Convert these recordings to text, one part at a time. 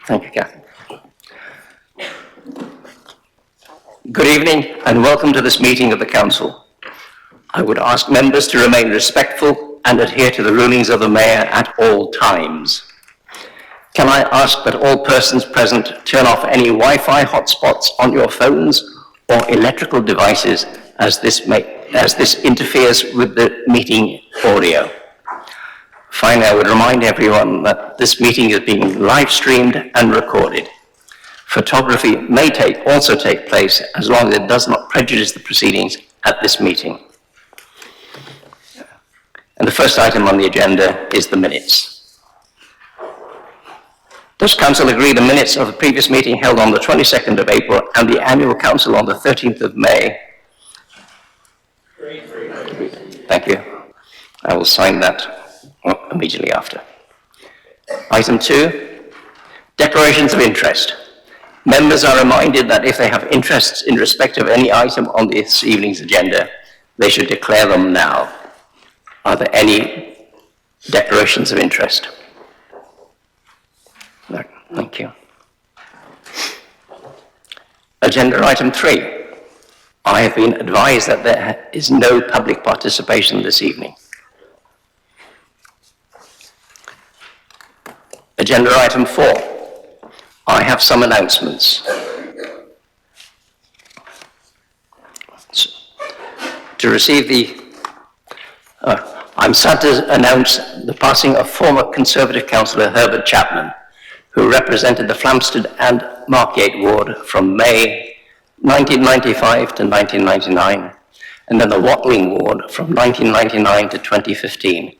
Thank you, Catherine. Good evening and welcome to this meeting of the Council. I would ask members to remain respectful and adhere to the rulings of the Mayor at all times. Can I ask that all persons present turn off any Wi-Fi hotspots on your phones or electrical devices as this interferes with the meeting audio. Finally, I would remind everyone that this meeting is being live streamed and recorded. Photography may also take place as long as it does not prejudice the proceedings at this meeting. And the first item on the agenda is the minutes. Does Council agree the minutes of the previous meeting held on the 22nd of April and the annual Council on the 13th of May? Thank you. I will sign that immediately after. Item 2, declarations of interest. Members are reminded that if they have interests in respect of any item on this evening's agenda, they should declare them now. Are there any declarations of interest? No, thank you. Agenda item 3. I have been advised that there is no public participation this evening. Agenda item 4. I have some announcements. To receive the I'm sad to announce the passing of former Conservative councillor Herbert Chapman, who represented the Flamstead and Markyate ward from May 1995 to 1999, and then the Watling ward from 1999 to 2015,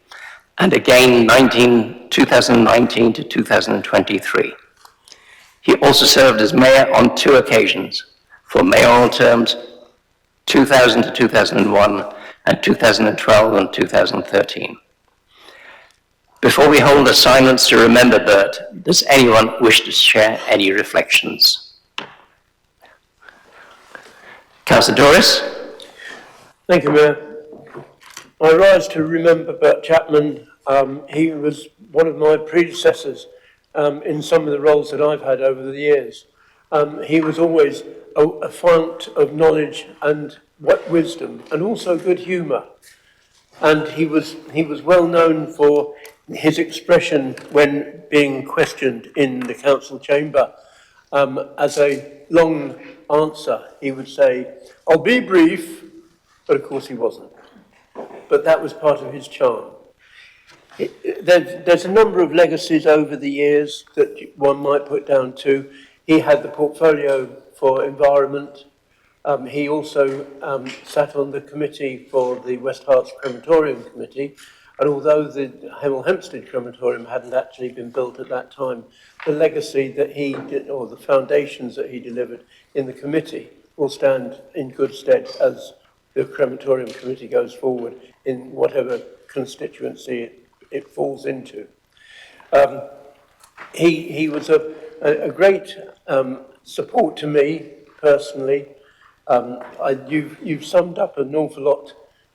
and again 2019 to 2023. He also served as mayor on 2 occasions, for mayoral terms 2000 to 2001, and 2012 and 2013. Before we hold a silence to remember Bert, does anyone wish to share any reflections? Councillor Doris? Thank you, Mayor. I rise to remember Bert Chapman. He was one of my predecessors in some of the roles that I've had over the years. He was always a fount of knowledge and wisdom, and also good humour. And he was well known for his expression when being questioned in the council chamber. As a long answer, he would say, "I'll be brief," but of course he wasn't. But that was part of his charm. There's a number of legacies over the years that one might put down to. He had the portfolio for environment. He also sat on the committee for the West Herts Crematorium Committee, and although the Hemel Hempstead Crematorium hadn't actually been built at that time, the legacy that he did, or the foundations that he delivered in the committee, will stand in good stead as the Crematorium Committee goes forward in whatever constituency it falls into. He was a great support to me personally. You've summed up an awful lot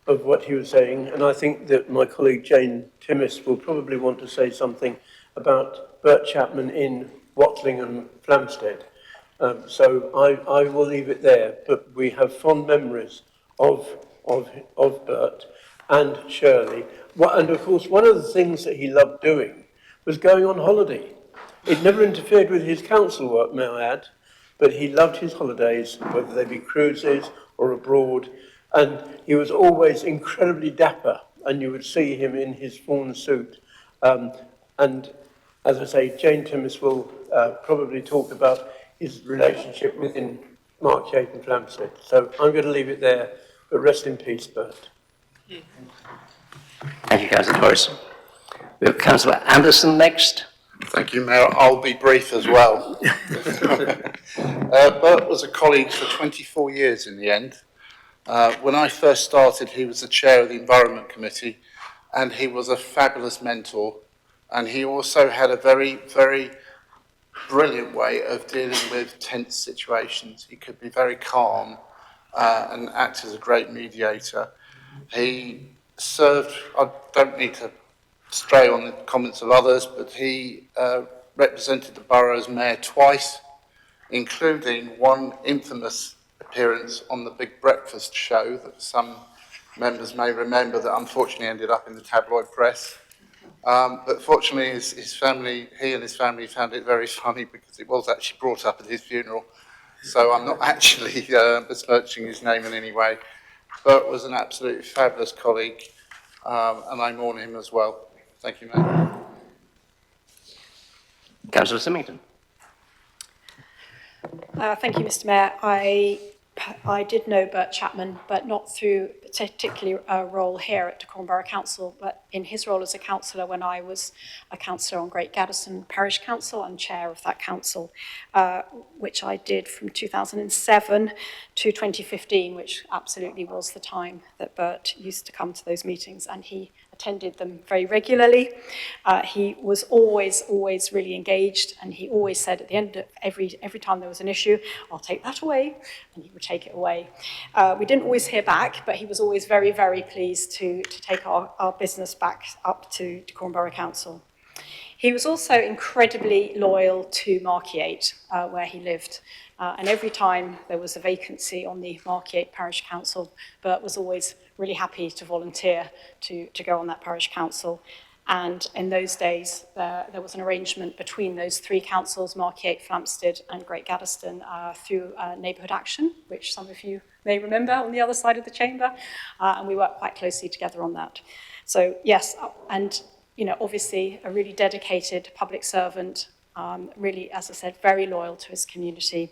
of what he was saying, and I think that my colleague Jane Timmis will probably want to say something about Bert Chapman in Watling and Flamstead. So I will leave it there, but we have fond memories of Bert and Shirley. And of course, one of the things that he loved doing was going on holiday. It never interfered with his council work, may I add, but he loved his holidays, whether they be cruises or abroad, and he was always incredibly dapper, and you would see him in his fawn suit. And as I say, Jane Timmis will probably talk about his relationship within Markyate and Flamstead. So I'm going to leave it there, but rest in peace, Bert. Thank you, Councillor Doris. We have Councillor Anderson next. Thank you, Mayor. I'll be brief as well. Bert was a colleague for 24 years in the end. When I first started, he was the chair of the Environment Committee, and he was a fabulous mentor. And he also had a very, very brilliant way of dealing with tense situations. He could be very calm and act as a great mediator. He served, I don't need to stray on the comments of others, but he represented the borough as mayor twice, including one infamous appearance on the Big Breakfast show that some members may remember that unfortunately ended up in the tabloid press. But fortunately, his family, he and his family found it very funny because it was actually brought up at his funeral. So I'm not actually besmirching his name in any way. Bert was an absolutely fabulous colleague, and I mourn him as well. Thank you, mate. Councillor Symington. Thank you, Mr. Mayor. I did know Bert Chapman, but not through particularly a role here at Dacorn Borough Council, but in his role as a councillor when I was a councillor on Great Gaddison Parish Council and chair of that council, which I did from 2007 to 2015, which absolutely was the time that Bert used to come to those meetings, and he attended them very regularly. He was always really engaged, and he always said at the end of every time there was an issue, I'll take that away, and he would take it away. We didn't always hear back, but he was always very pleased to take our business back up to Dacorn Borough Council. He was also incredibly loyal to Markyate, where he lived. And every time there was a vacancy on the Markyate Parish Council, Bert was always really happy to volunteer to go on that parish council. And in those days, there was an arrangement between those three councils, Markyate, Flamstead and Great Gaddison, through Neighbourhood Action, which some of you may remember on the other side of the chamber. And we worked quite closely together on that. So yes, and you know, obviously a really dedicated public servant, really, as I said, very loyal to his community.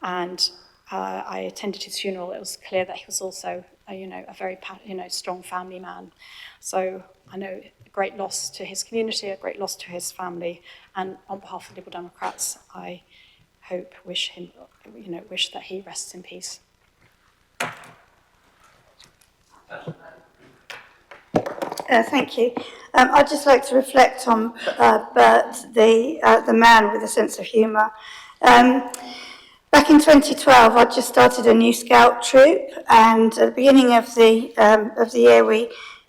And I attended his funeral. It was clear that he was also, a very, strong family man. So I know a great loss to his community, a great loss to his family. And on behalf of the Liberal Democrats, I wish that he rests in peace. Thank you. I'd just like to reflect on Bert, the man with a sense of humour. Back in 2012, I just started a new scout troop, and at the beginning of the year,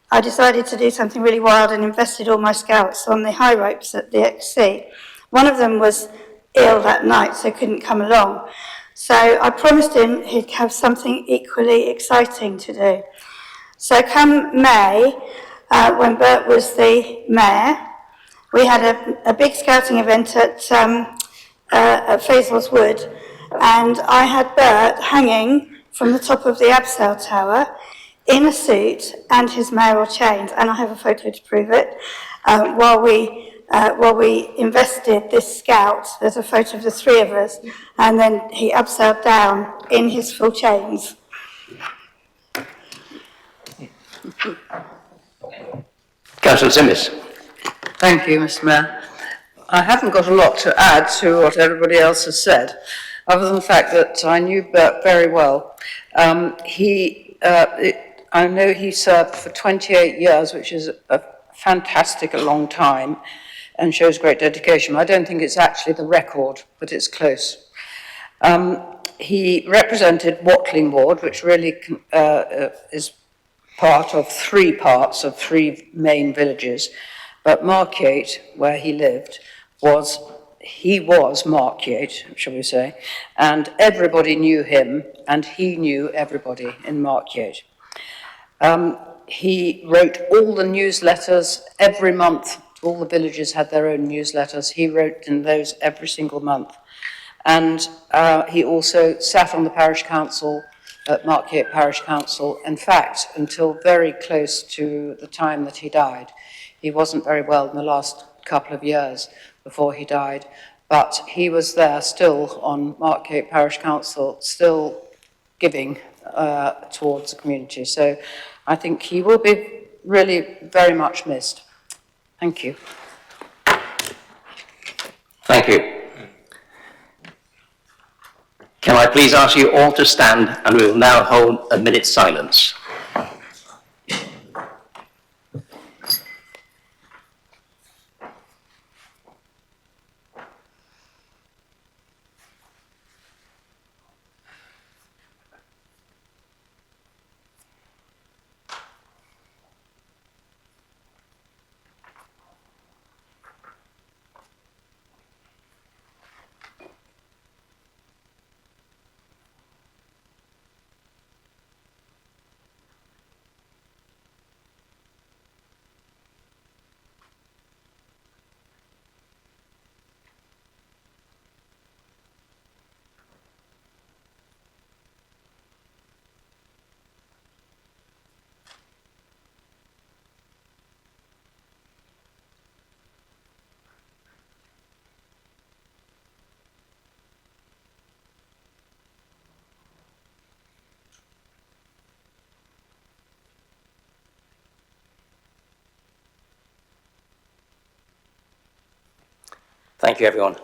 I decided to do something really wild and invested all my scouts on the high ropes at the XC. One of them was ill that night, so couldn't come along. So I promised him he'd have something equally exciting to do. So come May, when Bert was the mayor, we had a big scouting event at Faisal's Wood, and I had Bert hanging from the top of the Abseil Tower in a suit and his mayoral chains, and I have a photo to prove it. While we invested this scout, there's a photo of the three of us, and then he upside down in his full chains. Councillor Simmis. Thank you, Mr. Mayor. I haven't got a lot to add to what everybody else has said, other than the fact that I knew Bert very well. I know he served for 28 years, which is a fantastic, long time, and shows great dedication. I don't think it's actually the record, but it's close. He represented Watling Ward, which really is part of three main villages, but Markyate, where he lived, was Markyate, shall we say, and everybody knew him, and he knew everybody in Markyate. He wrote all the newsletters every month. All the villages had their own newsletters. He wrote in those every single month. And he also sat on the parish council, at Markyate Parish Council. In fact, until very close to the time that he died. He wasn't very well in the last couple of years before he died, but he was there still on Markyate Parish Council, still giving towards the community. So I think he will be really very much missed. Thank you. Thank you. Can I please ask you all to stand, and we will now hold a minute's silence. Thank you, everyone.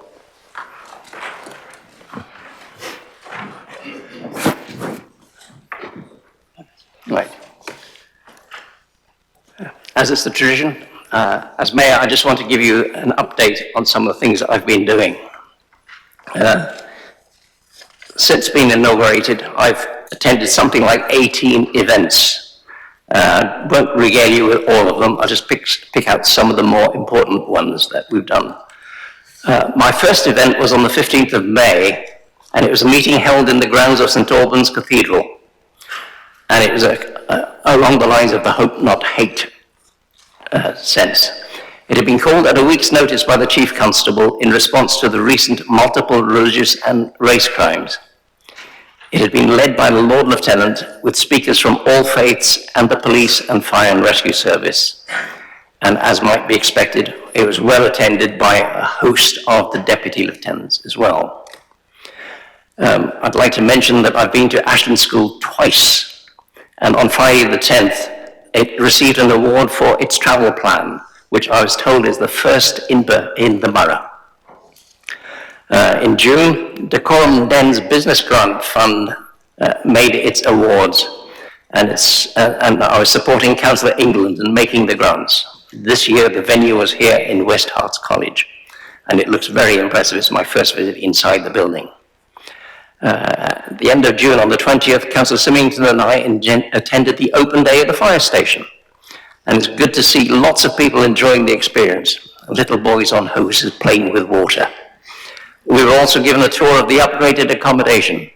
Right. As is the tradition, as Mayor, I just want to give you an update on some of the things that I've been doing. Since being inaugurated, I've attended something like 18 events. Won't regale you with all of them, I'll just pick out some of the more important ones that we've done. My first event was on the 15th of May, and it was a meeting held in the grounds of St. Albans Cathedral. And it was along the lines of the hope not hate sense. It had been called at a week's notice by the Chief Constable in response to the recent multiple religious and race crimes. It had been led by the Lord Lieutenant with speakers from all faiths and the police and fire and rescue service. And as might be expected, it was well attended by a host of the deputy lieutenants as well. I'd like to mention that I've been to Ashland School twice. And on Friday the 10th, it received an award for its travel plan, which I was told is the first in the borough. In June, Decorum Den's Business Grant Fund made its awards, and I was supporting Councillor England in making the grants. This year, the venue was here in West Herts College, and it looks very impressive. It's my first visit inside the building. At the end of June, on the 20th, Councillor Symington and I attended the open day at the fire station. And it's good to see lots of people enjoying the experience. Little boys on hoses playing with water. We were also given a tour of the upgraded accommodation,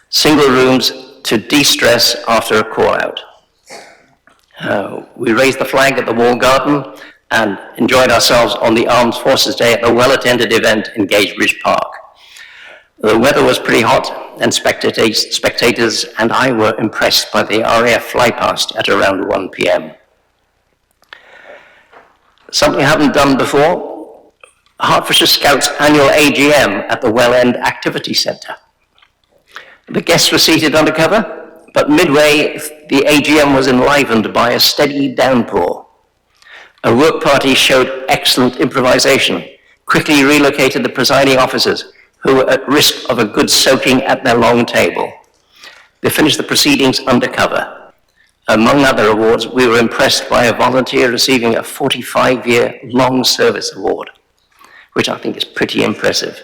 single rooms to de-stress after a call-out. We raised the flag at the Wall Garden and enjoyed ourselves on the Armed Forces Day at a well-attended event in Gagebridge Park. The weather was pretty hot, and spectators and I were impressed by the RAF flypast at around 1 p.m. Something I haven't done before, Hertfordshire Scouts' annual AGM at the Well End Activity Centre. The guests were seated under cover, but midway the AGM was enlivened by a steady downpour. A work party showed excellent improvisation, quickly relocated the presiding officers, who were at risk of a good soaking at their long table. They finished the proceedings under cover. Among other awards, we were impressed by a volunteer receiving a 45-year long service award, which I think is pretty impressive.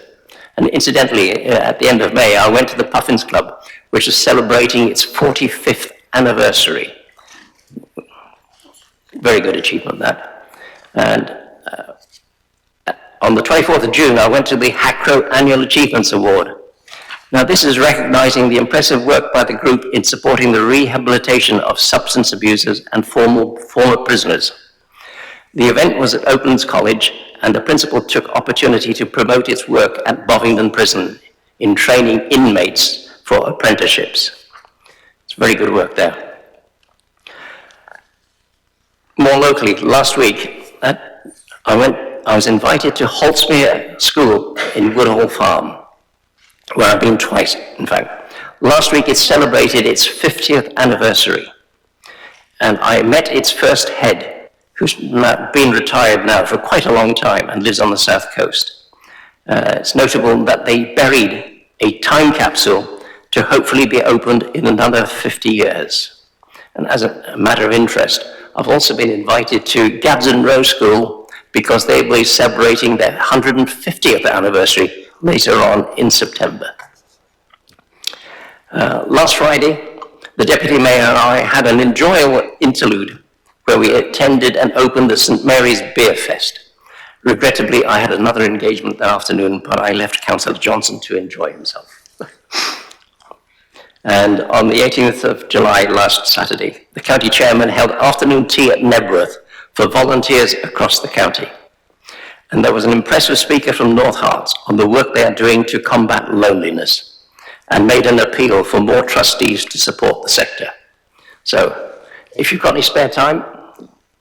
And incidentally, at the end of May, I went to the Puffins Club, which is celebrating its 45th anniversary. Very good achievement, that. And on the 24th of June, I went to the Hackrow Annual Achievements Award. Now, this is recognizing the impressive work by the group in supporting the rehabilitation of substance abusers and former prisoners. The event was at Oaklands College, and the principal took opportunity to promote its work at Bovingdon Prison in training inmates for apprenticeships. It's very good work there. More locally, last week, I was invited to Holtsmere School in Woodhall Farm, where I've been twice, in fact. Last week it celebrated its 50th anniversary, and I met its first head, who's been retired now for quite a long time and lives on the south coast. It's notable that they buried a time capsule to hopefully be opened in another 50 years. And as a matter of interest, I've also been invited to Gadsden Row School because they will be celebrating their 150th anniversary later on in September. Last Friday, the Deputy Mayor and I had an enjoyable interlude where we attended and opened the St. Mary's Beer Fest. Regrettably, I had another engagement that afternoon, but I left Councillor Johnson to enjoy himself. And on the 18th of July, last Saturday, the county chairman held afternoon tea at Neighbourhood for volunteers across the county. And there was an impressive speaker from North Herts on the work they are doing to combat loneliness, and made an appeal for more trustees to support the sector. So, if you've got any spare time,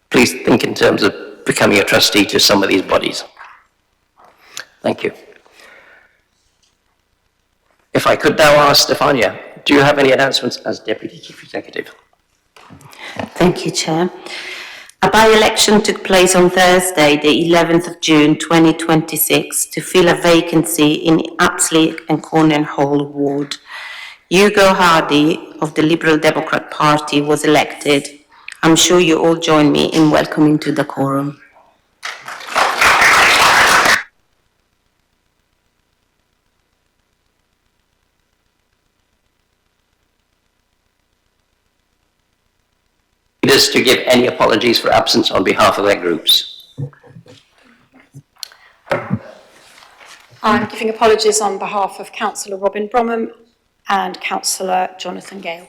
please think in terms of becoming a trustee to some of these bodies. Thank you. If I could now ask Stefania, do you have any announcements as Deputy Chief Executive? Thank you, Chair. A by-election took place on Thursday, the 11th of June 2026, to fill a vacancy in Apsley and Cornell Hall ward. Hugo Hardy of the Liberal Democrat Party was elected. I'm sure you all join me in welcoming to the quorum. Leaders to give any apologies for absence on behalf of their groups. I'm giving apologies on behalf of Councillor Robin Bromham and Councillor Jonathan Gale.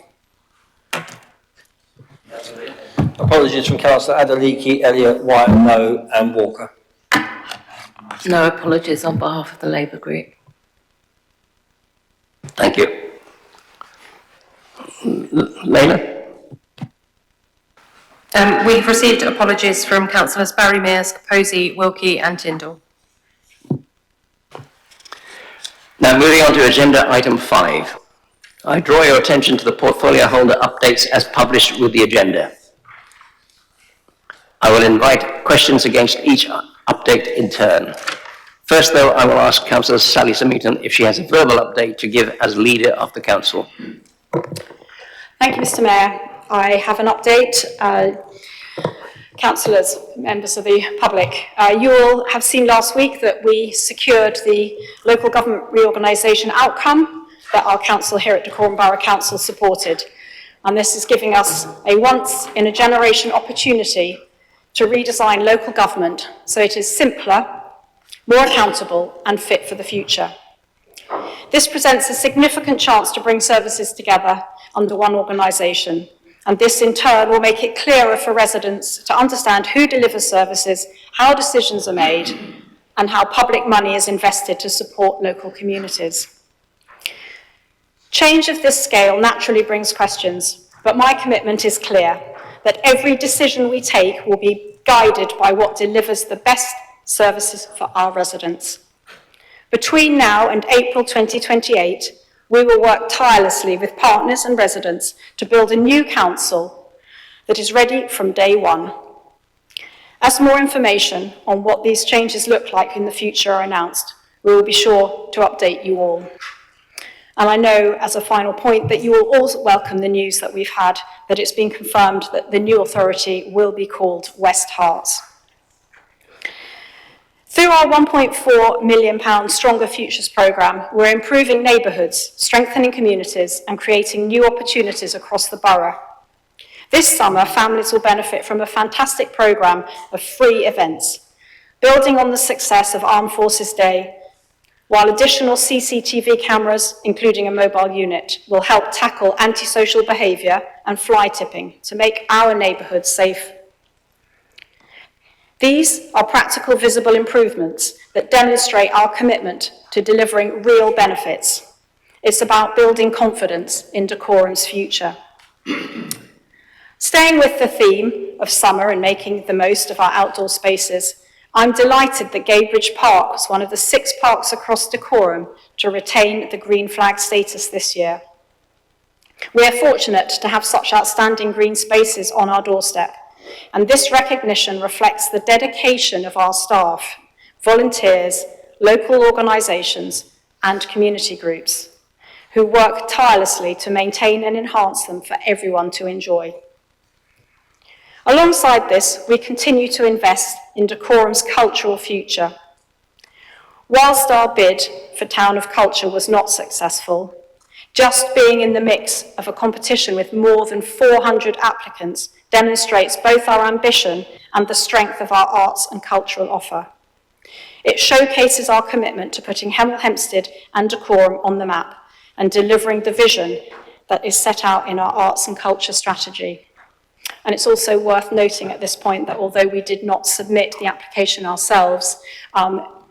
Apologies from Councillor Adeleke, Elliott, White, Lowe and Walker. No apologies on behalf of the Labour Group. Thank you. Leila? We've received apologies from Councillors Barry Mears, Capozzi, Wilkie and Tyndall. Now moving on to agenda item 5. I draw your attention to the portfolio holder updates as published with the agenda. I will invite questions against each update in turn. First, though, I will ask Councillor Sally Symington if she has a verbal update to give as leader of the council. Thank you, Mr. Mayor. I have an update. Councillors, members of the public, you all have seen last week that we secured the local government reorganisation outcome that our council here at Dacorum Borough Council supported. And this is giving us a once-in-a-generation opportunity to redesign local government so it is simpler, more accountable and fit for the future. This presents a significant chance to bring services together under one organisation, and this in turn will make it clearer for residents to understand who delivers services, how decisions are made, and how public money is invested to support local communities. Change of this scale naturally brings questions, but my commitment is clear, that every decision we take will be guided by what delivers the best services for our residents. Between now and April 2028, we will work tirelessly with partners and residents to build a new council that is ready from day one. As more information on what these changes look like in the future are announced, we will be sure to update you all. And I know, as a final point, that you will all welcome the news that we've had, that it's been confirmed that the new authority will be called West Herts. Through our £1.4 million Stronger Futures programme, we're improving neighbourhoods, strengthening communities and creating new opportunities across the borough. This summer, families will benefit from a fantastic programme of free events, building on the success of Armed Forces Day, while additional CCTV cameras, including a mobile unit, will help tackle antisocial behaviour and fly tipping to make our neighbourhoods safe. These are practical, visible improvements that demonstrate our commitment to delivering real benefits. It's about building confidence in Dacorum's future. Staying with the theme of summer and making the most of our outdoor spaces, I'm delighted that Gadebridge Park was one of the 6 parks across Dacorum to retain the green flag status this year. We are fortunate to have such outstanding green spaces on our doorstep, and this recognition reflects the dedication of our staff, volunteers, local organisations and community groups, who work tirelessly to maintain and enhance them for everyone to enjoy. Alongside this, we continue to invest in Dacorum's cultural future. Whilst our bid for Town of Culture was not successful, just being in the mix of a competition with more than 400 applicants demonstrates both our ambition and the strength of our arts and cultural offer. It showcases our commitment to putting Hemel Hempstead and Dacorum on the map and delivering the vision that is set out in our arts and culture strategy. And it's also worth noting at this point that although we did not submit the application ourselves,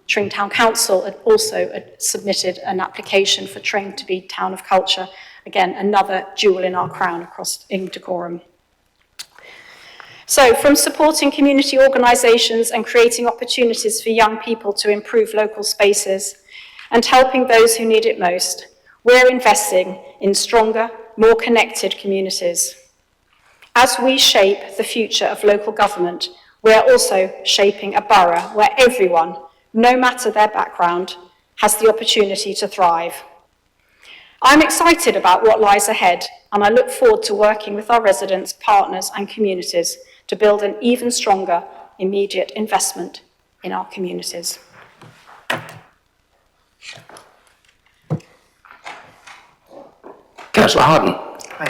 Tring Town Council had also submitted an application for Tring to be Town of Culture. Again, another jewel in our crown across in Dacorum. So from supporting community organisations and creating opportunities for young people to improve local spaces and helping those who need it most, we're investing in stronger, more connected communities. As we shape the future of local government, we are also shaping a borough where everyone, no matter their background, has the opportunity to thrive. I'm excited about what lies ahead, and I look forward to working with our residents, partners and communities to build an even stronger immediate investment in our communities. Councillor Harden,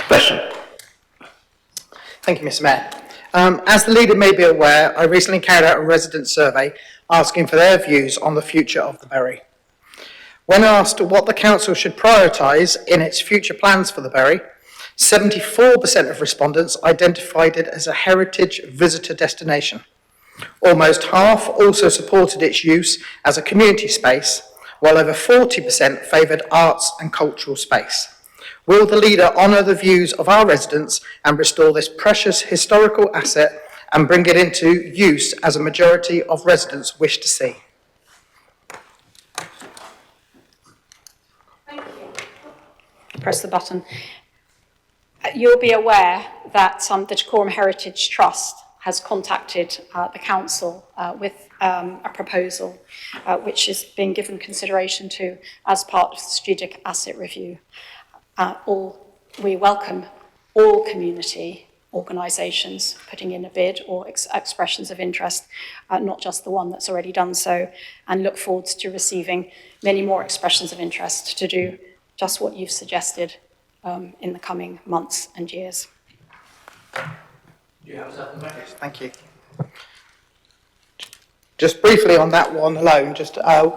question. Thank you, Mr. Mayor. As the leader may be aware, I recently carried out a resident survey asking for their views on the future of the Bury. When asked what the council should prioritise in its future plans for the Bury, 74% of respondents identified it as a heritage visitor destination. Almost half also supported its use as a community space, while over 40% favoured arts and cultural space. Will the leader honour the views of our residents and restore this precious historical asset and bring it into use as a majority of residents wish to see? Press the button. You'll be aware that the Decorum Heritage Trust has contacted the council with a proposal which is being given consideration to as part of the strategic asset review. We welcome all community organisations putting in a bid or expressions of interest, not just the one that's already done so, and look forward to receiving many more expressions of interest to do just what you've suggested in the coming months and years. Thank you. Just briefly on that one alone,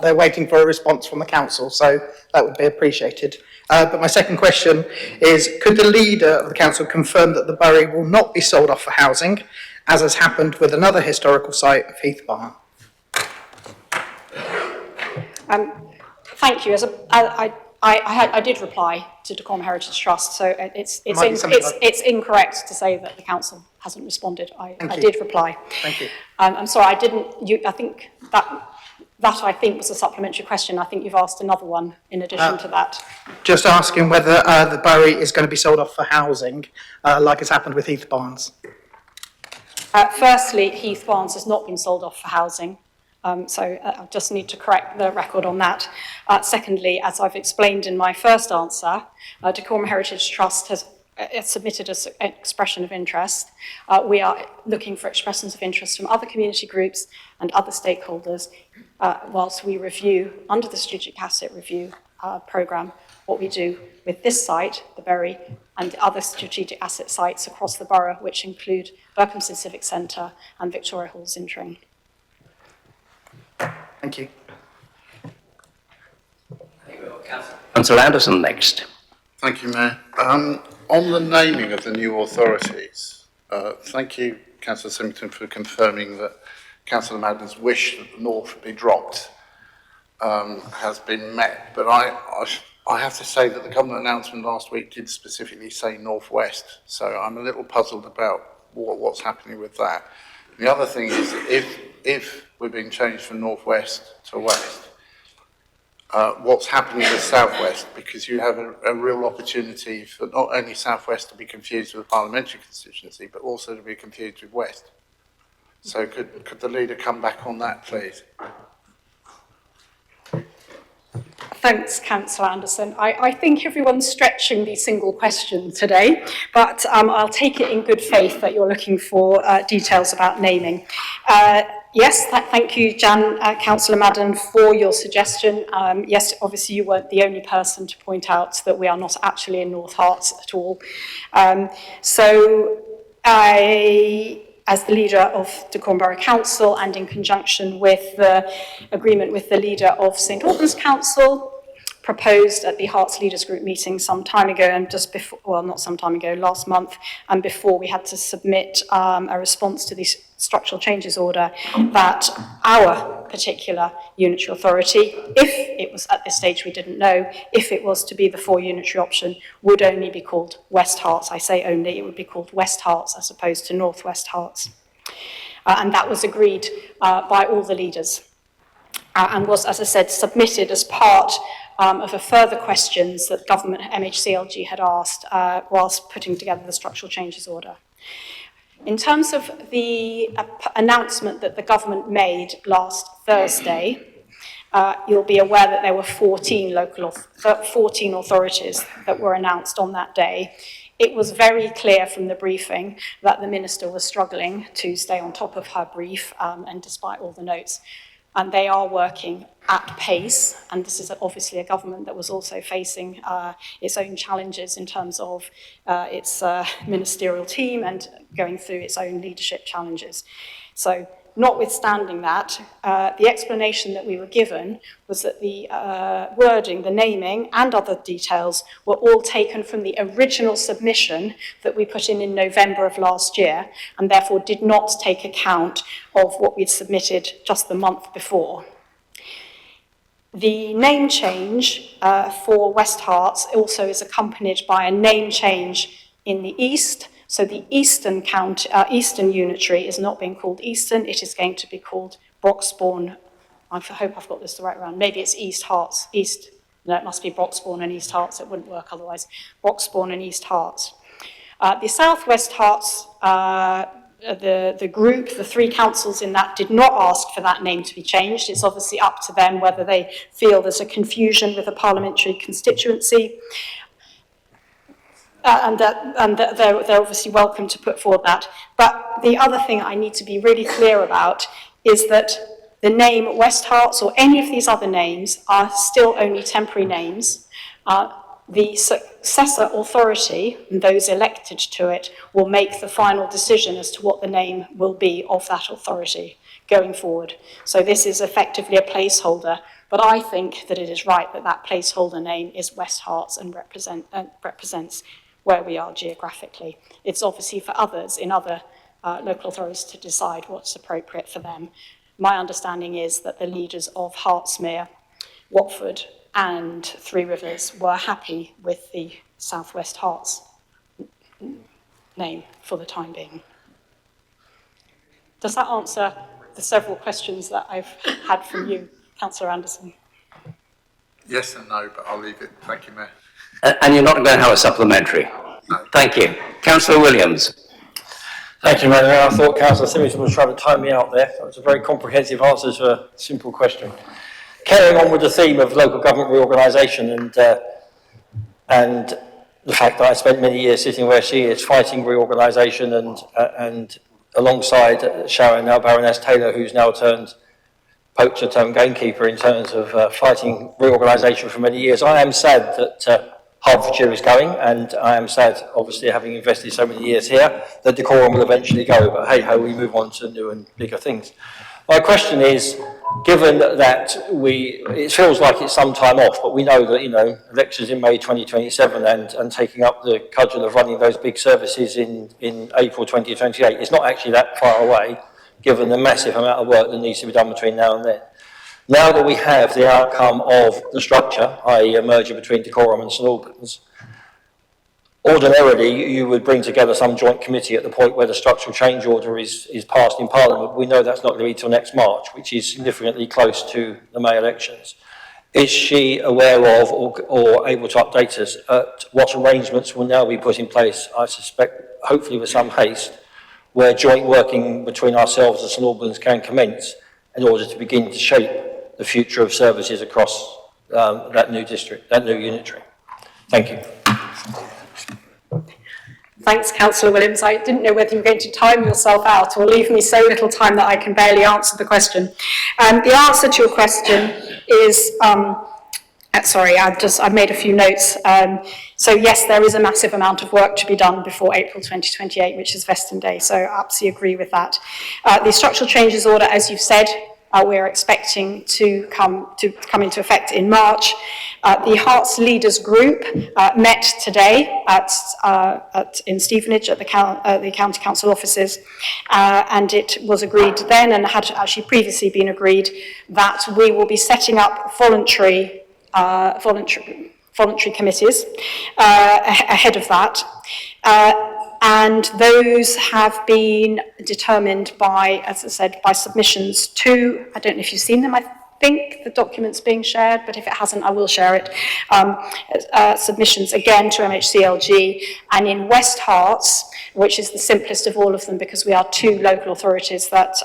they're waiting for a response from the council, so that would be appreciated. But my second question is, could the leader of the council confirm that the Bury will not be sold off for housing, as has happened with another historical site of Heath Barn? Thank you. I did reply to Decorum Heritage Trust, so it's incorrect to say that the council hasn't responded. I did reply. Thank you. I'm sorry, I didn't. I think that I think was a supplementary question. I think you've asked another one in addition to that. Just asking whether the Bury is going to be sold off for housing, like has happened with Heath Barns. Firstly, Heath Barns has not been sold off for housing. So I just need to correct the record on that. Secondly, as I've explained in my first answer, Decorum Heritage Trust has submitted an expression of interest. We are looking for expressions of interest from other community groups and other stakeholders whilst we review, under the Strategic Asset Review programme, what we do with this site, the Bury, and other strategic asset sites across the borough, which include Berkhamsted Civic Centre and Victoria Hall, Zintring. Thank you. Councillor Anderson next. Thank you, Mayor. On the naming of the new authorities, thank you, Councillor Symington, for confirming that Councillor Madden's wish that the North be dropped has been met. But I have to say that the government announcement last week did specifically say North West, so I'm a little puzzled about what's happening with that. The other thing is, if we're being changed from North West to West, what's happening with South West, because you have a real opportunity for not only South West to be confused with the parliamentary constituency, but also to be confused with West. So could the leader come back on that, please? Thanks, Councillor Anderson. I think everyone's stretching the single question today, but I'll take it in good faith that you're looking for details about naming. Yes, thank you, Councillor Madden, for your suggestion. Yes, obviously you weren't the only person to point out that we are not actually in North Herts at all. So as the leader of Decorum Borough Council and in conjunction with the agreement with the leader of St Albans Council, proposed at the Herts Leaders Group meeting some time ago, and just before, well, not some time ago, last month, and before we had to submit a response to the structural changes order, that our particular unitary authority, if it was at this stage we didn't know, if it was to be the 4 unitary option, would only be called West Herts. I say only, it would be called West Herts as opposed to North West Herts. And that was agreed by all the leaders and was, as I said, submitted as part of a further questions that government MHCLG had asked whilst putting together the structural changes order. In terms of the announcement that the government made last Thursday, you'll be aware that there were 14 authorities that were announced on that day. It was very clear from the briefing that the minister was struggling to stay on top of her brief, and despite all the notes, and they are working at pace, and this is obviously a government that was also facing its own challenges in terms of its ministerial team and going through its own leadership challenges. So, notwithstanding that, the explanation that we were given was that the wording, the naming, and other details were all taken from the original submission that we put in November of last year, and therefore did not take account of what we'd submitted just the month before. The name change for West Herts also is accompanied by a name change in the east. So the Eastern Unitary is not being called Eastern, it is going to be called Broxbourne. I hope I've got this the right round. Maybe it's East Herts. No, it must be Broxbourne and East Herts. It wouldn't work otherwise. Broxbourne and East Herts. The South West Herts, the group, the three councils in that, did not ask for that name to be changed. It's obviously up to them whether they feel there's a confusion with a parliamentary constituency. And they're obviously welcome to put forward that. But the other thing I need to be really clear about is that the name West Herts or any of these other names are still only temporary names. The successor authority, and those elected to it, will make the final decision as to what the name will be of that authority going forward. So this is effectively a placeholder, but I think that it is right that that placeholder name is West Herts and represents where we are geographically. It's obviously for others in other local authorities to decide what's appropriate for them. My understanding is that the leaders of Hertsmere, Watford and Three Rivers were happy with the South West Herts name for the time being. Does that answer the several questions that I've had from you, Councillor Anderson? Yes and no, but I'll leave it. Thank you, Mayor. And you're not going to have a supplementary? No. Thank you. Councillor Williams. Thank you, Madam Mayor. I thought Councillor Symington was trying to time me out there. That was a very comprehensive answer to a simple question. Carrying on with the theme of local government reorganisation and the fact that I spent many years sitting where she is, fighting reorganisation and alongside Sharon, now Baroness Taylor, who's now turned poacher turned gamekeeper in terms of fighting reorganisation for many years. I am sad that Hertfordshire is going, and I am sad, obviously, having invested so many years here, that Decorum will eventually go, but hey-ho, we move on to new and bigger things. My question is, given that it feels like it's some time off, but we know that, elections in May 2027 and taking up the cudgel of running those big services in April 2028, it's not actually that far away, given the massive amount of work that needs to be done between now and then. Now that we have the outcome of the structure, i.e. a merger between Decorum and St Albans, ordinarily you would bring together some joint committee at the point where the structural change order is passed in Parliament. We know that's not going to be till next March, which is significantly close to the May elections. Is she aware of or able to update us at what arrangements will now be put in place, I suspect, hopefully with some haste, where joint working between ourselves and St Albans can commence in order to begin to shape the future of services across that new district, that new unitary? Thank you. Thanks, Councillor Williams. I didn't know whether you were going to time yourself out or leave me so little time that I can barely answer the question. The answer to your question is, sorry, I've made a few notes. So yes, there is a massive amount of work to be done before April 2028, which is Veston Day, so I absolutely agree with that. The structural changes order, as you've said, we're expecting to come into effect in March. The Herts Leaders Group met today in Stevenage at the County Council offices, and it was agreed then, and had actually previously been agreed, that we will be setting up voluntary committees ahead of that. And those have been determined by, as I said, by submissions to, I don't know if you've seen them, think the document's being shared, but if it hasn't, I will share it. Submissions again to MHCLG, and in West Herts, which is the simplest of all of them because we are 2 local authorities that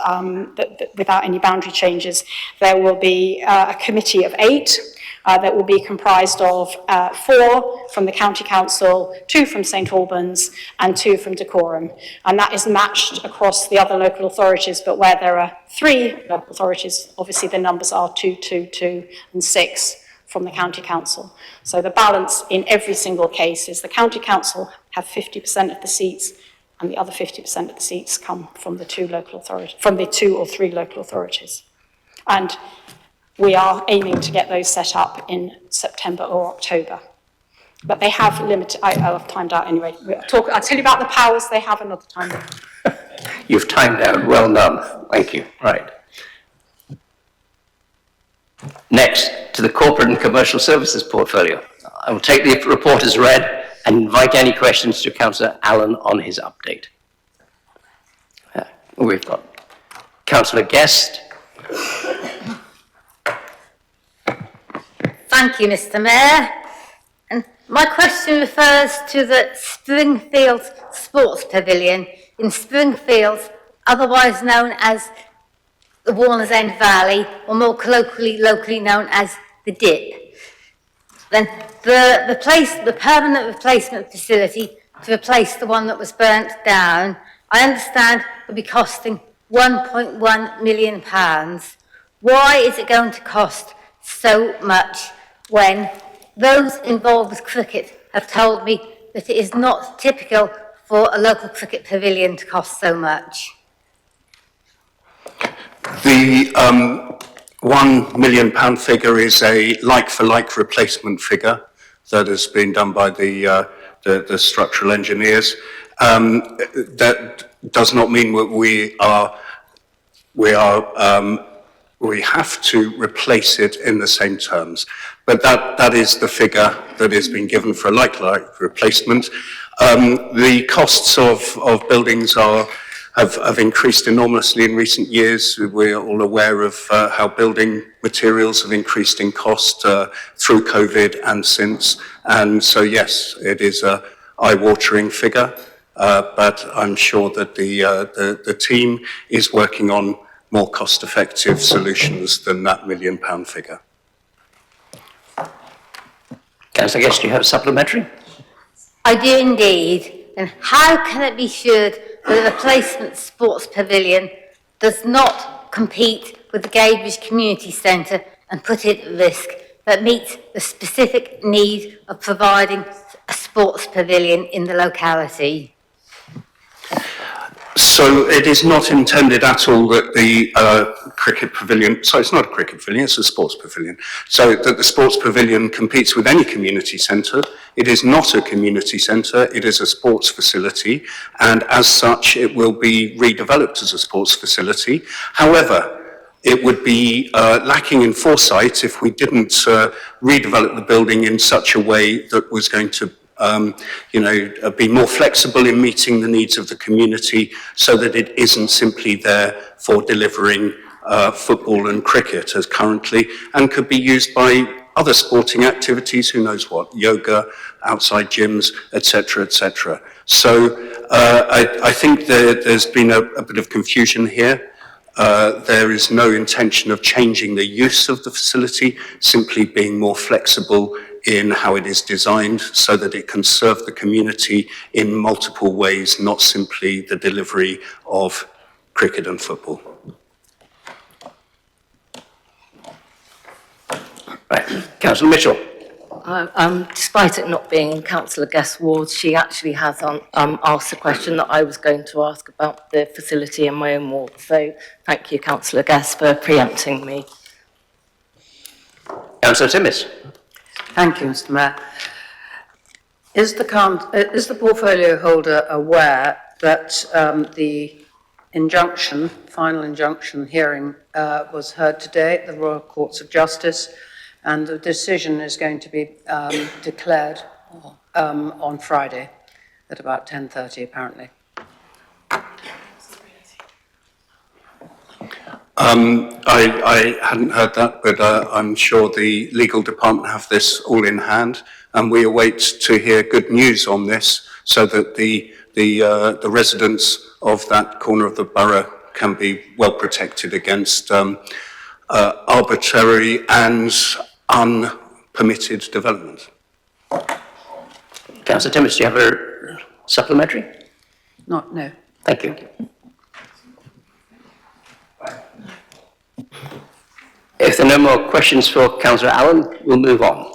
without any boundary changes, there will be a committee of 8 that will be comprised of 4 from the County Council, 2 from St Albans and 2 from Decorum. And that is matched across the other local authorities, but where there are 3 local authorities, obviously the numbers are 2, 2, 2 and 6 from the County Council. So the balance in every single case is the County Council have 50% of the seats and the other 50% of the seats come from the 2 local authorities, from the 2 or 3 local authorities. And we are aiming to get those set up in September or October. But they have limited, I've timed out anyway. I'll tell you about the powers they have another time. You've timed out, well done. Thank you. Right. Next, to the corporate and commercial services portfolio. I will take the report as read and invite any questions to Councillor Allen on his update. We've got Councillor Guest. Thank you, Mr. Mayor. And my question refers to the Springfield Sports Pavilion in Springfield, otherwise known as the Warner's End Valley, or more colloquially, locally known as the Dip. Then the permanent replacement facility to replace the one that was burnt down, I understand will be costing £1.1 million. Why is it going to cost so much when those involved with cricket have told me that it is not typical for a local cricket pavilion to cost so much? The £1 million figure is a like-for-like replacement figure that has been done by the structural engineers. That does not mean that we have to replace it in the same terms. But that is the figure that has been given for a like-for-like replacement. The costs of buildings have increased enormously in recent years. We're all aware of how building materials have increased in cost through COVID and since. And so, yes, it is an eye-watering figure, but I'm sure that the team is working on more cost-effective solutions than that £1 million figure. Councillor Guest, do you have a supplementary? I do indeed. And how can it be assured that the replacement sports pavilion does not compete with the Gadebridge Community Centre and put it at risk, but meets the specific need of providing a sports pavilion in the locality? So it is not intended at all that the cricket pavilion, so it's not a cricket pavilion, it's a sports pavilion. So that the sports pavilion competes with any community centre. It is not a community centre, it is a sports facility, and as such it will be redeveloped as a sports facility. However, it would be lacking in foresight if we didn't redevelop the building in such a way that was going to be more flexible in meeting the needs of the community so that it isn't simply there for delivering football and cricket as currently, and could be used by other sporting activities, who knows what, yoga, outside gyms, etc., etc. So I think there's been a bit of confusion here. There is no intention of changing the use of the facility, simply being more flexible in how it is designed so that it can serve the community in multiple ways, not simply the delivery of cricket and football. Right. Councillor Mitchell. Despite it not being in Councillor Guest's ward, she actually has asked a question that I was going to ask about the facility in my own ward. So thank you, Councillor Guest, for preempting me. Councillor Timmis. Thank you, Mr. Mayor. Is the portfolio holder aware that the final injunction hearing was heard today at the Royal Courts of Justice, and the decision is going to be declared on Friday at about 10:30, apparently? I hadn't heard that, but I'm sure the legal department have this all in hand, and we await to hear good news on this so that the residents of that corner of the borough can be well protected against arbitrary and unpermitted development. Councillor Timmins, do you have a supplementary? No. Thank you. If there are no more questions for Councillor Allen, we'll move on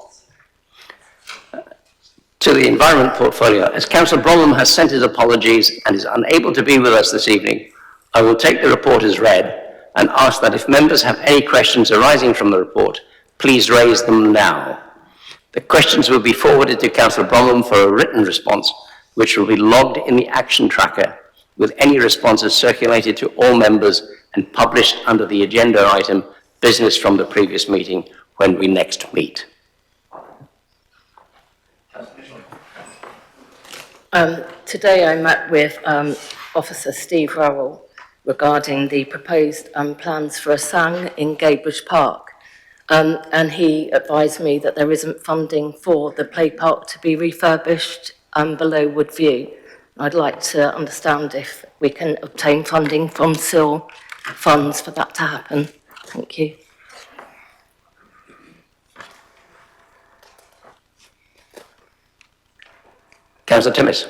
to the environment portfolio. As Councillor Bromham has sent his apologies and is unable to be with us this evening, I will take the report as read and ask that if members have any questions arising from the report, please raise them now. The questions will be forwarded to Councillor Bromham for a written response, which will be logged in the action tracker, with any responses circulated to all members and published under the agenda item business from the previous meeting when we next meet. Today I met with Officer Steve Referral regarding the proposed plans for a sang in Gadebridge Park. And he advised me that there isn't funding for the play park to be refurbished below Woodview. I'd like to understand if we can obtain funding from Cllr funds for that to happen. Thank you. Councillor Timmins.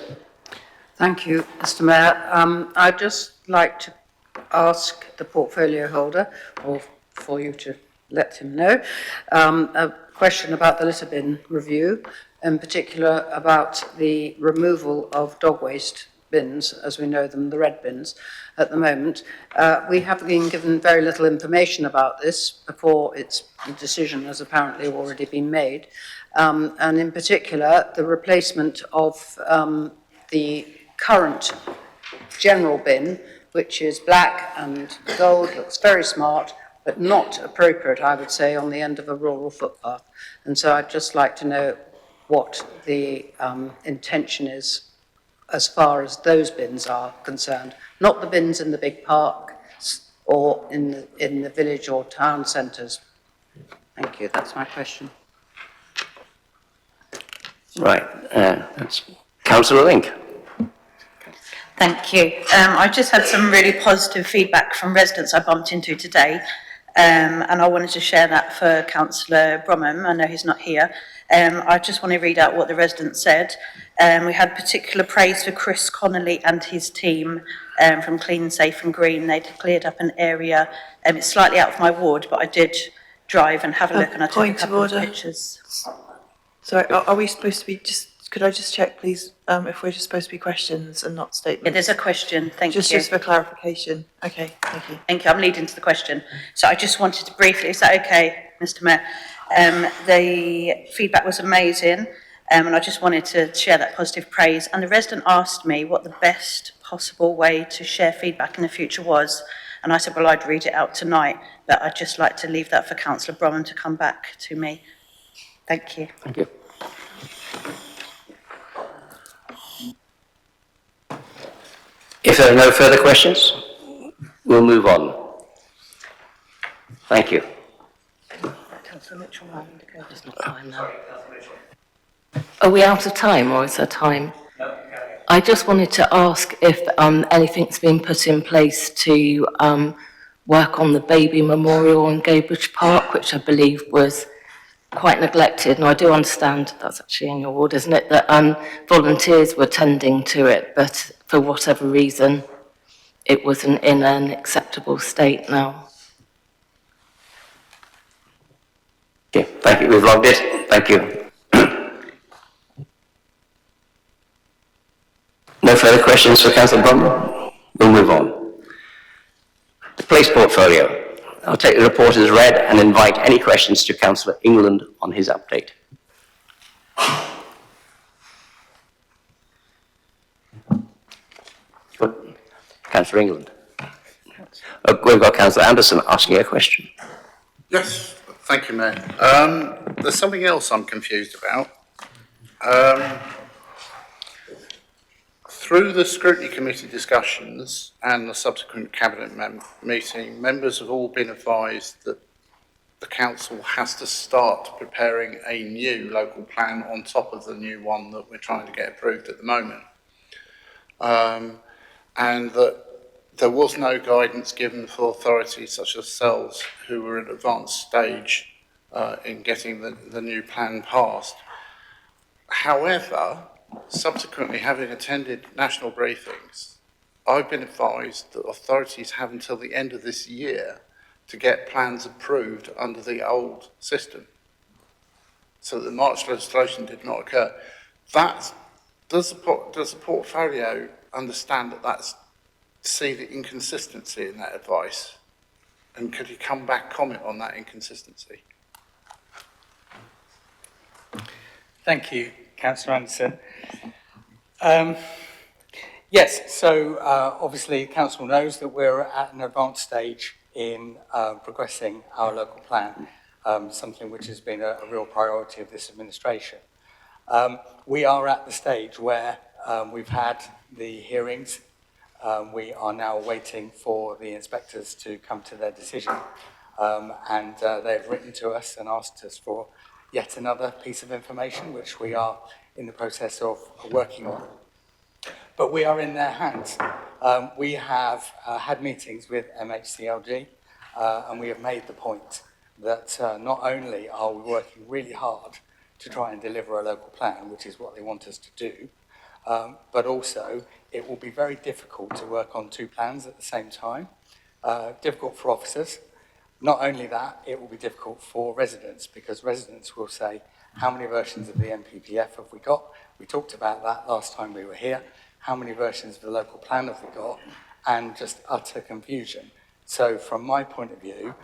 Thank you, Mr. Mayor. I'd just like to ask the portfolio holder, or for you to let him know, a question about the litter bin review, in particular about the removal of dog waste bins, as we know them, the red bins, at the moment. We have been given very little information about this before the decision has apparently already been made. And in particular, the replacement of the current general bin, which is black and gold, looks very smart, but not appropriate, I would say, on the end of a rural footpath. And so I'd just like to know what the intention is as far as those bins are concerned, not the bins in the big parks or in the village or town centres. Thank you, that's my question. Right, that's Councillor Link. Thank you. I just had some really positive feedback from residents I bumped into today, and I wanted to share that for Councillor Bromham. I know he's not here. I just want to read out what the residents said. We had particular praise for Chris Connolly and his team from Clean, Safe and Green. They'd cleared up an area. It's slightly out of my ward, but I did drive and have a look, and I took a couple of pictures. Sorry, are we supposed to be could I just check, please, if we're just supposed to be questions and not statements? Yeah, there's a question, thank you. Just for clarification. Okay, thank you. Thank you, I'm leading to the question. So I just wanted to briefly, is that okay, Mr Mayor? The feedback was amazing, and I just wanted to share that positive praise. And the resident asked me what the best possible way to share feedback in the future was. And I said, well, I'd read it out tonight, but I'd just like to leave that for Councillor Bromham to come back to me. Thank you. Thank you. If there are no further questions, we'll move on. Thank you. Are we out of time, or is there time? I just wanted to ask if anything's been put in place to work on the baby memorial in Gadebridge Park, which I believe was quite neglected, and I do understand that's actually in your ward, isn't it, that volunteers were tending to it, but for whatever reason it wasn't in an acceptable state now. Okay, thank you, we've logged it, thank you. No further questions for Councillor Bromham? We'll move on. The police portfolio. I'll take the report as read and invite any questions to Councillor England on his update. Good. Councillor England. We've got Councillor Anderson asking a question. Yes, thank you, Mayor. There's something else I'm confused about. Through the Scrutiny Committee discussions and the subsequent Cabinet meeting, members have all been advised that the Council has to start preparing a new local plan on top of the new one that we're trying to get approved at the moment. And that there was no guidance given for authorities such as yourselves who were at advanced stage in getting the new plan passed. However, subsequently having attended national briefings, I've been advised that authorities have until the end of this year to get plans approved under the old system, so that the March legislation did not occur. Does the portfolio understand that see the inconsistency in that advice? And could you come back, comment on that inconsistency? Thank you, Councillor Anderson. Yes, so obviously Council knows that we're at an advanced stage in progressing our local plan, something which has been a real priority of this administration. We are at the stage where we've had the hearings. We are now waiting for the inspectors to come to their decision, and they've written to us and asked us for yet another piece of information, which we are in the process of working on. But we are in their hands. We have had meetings with MHCLG, and we have made the point that not only are we working really hard to try and deliver a local plan, which is what they want us to do, but also it will be very difficult to work on two plans at the same time. Difficult for officers. Not only that, it will be difficult for residents, because residents will say, how many versions of the NPPF have we got? We talked about that last time we were here. How many versions of the local plan have we got? And just utter confusion. So from my point of view,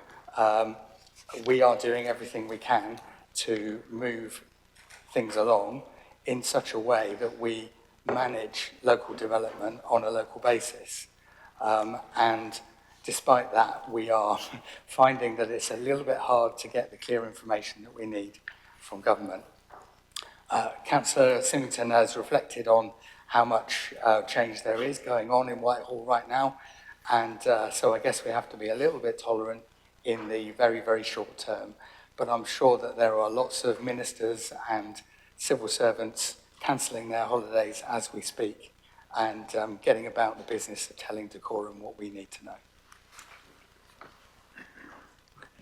we are doing everything we can to move things along in such a way that we manage local development on a local basis. And despite that, we are finding that it's a little bit hard to get the clear information that we need from government. Councillor Symington has reflected on how much change there is going on in Whitehall right now, and so I guess we have to be a little bit tolerant in the very, very short term. But I'm sure that there are lots of ministers and civil servants cancelling their holidays as we speak, and getting about the business of telling Decorum what we need to know.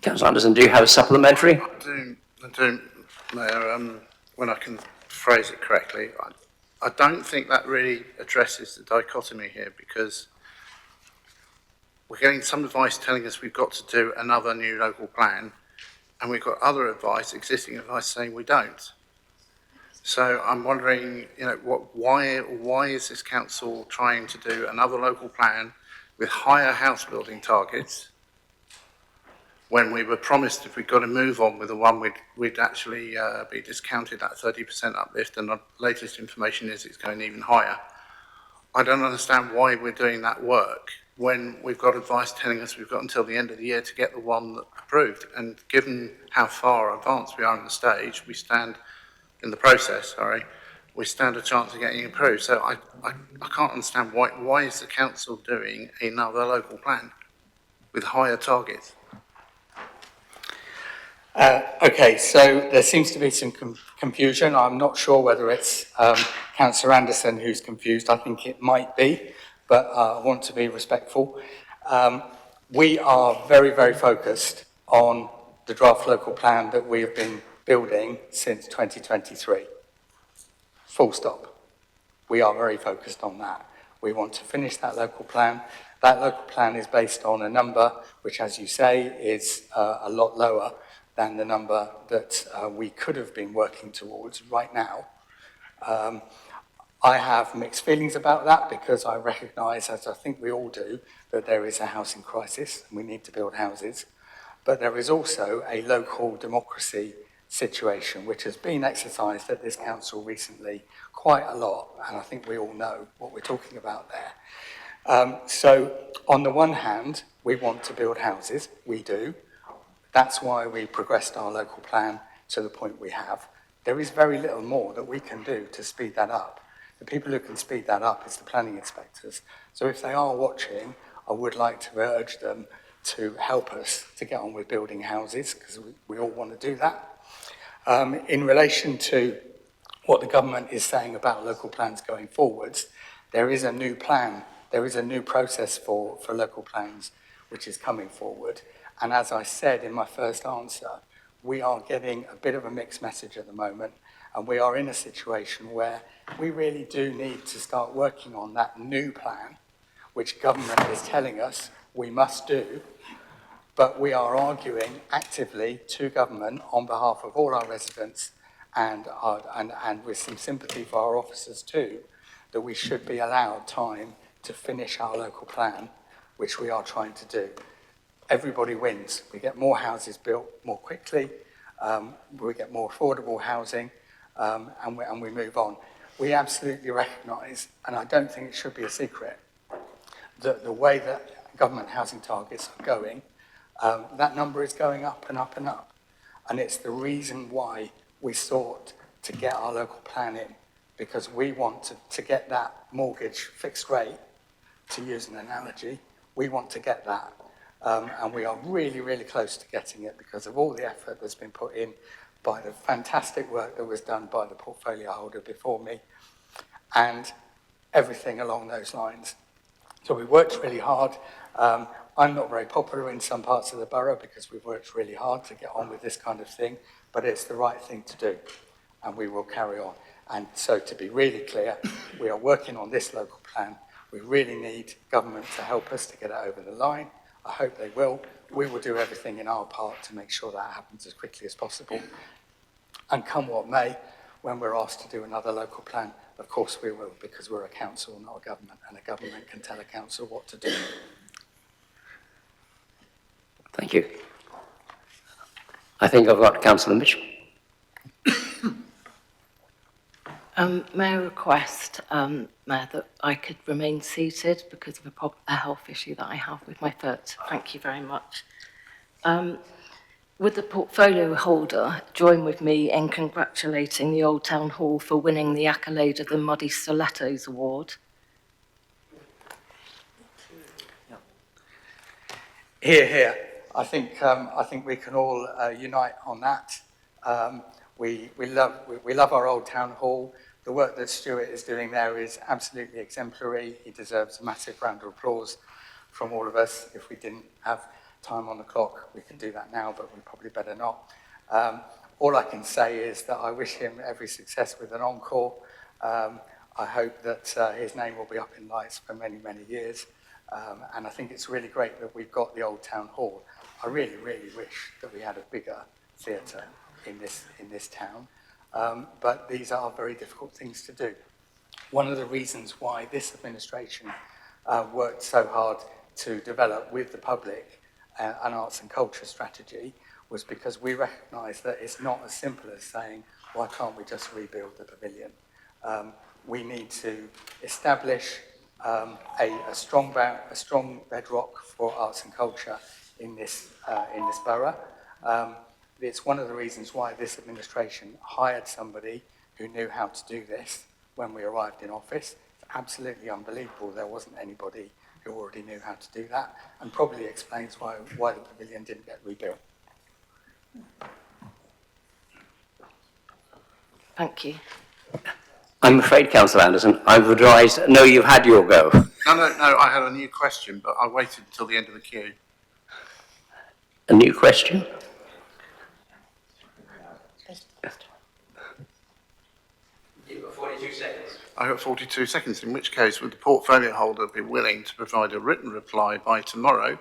Councillor Anderson, do you have a supplementary? I do, Mayor, when I can phrase it correctly. I don't think that really addresses the dichotomy here, because we're getting some advice telling us we've got to do another new local plan, and we've got other advice, existing advice, saying we don't. So I'm wondering, why is this council trying to do another local plan with higher house building targets, when we were promised if we got to move on with the one, we'd actually be discounted at 30% uplift, and the latest information is it's going even higher. I don't understand why we're doing that work when we've got advice telling us we've got until the end of the year to get the one that approved. And given how far advanced we are in the stage, we stand in the process, we stand a chance of getting approved. So I can't understand why is the council doing another local plan with higher targets? Okay, so there seems to be some confusion. I'm not sure whether it's Councillor Anderson who's confused. I think it might be, but I want to be respectful. We are very, very focused on the draft local plan that we have been building since 2023. Full stop. We are very focused on that. We want to finish that local plan. That local plan is based on a number which, as you say, is a lot lower than the number that we could have been working towards right now. I have mixed feelings about that, because I recognise, as I think we all do, that there is a housing crisis and we need to build houses. But there is also a local democracy situation which has been exercised at this council recently quite a lot, and I think we all know what we're talking about there. So on the one hand, we want to build houses, we do. That's why we progressed our local plan to the point we have. There is very little more that we can do to speed that up. The people who can speed that up is the planning inspectors. So if they are watching, I would like to urge them to help us to get on with building houses, because we all want to do that. In relation to what the government is saying about local plans going forwards, there is a new plan, there is a new process for local plans which is coming forward. And as I said in my first answer, we are getting a bit of a mixed message at the moment, and we are in a situation where we really do need to start working on that new plan, which government is telling us we must do, but we are arguing actively to government on behalf of all our residents and with some sympathy for our officers too, that we should be allowed time to finish our local plan, which we are trying to do. Everybody wins. We get more houses built more quickly, we get more affordable housing, and we move on. We absolutely recognise, and I don't think it should be a secret, that the way that government housing targets are going, that number is going up and up and up. And it's the reason why we sought to get our local plan in, because we want to get that mortgage fixed rate, to use an analogy, we want to get that. And we are really, really close to getting it because of all the effort that's been put in by the fantastic work that was done by the portfolio holder before me and everything along those lines. So we worked really hard. I'm not very popular in some parts of the borough because we've worked really hard to get on with this kind of thing, but it's the right thing to do, and we will carry on. And so to be really clear, we are working on this local plan. We really need government to help us to get it over the line. I hope they will. We will do everything in our part to make sure that happens as quickly as possible. And come what may, when we're asked to do another local plan, of course we will, because we're a council, not a government, and a government can tell a council what to do. Thank you. I think I've got Councillor Mitchell. May I request, Mayor, that I could remain seated because of a health issue that I have with my foot. Thank you very much. Would the portfolio holder join with me in congratulating the Old Town Hall for winning the accolade of the Muddy Stilettos Award? Hear, hear. I think we can all unite on that. We love our Old Town Hall. The work that Stuart is doing there is absolutely exemplary. He deserves a massive round of applause from all of us. If we didn't have time on the clock, we can do that now, but we probably better not. All I can say is that I wish him every success with an encore. I hope that his name will be up in lights for many, many years. And I think it's really great that we've got the Old Town Hall. I really, really wish that we had a bigger theatre in this town. But these are very difficult things to do. One of the reasons why this administration worked so hard to develop with the public an arts and culture strategy was because we recognise that it's not as simple as saying, why can't we just rebuild the pavilion? We need to establish a strong bedrock for arts and culture in this borough. It's one of the reasons why this administration hired somebody who knew how to do this when we arrived in office. It's absolutely unbelievable there wasn't anybody who already knew how to do that, and probably explains why the pavilion didn't get rebuilt. Thank you. I'm afraid, Councillor Anderson, I've advised, no, you've had your go. No, I had a new question, but I waited until the end of the queue. A new question? You've got 42 seconds. I got 42 seconds, in which case would the portfolio holder be willing to provide a written reply by tomorrow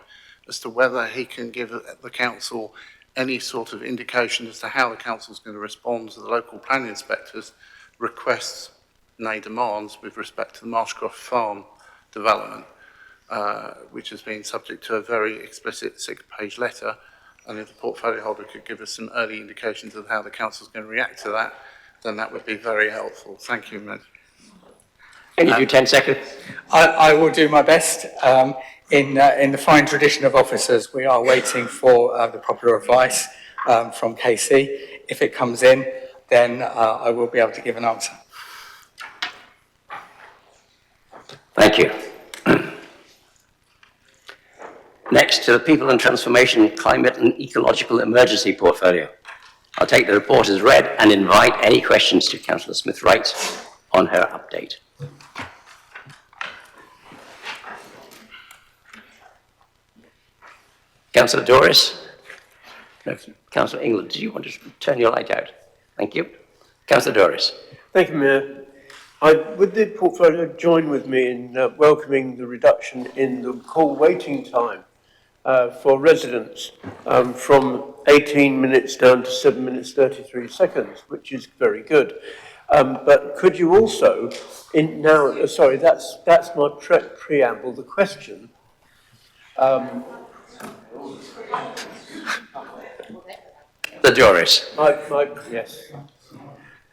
as to whether he can give the council any sort of indication as to how the council is going to respond to the local planning inspector's requests, nay demands, with respect to the Marshcroft Farm development, which has been subject to a very explicit 6-page letter. And if the portfolio holder could give us some early indications of how the council is going to react to that, then that would be very helpful. Thank you, Mayor. Can you do 10 seconds? I will do my best. In the fine tradition of officers, we are waiting for the proper advice from KC. If it comes in, then I will be able to give an answer. Thank you. Next, to the People and Transformation Climate and Ecological Emergency Portfolio. I'll take the report as read and invite any questions to Councillor Smith-Wright on her update. Councillor Doris? No, Councillor England, do you want to turn your light out? Thank you. Councillor Doris. Thank you, Mayor. Would the portfolio join with me in welcoming the reduction in the call waiting time for residents from 18 minutes down to 7 minutes 33 seconds, which is very good. But could you also, sorry, that's my preamble, the question. The Doris. Yes.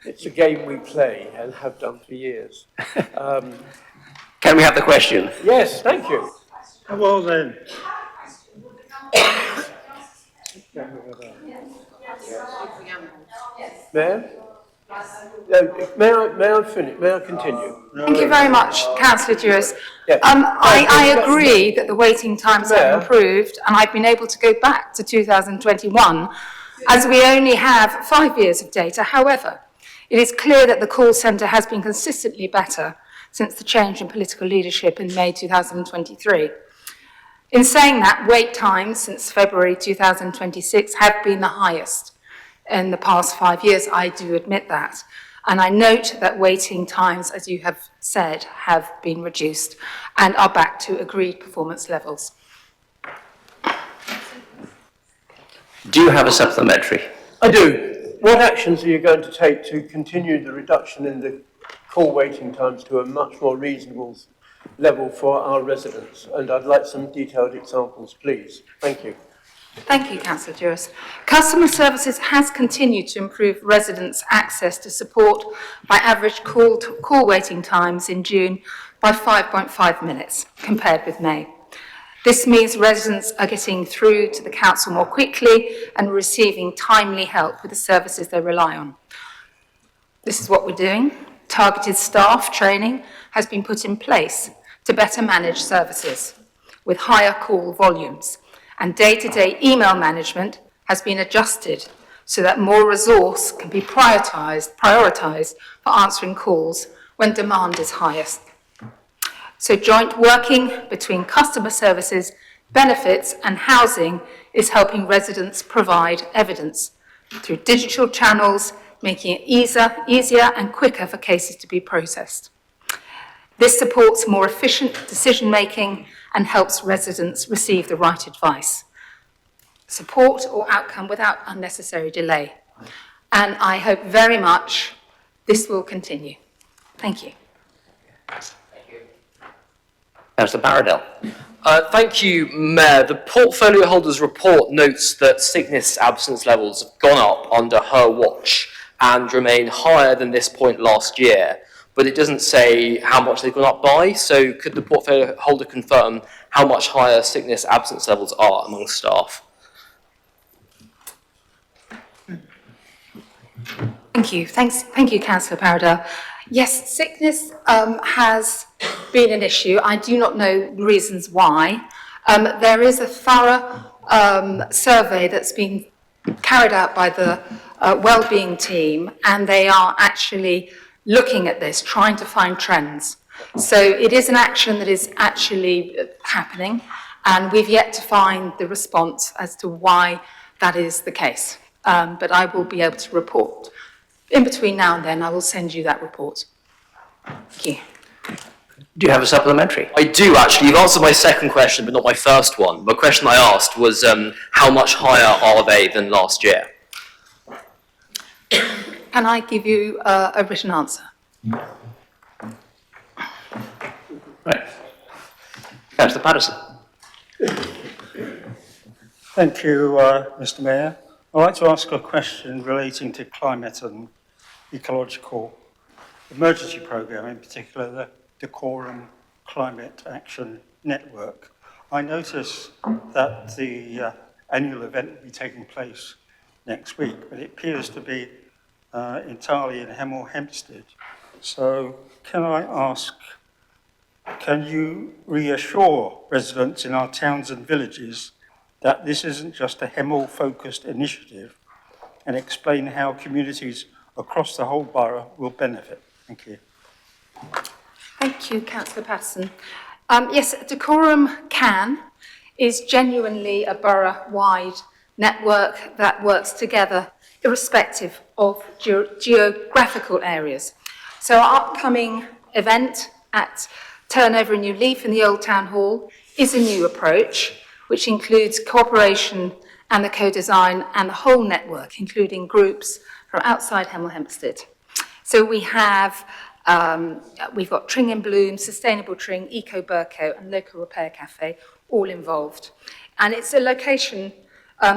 It's a game we play and have done for years. Can we have the question? Yes, thank you. Well then. Mayor? May I finish? May I continue? Thank you very much, Councillor Dewis. I agree that the waiting times have improved, and I've been able to go back to 2021, as we only have 5 years of data. However, it is clear that the call centre has been consistently better since the change in political leadership in May 2023. In saying that, wait times since February 2026 have been the highest in the past 5 years. I do admit that. And I note that waiting times, as you have said, have been reduced and are back to agreed performance levels. Do you have a supplementary? I do. What actions are you going to take to continue the reduction in the call waiting times to a much more reasonable level for our residents? And I'd like some detailed examples, please. Thank you. Thank you, Councillor Dewis. Customer Services has continued to improve residents' access to support by average call waiting times in June by 5.5 minutes compared with May. This means residents are getting through to the council more quickly and receiving timely help with the services they rely on. This is what we're doing. Targeted staff training has been put in place to better manage services with higher call volumes, and day-to-day email management has been adjusted so that more resource can be prioritised for answering calls when demand is highest. So joint working between customer services, benefits and housing is helping residents provide evidence through digital channels, making it easier and quicker for cases to be processed. This supports more efficient decision-making and helps residents receive the right advice, support or outcome without unnecessary delay. And I hope very much this will continue. Thank you. Councillor Paradell. Thank you, Mayor. The portfolio holders report notes that sickness absence levels have gone up under her watch and remain higher than this point last year, but it doesn't say how much they've gone up by. So could the portfolio holder confirm how much higher sickness absence levels are among staff? Thank you. Thank you, Councillor Paradell. Yes, sickness has been an issue. I do not know reasons why. There is a thorough survey that's been carried out by the wellbeing team, and they are actually looking at this, trying to find trends. So it is an action that is actually happening, and we've yet to find the response as to why that is the case. But I will be able to report. In between now and then, I will send you that report. Thank you. Do you have a supplementary? I do, actually. You've answered my second question, but not my first one. The question I asked was how much higher are they than last year? Can I give you a written answer? Right. Councillor Patterson. Thank you, Mr. Mayor. I'd like to ask a question relating to climate and ecological emergency programme, in particular the Cllr Climate Action Network. I notice that the annual event will be taking place next week, but it appears to be entirely in Hemel Hempstead. So can I ask Can you reassure residents in our towns and villages that this isn't just a Hemel-focused initiative, and explain how communities across the whole borough will benefit? Thank you. Thank you, Councillor Patterson. Yes, Decorum is genuinely a borough-wide network that works together irrespective of geographical areas. So our upcoming event at Turnover a New Leaf in the Old Town Hall is a new approach, which includes cooperation and the co-design and the whole network, including groups from outside Hemel Hempstead. So we have, we've got Tring in Bloom, Sustainable Tring, Eco Burco and Local Repair Cafe all involved. And it's a location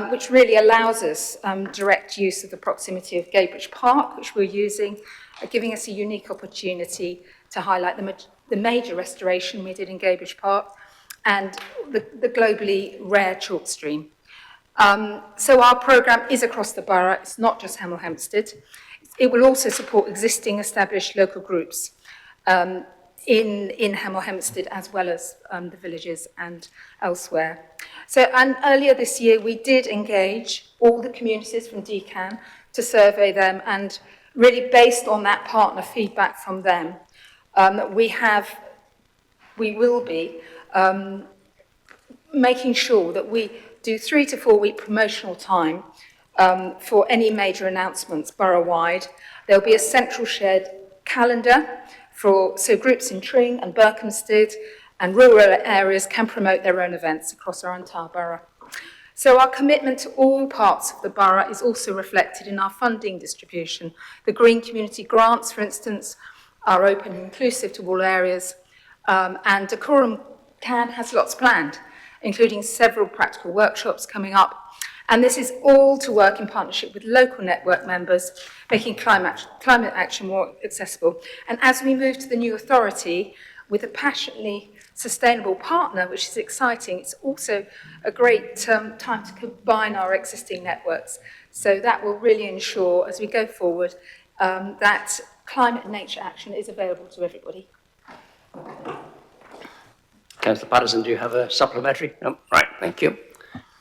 which really allows us direct use of the proximity of Gadebridge Park, which we're using, giving us a unique opportunity to highlight the major restoration we did in Gadebridge Park and the globally rare chalk stream. So our programme is across the borough, it's not just Hemel Hempstead. It will also support existing established local groups in Hemel Hempstead as well as the villages and elsewhere. So, and earlier this year we did engage all the communities from DCAN to survey them, and really based on that partner feedback from them, we will be making sure that we do 3 to 4 week promotional time for any major announcements borough-wide. There'll be a central shared calendar so groups in Tring and Berkhamsted and rural areas can promote their own events across our entire borough. So our commitment to all parts of the borough is also reflected in our funding distribution. The Green Community Grants, for instance, are open and inclusive to all areas, and Decorum has lots planned, including several practical workshops coming up. And this is all to work in partnership with local network members, making climate action more accessible. And as we move to the new authority with a passionately sustainable partner, which is exciting, it's also a great time to combine our existing networks. So that will really ensure, as we go forward, that climate and nature action is available to everybody. Councillor Patterson, do you have a supplementary? No? Right, thank you.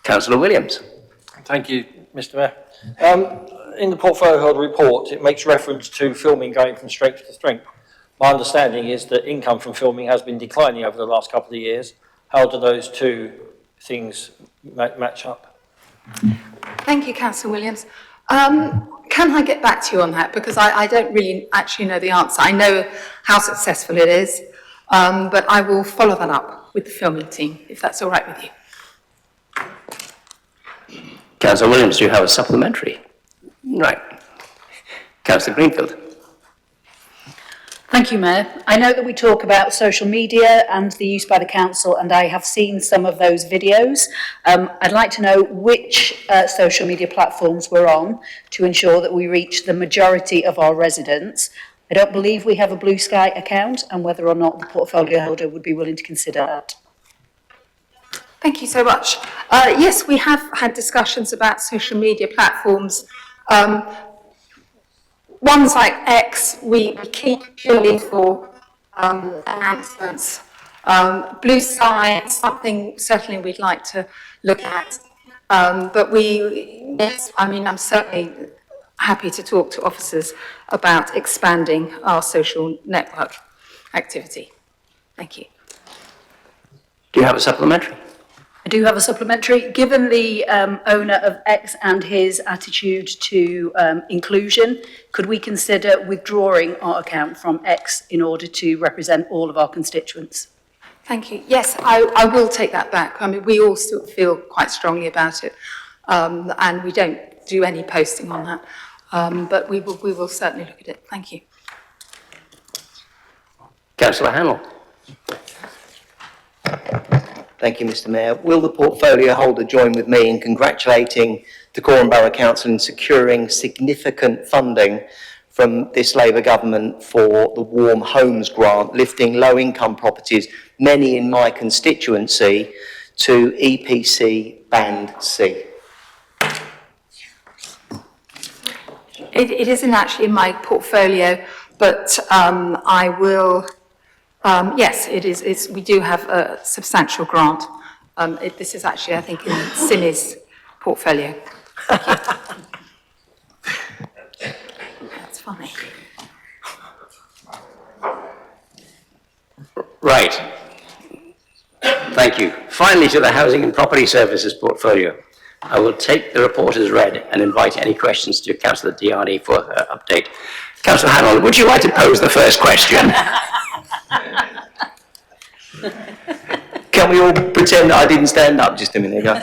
Councillor Williams. Thank you, Mr. Mayor. In the portfolio holder report, it makes reference to filming going from strength to strength. My understanding is that income from filming has been declining over the last couple of years. How do those two things match up? Thank you, Councillor Williams. Can I get back to you on that? Because I don't really actually know the answer. I know how successful it is, but I will follow that up with the filming team, if that's all right with you. Councillor Williams, do you have a supplementary? Right. Councillor Greenfield. Thank you, Mayor. I know that we talk about social media and the use by the council, and I have seen some of those videos. I'd like to know which social media platforms we're on to ensure that we reach the majority of our residents. I don't believe we have a Blue Sky account, and whether or not the portfolio holder would be willing to consider that. Thank you so much. Yes, we have had discussions about social media platforms. Ones like X, we keep purely for announcements. Blue Sky is something certainly we'd like to look at. But yes, I mean, I'm certainly happy to talk to officers about expanding our social network activity. Thank you. Do you have a supplementary? I do have a supplementary. Given the owner of X and his attitude to inclusion, could we consider withdrawing our account from X in order to represent all of our constituents? Thank you. Yes, I will take that back. I mean, we all still feel quite strongly about it, and we don't do any posting on that, but we will certainly look at it. Thank you. Councillor Hannell. Thank you, Mr. Mayor. Will the portfolio holder join with me in congratulating Dacorum Borough Council in securing significant funding from this Labour government for the Warm Homes Grant, lifting low-income properties, many in my constituency, to EPC Band C? It isn't actually in my portfolio, but I will Yes, it is. We do have a substantial grant. This is actually, I think, in Simy's portfolio. Thank you. That's funny. Right. Thank you. Finally, to the Housing and Property Services portfolio. I will take the report as read and invite any questions to Councillor Dhyani for her update. Councillor Hannell, would you like to pose the first question? Can we all pretend that I didn't stand up just a minute ago?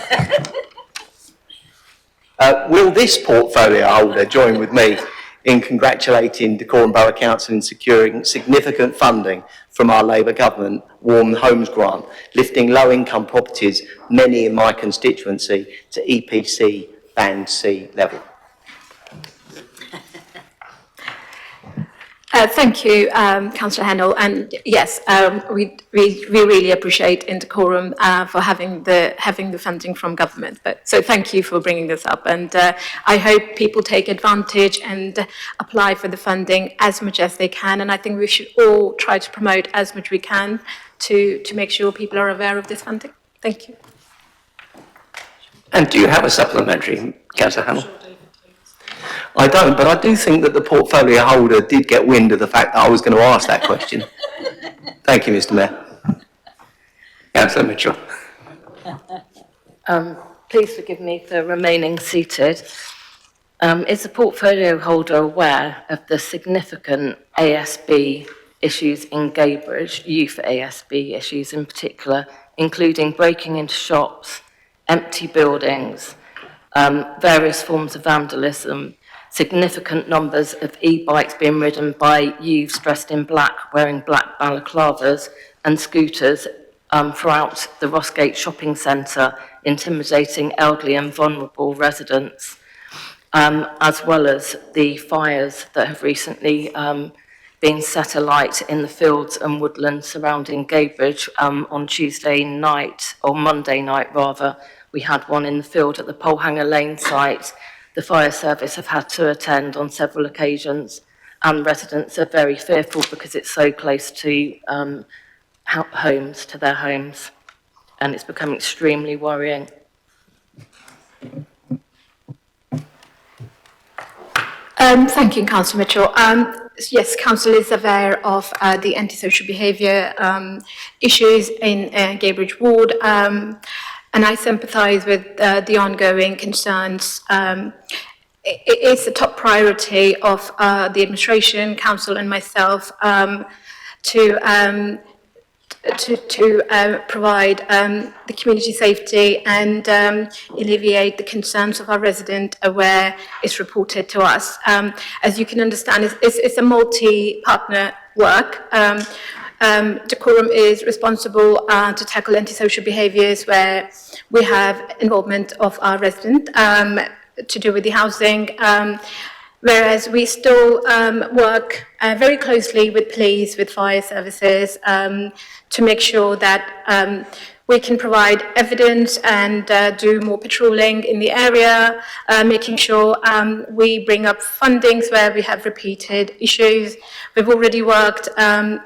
Will this portfolio holder join with me in congratulating Dacorum Borough Council in securing significant funding from our Labour government Warm Homes Grant, lifting low-income properties, many in my constituency, to EPC Band C level? Thank you, Councillor Hennell. And yes, we really appreciate Intercorum for having the funding from government. So thank you for bringing this up. And I hope people take advantage and apply for the funding as much as they can. And I think we should all try to promote as much we can to make sure people are aware of this funding. Thank you. And do you have a supplementary, Councillor Hannell? I don't, but I do think that the portfolio holder did get wind of the fact that I was going to ask that question. Thank you, Mr. Mayor. Councillor Mitchell. Please forgive me for remaining seated. Is the portfolio holder aware of the significant ASB issues in Gadebridge, youth ASB issues in particular, including breaking into shops, empty buildings, various forms of vandalism, significant numbers of e-bikes being ridden by youths dressed in black, wearing black balaclavas and scooters throughout the Rossgate shopping centre, intimidating elderly and vulnerable residents, as well as the fires that have recently been set alight in the fields and woodlands surrounding Gadebridge on Tuesday night, or Monday night rather. We had one in the field at the Polehanger Lane site. The fire service have had to attend on several occasions, and residents are very fearful because it's so close to homes, to their homes, and it's become extremely worrying. Thank you, Councillor Mitchell. Yes, Council is aware of the antisocial behaviour issues in Gadebridge Ward. And I sympathise with the ongoing concerns. It's a top priority of the administration, council, and myself to provide the community safety and alleviate the concerns of our resident where it's reported to us. As you can understand, it's a multi-partner work. Dacorum is responsible to tackle antisocial behaviours where we have involvement of our resident to do with the housing, whereas we still work very closely with police, with fire services to make sure that we can provide evidence and do more patrolling in the area, making sure we bring up fundings where we have repeated issues. We've already worked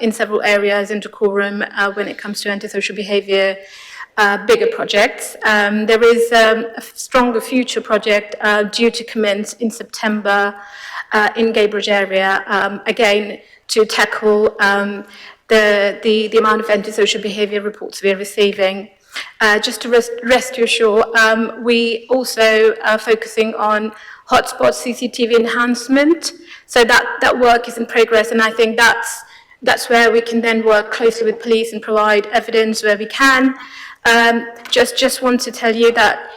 in several areas in Dacorum when it comes to antisocial behaviour, bigger projects. There is a stronger future project due to commence in September in Gadebridge area, again, to tackle the amount of antisocial behaviour reports we're receiving. Just to rest you assured, we also are focusing on hotspot CCTV enhancement. So that work is in progress, and I think that's where we can then work closely with police and provide evidence where we can. Just want to tell you that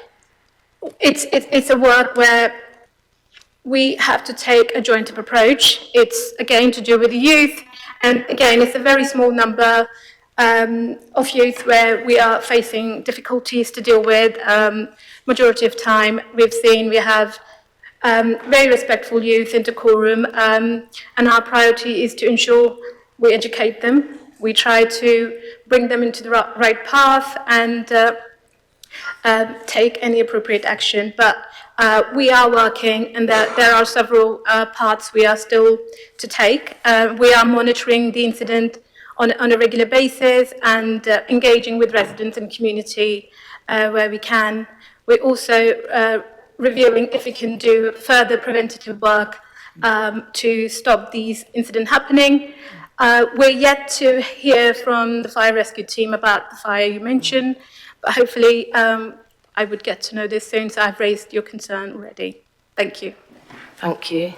it's a work where we have to take a joint approach. It's again to do with the youth. And again, it's a very small number of youth where we are facing difficulties to deal with. Majority of time we have very respectful youth in Dacorum, and our priority is to ensure we educate them. We try to bring them into the right path and take any appropriate action. But we are working, and there are several parts we are still to take. We are monitoring the incident on a regular basis and engaging with residents and community where we can. We're also reviewing if we can do further preventative work to stop these incidents happening. We're yet to hear from the fire rescue team about the fire you mentioned, but hopefully I would get to know this soon, so I've raised your concern already. Thank you. Thank you.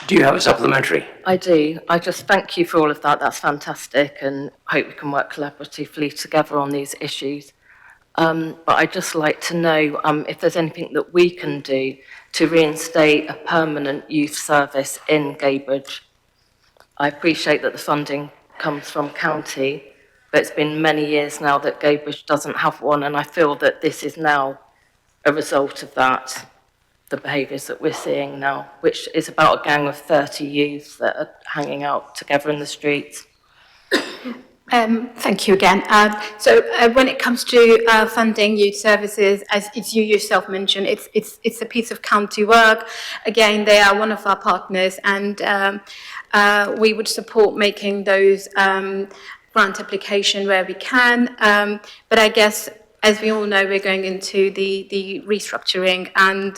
Do you have a supplementary? I do. I just thank you for all of that. That's fantastic, and hope we can work collaboratively together on these issues. But I'd just like to know if there's anything that we can do to reinstate a permanent youth service in Gaybridge. I appreciate that the funding comes from county, but it's been many years now that Gaybridge doesn't have one, and I feel that this is now a result of that, the behaviours that we're seeing now, which is about a gang of 30 youths that are hanging out together in the streets. Thank you again. So when it comes to funding youth services, as you yourself mentioned, it's a piece of county work. Again, they are one of our partners, and we would support making those grant application where we can. But I guess, as we all know, we're going into the restructuring, and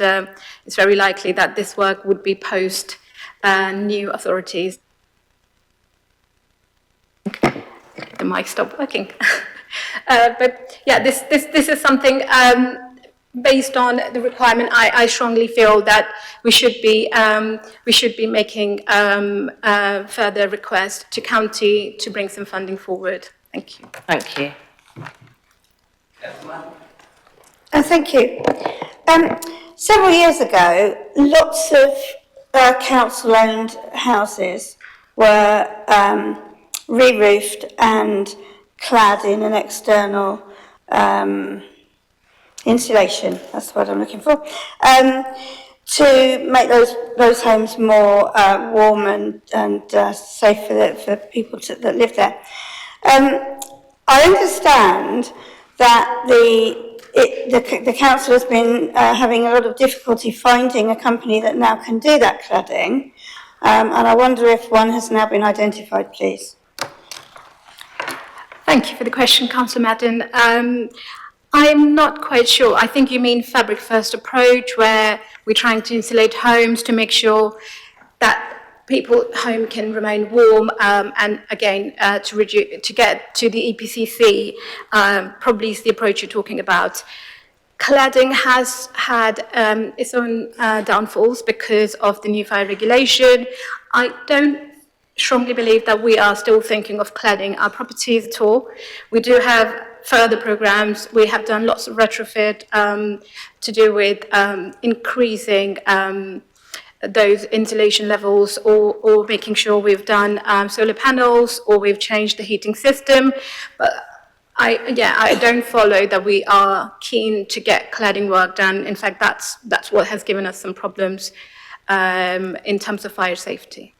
it's very likely that this work would be post new authorities. The mic stopped working. But yeah, this is something based on the requirement. I strongly feel that we should be making further requests to county to bring some funding forward. Thank you. Thank you. Thank you. Several years ago, lots of council-owned houses were re-roofed and clad in an external insulation, that's what I'm looking for, to make those homes more warm and safe for people that live there. I understand that the council has been having a lot of difficulty finding a company that now can do that cladding, and I wonder if one has now been identified, please. Thank you for the question, Councillor Madden. I'm not quite sure. I think you mean fabric first approach, where we're trying to insulate homes to make sure that people's home can remain warm, and again to get to the EPCC probably is the approach you're talking about. Cladding has had its own downfalls because of the new fire regulation. I don't strongly believe that we are still thinking of cladding our properties at all. We do have further programs. We have done lots of retrofit to do with increasing those insulation levels, or making sure we've done solar panels, or we've changed the heating system. But I don't follow that we are keen to get cladding work done. In fact, that's what has given us some problems in terms of fire safety.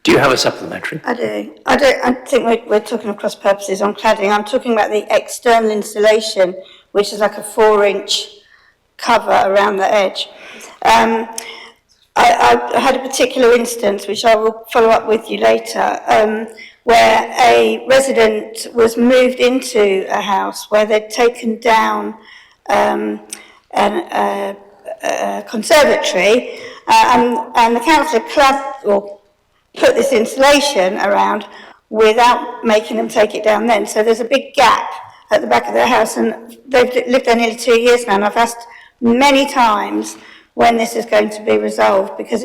Do you have a supplementary? I do. I think we're talking across purposes on cladding. I'm talking about the external insulation, which is like a 4-inch cover around the edge. I had a particular instance, which I will follow up with you later, where a resident was moved into a house where they'd taken down a conservatory, and the council put this insulation around without making them take it down then. So there's a big gap at the back of their house, and they've lived there nearly 2 years now, and I've asked many times when this is going to be resolved, because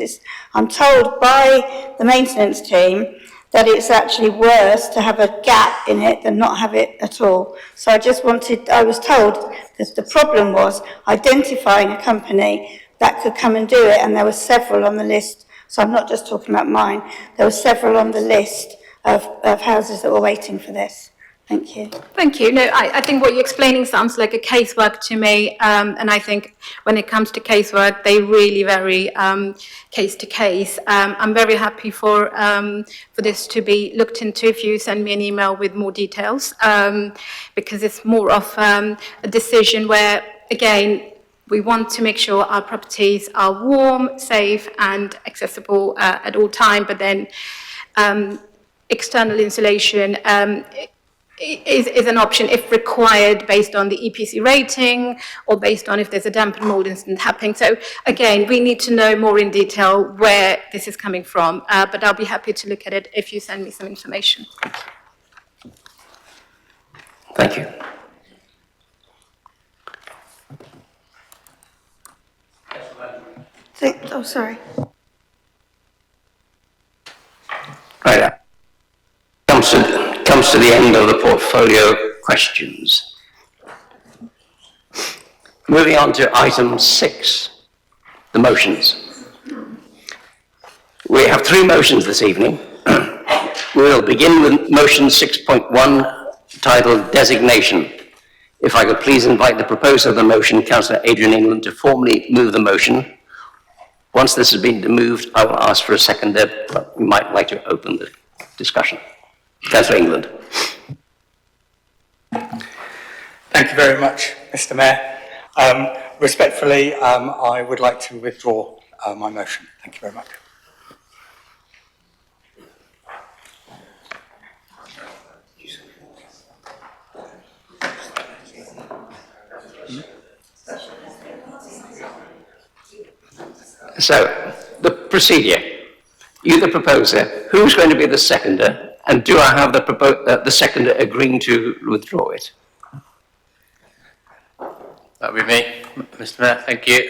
I'm told by the maintenance team that it's actually worse to have a gap in it than not have it at all. So I was told that the problem was identifying a company that could come and do it, and there were several on the list. So I'm not just talking about mine. There were several on the list of houses that were waiting for this. Thank you. Thank you. No, I think what you're explaining sounds like a casework to me, and I think when it comes to casework, they really vary case to case. I'm very happy for this to be looked into if you send me an email with more details, because it's more of a decision where, again, we want to make sure our properties are warm, safe, and accessible at all time, but then external insulation is an option if required based on the EPC rating or based on if there's a damp and mold incident happening. So again, we need to know more in detail where this is coming from, but I'll be happy to look at it if you send me some information. Thank you. Oh, sorry. Right. Comes to the end of the portfolio questions. Moving on to item 6, the motions. We have 3 motions this evening. We'll begin with motion 6.1, titled Designation. If I could please invite the proposer of the motion, Councillor Adrian England, to formally move the motion. Once this has been moved, I will ask for a seconder, but we might like to open the discussion. Councillor England. Thank you very much, Mr. Mayor. Respectfully, I would like to withdraw my motion. Thank you very much. So, the procedure. You, the proposer, who's going to be the seconder, and do I have the seconder agreeing to withdraw it? That would be me, Mr. Mayor. Thank you.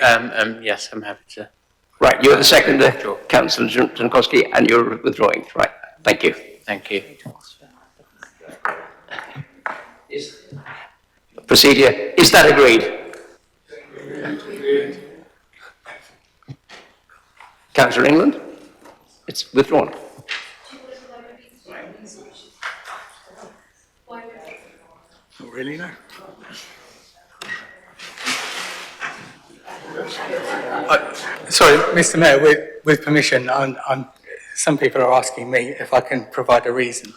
Yes, I'm happy to. Right, you're the seconder, Councillor Jankowski, and you're withdrawing. Right, thank you. Thank you. Procedure, is that agreed? Councillor England? It's withdrawn. Not really, no. Sorry, Mr. Mayor, with permission, some people are asking me if I can provide a reason.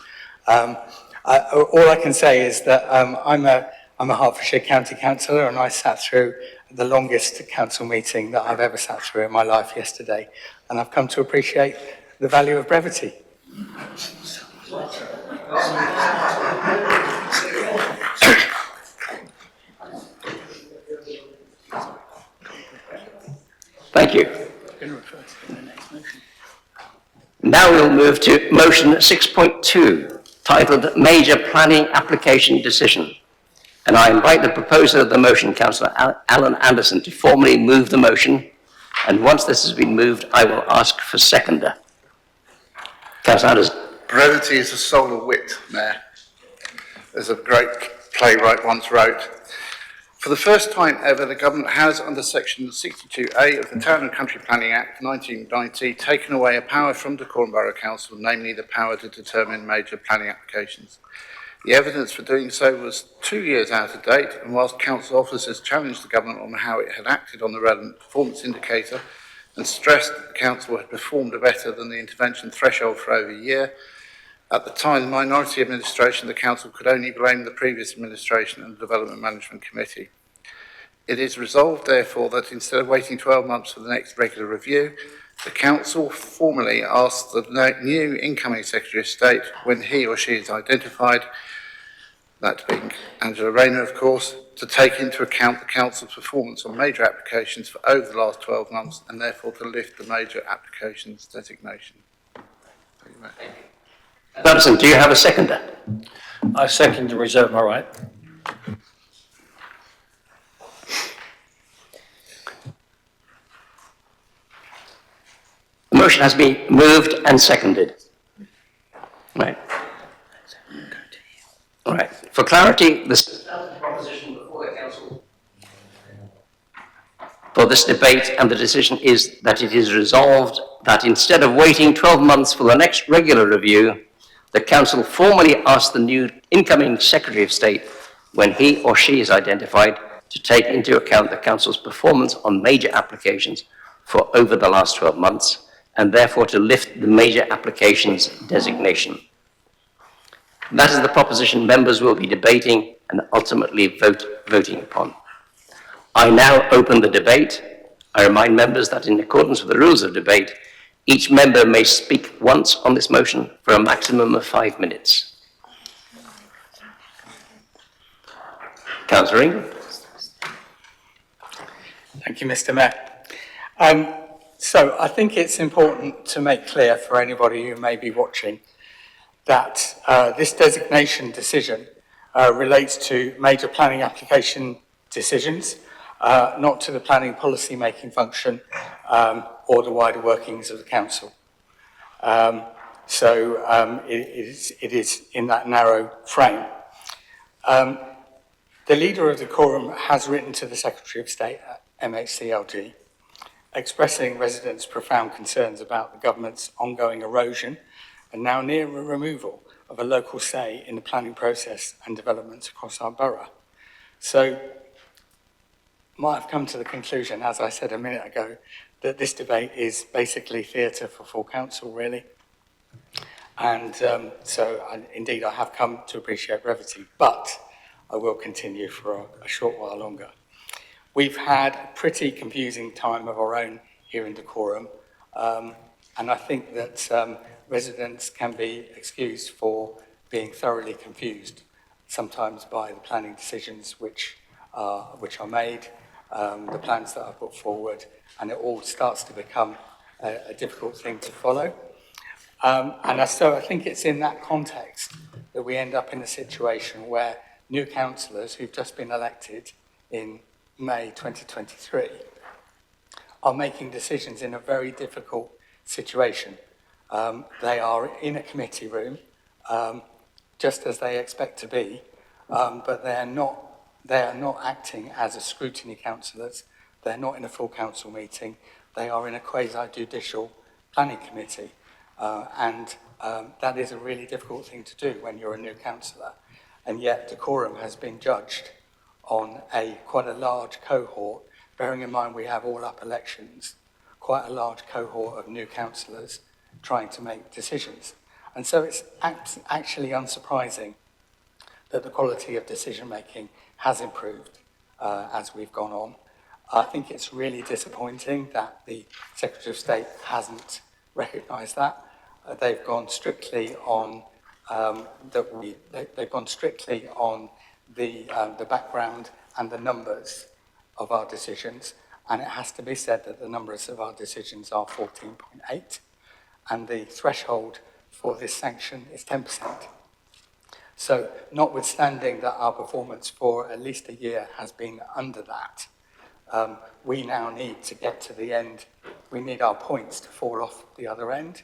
All I can say is that I'm a Hertfordshire County Councillor, and I sat through the longest council meeting that I've ever sat through in my life yesterday, and I've come to appreciate the value of brevity. Thank you. Now we'll move to motion 6.2, titled Major Planning Application Decision. And I invite the proposer of the motion, Councillor Alan Anderson, to formally move the motion. And once this has been moved, I will ask for seconder. Councillor Anderson. Brevity is the soul of wit, Mayor, as a great playwright once wrote. For the first time ever, the government has, under section 62A of the Town and Country Planning Act 1990, taken away a power from the Dacorum Borough Council, namely the power to determine major planning applications. The evidence for doing so was 2 years out of date, and whilst council officers challenged the government on how it had acted on the relevant performance indicator and stressed that the council had performed better than the intervention threshold for over a year, at the time, the minority administration of the council could only blame the previous administration and the Development Management Committee. It is resolved, therefore, that instead of waiting 12 months for the next regular review, the council formally asks the new incoming Secretary of State, when he or she is identified, that being Angela Rayner, of course, to take into account the council's performance on major applications for over the last 12 months and therefore to lift the major applications designation. Thank you, Mayor. Anderson, do you have a seconder? I second to reserve my right. The motion has been moved and seconded. Right. All right. For clarity, this proposition before the council for this debate, and the decision is that it is resolved that instead of waiting 12 months for the next regular review, the council formally asks the new incoming Secretary of State, when he or she is identified, to take into account the council's performance on major applications for over the last 12 months, and therefore to lift the major applications designation. That is the proposition members will be debating and ultimately voting upon. I now open the debate. I remind members that in accordance with the rules of debate, Each member may speak once on this motion for a maximum of 5 minutes. Councillor Ingram. Thank you, Mr. Mayor. So I think it's important to make clear for anybody who may be watching that this designation decision relates to major planning application decisions, not to the planning policy making function or the wider workings of the council. It is in that narrow frame. The leader of the quorum has written to the Secretary of State at MHCLG, expressing residents' profound concerns about the government's ongoing erosion and now near removal of a local say in the planning process and developments across our borough. So, I've come to the conclusion, as I said a minute ago, that this debate is basically theatre for full council, really. And indeed, I have come to appreciate brevity, but I will continue for a short while longer. We've had a pretty confusing time of our own here in Decorum, and I think that residents can be excused for being thoroughly confused, sometimes by the planning decisions which are made, the plans that are put forward, and it all starts to become a difficult thing to follow. So I think it's in that context that we end up in a situation where new councillors who've just been elected in May 2023 are making decisions in a very difficult situation. They are in a committee room, just as they expect to be, but they are not acting as a scrutiny councillors. They're not in a full council meeting. They are in a quasi-judicial planning committee. That is a really difficult thing to do when you're a new councillor. And yet Decorum has been judged on quite a large cohort, bearing in mind we have all up elections, quite a large cohort of new councillors trying to make decisions. And so it's actually unsurprising that the quality of decision making has improved as we've gone on. I think it's really disappointing that the Secretary of State hasn't recognised that. They've gone strictly on the background and the numbers of our decisions, and it has to be said that the numbers of our decisions are 14.8, and the threshold for this sanction is 10%. So, notwithstanding that our performance for at least a year has been under that, we now need to get to the end. We need our points to fall off the other end.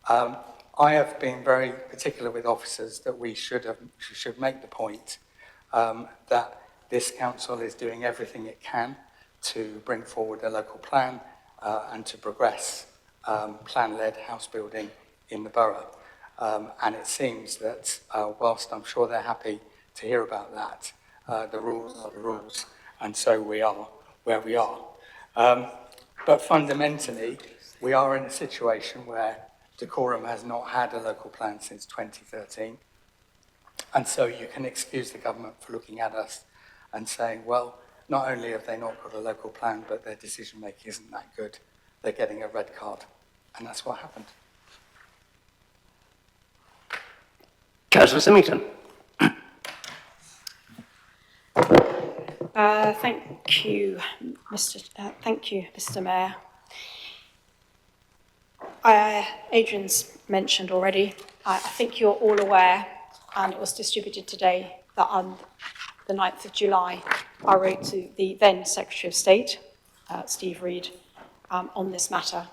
I have been very particular with officers that we should make the point that this council is doing everything it can to bring forward a local plan and to progress plan-led house building in the borough. And it seems that whilst I'm sure they're happy to hear about that, the rules are the rules, and so we are where we are. But fundamentally, we are in a situation where Decorum has not had a local plan since 2013. And so you can excuse the government for looking at us and saying, well, not only have they not got a local plan, but their decision making isn't that good. They're getting a red card. And that's what happened. Councillor Symington. Thank you, Mr. Mayor. Adrian's mentioned already. I think you're all aware, and it was distributed today, that on the 9th of July, I wrote to the then Secretary of State, Steve Reed, on this matter,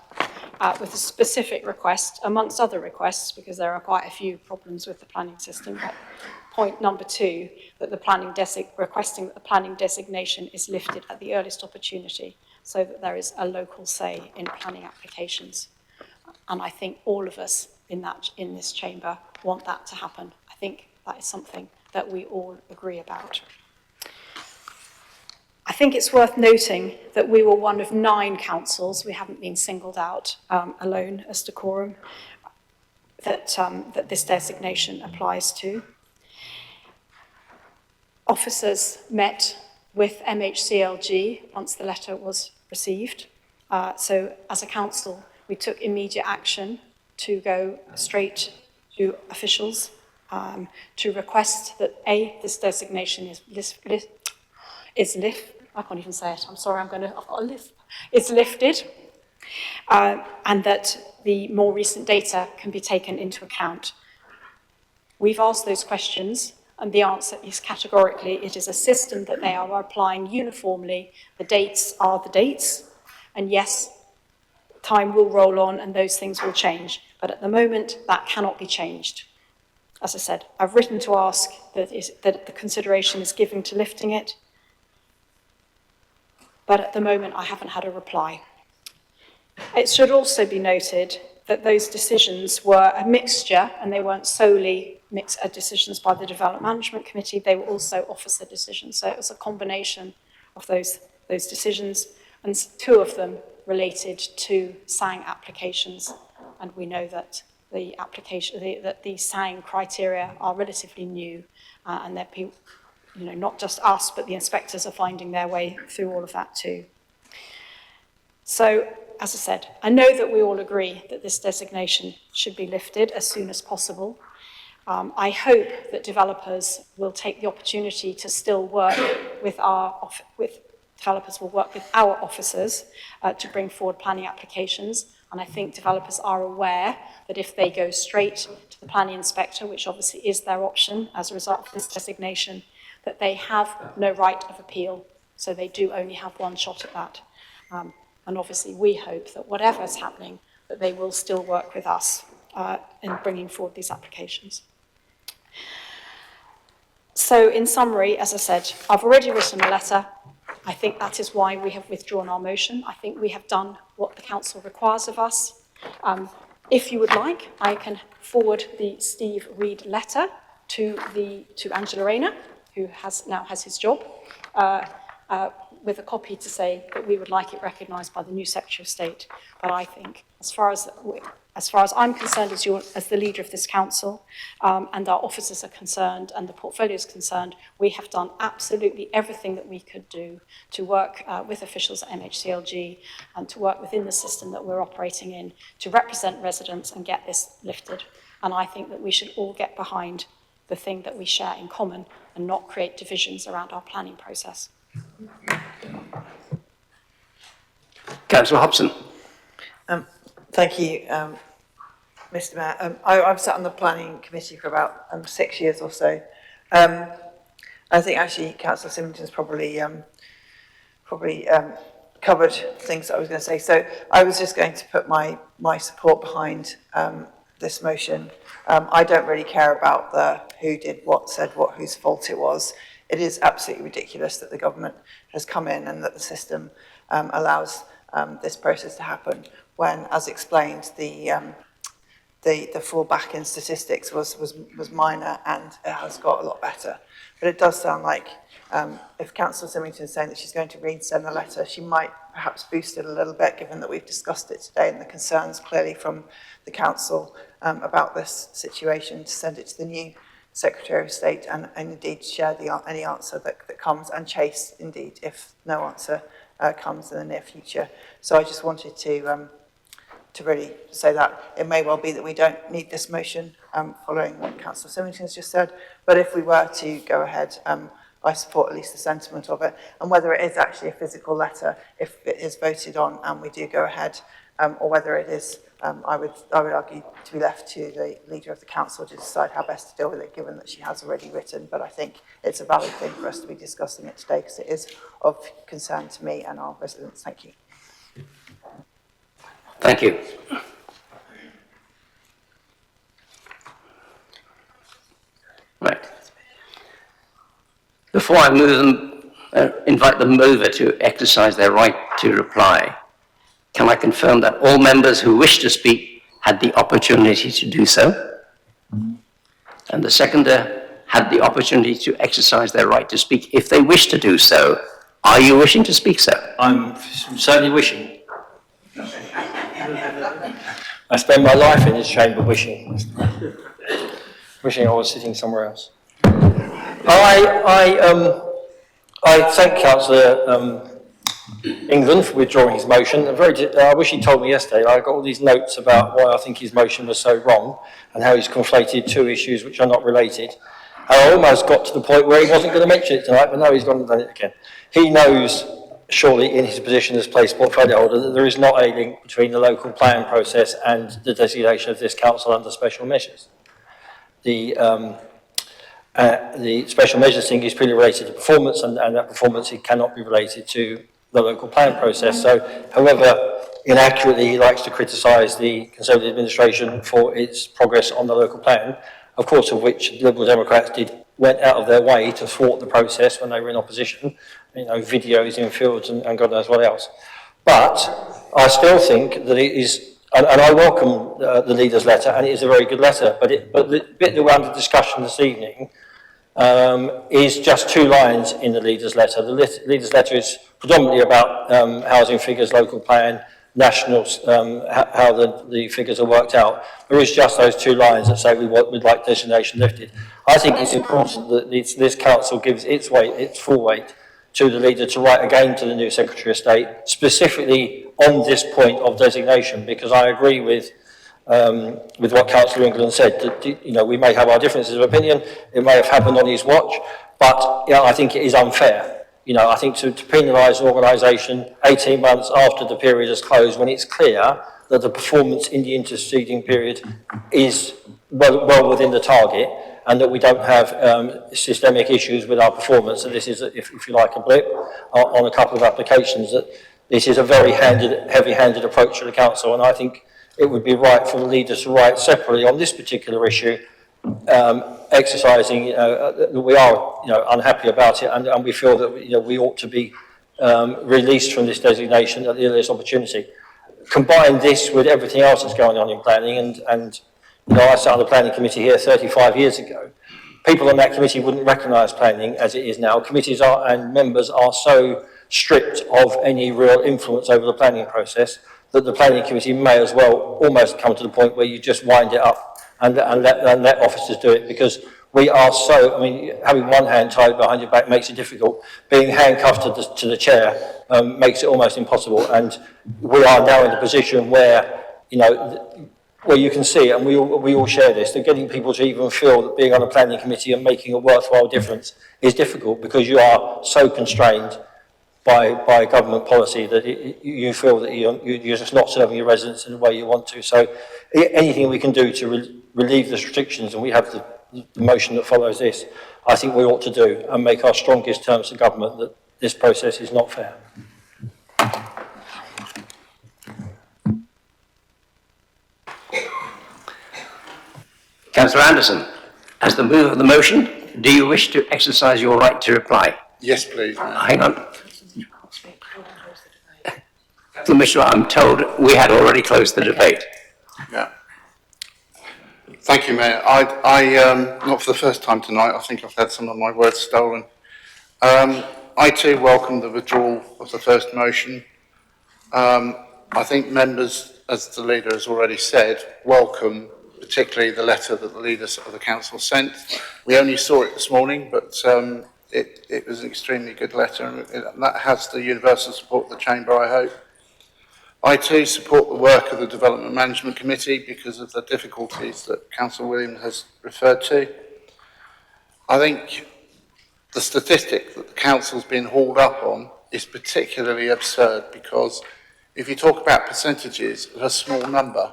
with a specific request, amongst other requests, because there are quite a few problems with the planning system. But point number 2, that requesting that the planning designation is lifted at the earliest opportunity, so that there is a local say in planning applications. And I think all of us in this chamber want that to happen. I think that is something that we all agree about. I think it's worth noting that we were one of 9 councils, we haven't been singled out alone as Decorum, that this designation applies to. Officers met with MHCLG once the letter was received. So as a council, we took immediate action to go straight to officials to request that this designation I can't even say it, I'm sorry, I've got a lisp, is lifted, and that the more recent data can be taken into account. We've asked those questions, and the answer is categorically, it is a system that they are applying uniformly. The dates are the dates, and yes, time will roll on and those things will change, but at the moment, that cannot be changed. As I said, I've written to ask that the consideration is given to lifting it, but at the moment, I haven't had a reply. It should also be noted that those decisions were a mixture, and they weren't solely decisions by the Development Management Committee, they were also officer decisions. So it was a combination of those decisions, and two of them related to SANG applications. And we know that the SANG criteria are relatively new, and that people, not just us, but the inspectors are finding their way through all of that too. So, as I said, I know that we all agree that this designation should be lifted as soon as possible. I hope that developers will take the opportunity to still work with our officers to bring forward planning applications. And I think developers are aware that if they go straight to the planning inspector, which obviously is their option as a result of this designation, that they have no right of appeal. So they do only have one shot at that. And obviously we hope that whatever is happening, that they will still work with us in bringing forward these applications. So in summary, as I said, I've already written a letter. I think that is why we have withdrawn our motion. I think we have done what the council requires of us. If you would like, I can forward the Steve Reed letter to Angela Rayner, who now has his job, with a copy to say that we would like it recognised by the new Secretary of State. But I think, as far as I'm concerned, as the leader of this council, and our officers are concerned, and the portfolio is concerned, we have done absolutely everything that we could do to work with officials at MHCLG and to work within the system that we're operating in to represent residents and get this lifted. And I think that we should all get behind the thing that we share in common and not create divisions around our planning process. Councillor Hobson. Thank you, Mr. Mayor. I've sat on the planning committee for about 6 years or so. I think actually Councillor Symington's probably covered things that I was going to say. So I was just going to put my support behind this motion. I don't really care about the who did what, said what, whose fault it was. It is absolutely ridiculous that the government has come in and that the system allows this process to happen when, as explained, the fall back in statistics was minor and it has got a lot better. But it does sound like if Councillor Symington is saying that she's going to resend the letter, she might perhaps boost it a little bit, given that we've discussed it today and the concerns clearly from the council about this situation, to send it to the new Secretary of State and indeed share any answer that comes, and chase indeed if no answer comes in the near future. So I just wanted to really say that it may well be that we don't need this motion following what Councillor Symington has just said, but if we were to go ahead, I support at least the sentiment of it, and whether it is actually a physical letter, if it is voted on and we do go ahead, or whether it is, I would argue, to be left to the leader of the council to decide how best to deal with it, given that she has already written. But I think it's a valid thing for us to be discussing it today, because it is of concern to me and our residents. Thank you. Thank you. Right. Before I invite the mover to exercise their right to reply, can I confirm that all members who wish to speak had the opportunity to do so? And the seconder had the opportunity to exercise their right to speak if they wish to do so. Are you wishing to speak, sir? I'm certainly wishing. I spend my life in this chamber wishing I was sitting somewhere else. I thank Councillor England for withdrawing his motion. I wish he told me yesterday. I got all these notes about why I think his motion was so wrong and how he's conflated two issues which are not related. I almost got to the point where he wasn't going to mention it tonight, but no, he's gone and done it again. He knows, surely, in his position as place portfolio holder, that there is not a link between the local plan process and the designation of this council under special measures. The special measures thing is purely related to performance, and that performance it cannot be related to the local plan process. So, however inaccurately he likes to criticise the Conservative administration for its progress on the local plan, of course of which Liberal Democrats went out of their way to thwart the process when they were in opposition, you know, videos in fields and God knows what else. But I still think that it is, and I welcome the leader's letter, and it is a very good letter, but the bit that we're under discussion this evening is just 2 lines in the leader's letter. The leader's letter is predominantly about housing figures, local plan, national, how the figures are worked out. There is just those 2 lines that say we'd like designation lifted. I think it's important that this council gives its full weight to the leader to write again to the new Secretary of State, specifically on this point of designation, because I agree with what Councillor England said, that, you know, we may have our differences of opinion, it may have happened on his watch, but yeah, I think it is unfair. You know, I think to penalise an organisation 18 months after the period has closed, when it's clear that the performance in the interceding period is well within the target, and that we don't have systemic issues with our performance, and this is, if you like, a blip on a couple of applications, that this is a very heavy-handed approach to the council, and I think it would be right for the leader to write separately on this particular issue, exercising that we are, you know, unhappy about it, and we feel that, you know, we ought to be released from this designation at the earliest opportunity. Combine this with everything else that's going on in planning, and you know, I sat on the planning committee here 35 years ago. People on that committee wouldn't recognise planning as it is now. Committees and members are so stripped of any real influence over the planning process that the planning committee may as well almost come to the point where you just wind it up and let officers do it, because we are so, I mean, having one hand tied behind your back makes it difficult. Being handcuffed to the chair makes it almost impossible, and we are now in a position where, you know, where you can see, and we all share this, that getting people to even feel that being on a planning committee and making a worthwhile difference is difficult, because you are so constrained by government policy that you feel that you're just not serving your residents in the way you want to. So anything we can do to relieve the restrictions, and we have the motion that follows this, I think we ought to do, and make our strongest terms to government that this process is not fair. Councillor Anderson, as the mover of the motion, do you wish to exercise your right to reply? Yes, please. Hang on. Commissioner, I'm told we had already closed the debate. Yeah. Thank you, Mayor. Not for the first time tonight, I think I've had some of my words stolen. I too welcome the withdrawal of the first motion. I think members, as the leader has already said, welcome particularly the letter that the leaders of the council sent. We only saw it this morning, but it was an extremely good letter, and that has the universal support of the Chamber, I hope. I too support the work of the Development Management Committee because of the difficulties that Councillor Williams has referred to. I think the statistic that the council's been hauled up on is particularly absurd, because if you talk about percentages of a small number,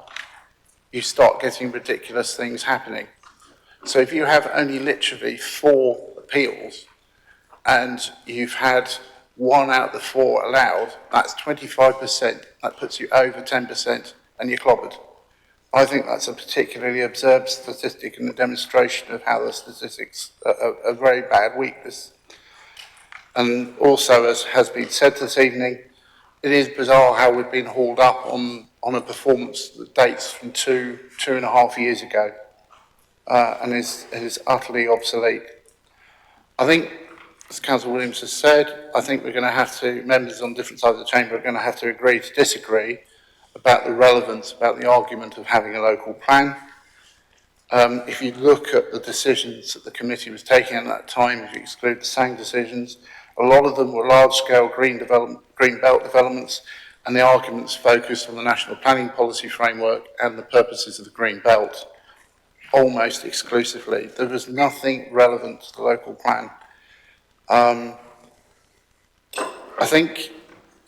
you start getting ridiculous things happening. So if you have only literally 4 appeals and you've had 1 out of the 4 allowed, that's 25%. That puts you over 10% and you're clobbered. I think that's a particularly absurd statistic and a demonstration of how the statistics are a very bad weakness. And also, as has been said this evening, it is bizarre how we've been hauled up on a performance that dates from 2.5 years ago and is utterly obsolete. I think, as Councillor Williams has said, I think we're going to have to, members on different sides of the chamber are going to have to agree to disagree about the relevance, about the argument of having a local plan. If you look at the decisions that the committee was taking at that time, if you exclude the Sang decisions, A lot of them were large-scale green belt developments, and the arguments focused on the National Planning Policy Framework and the purposes of the Green Belt, almost exclusively. There was nothing relevant to the local plan. I think,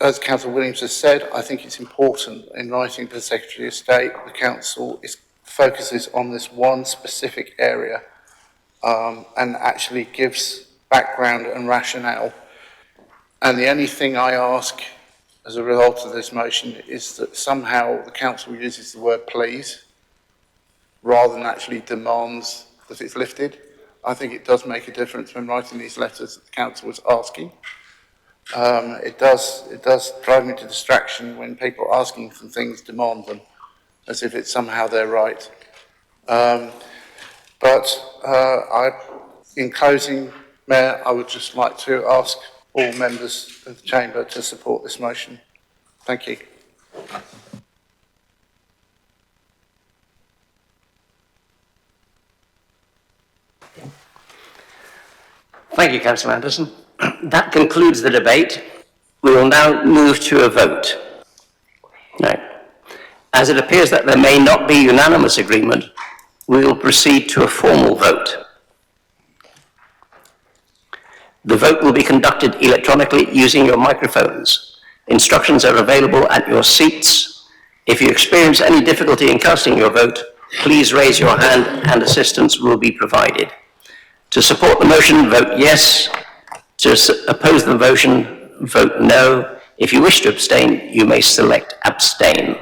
as Councillor Williams has said, I think it's important in writing to the Secretary of State, the Council focuses on this one specific area and actually gives background and rationale. And the only thing I ask as a result of this motion is that somehow the Council uses the word please rather than actually demands that it's lifted. I think it does make a difference when writing these letters that the Council is asking. It does drive me to distraction when people asking for things demand them, as if it's somehow their right. In closing, Mayor, I would just like to ask all members of the Chamber to support this motion. Thank you. Thank you, Councillor Anderson. That concludes the debate. We will now move to a vote. Now, as it appears that there may not be unanimous agreement, we will proceed to a formal vote. The vote will be conducted electronically using your microphones. Instructions are available at your seats. If you experience any difficulty in casting your vote, please raise your hand and assistance will be provided. To support the motion, vote yes. To oppose the motion, vote no. If you wish to abstain, you may select abstain.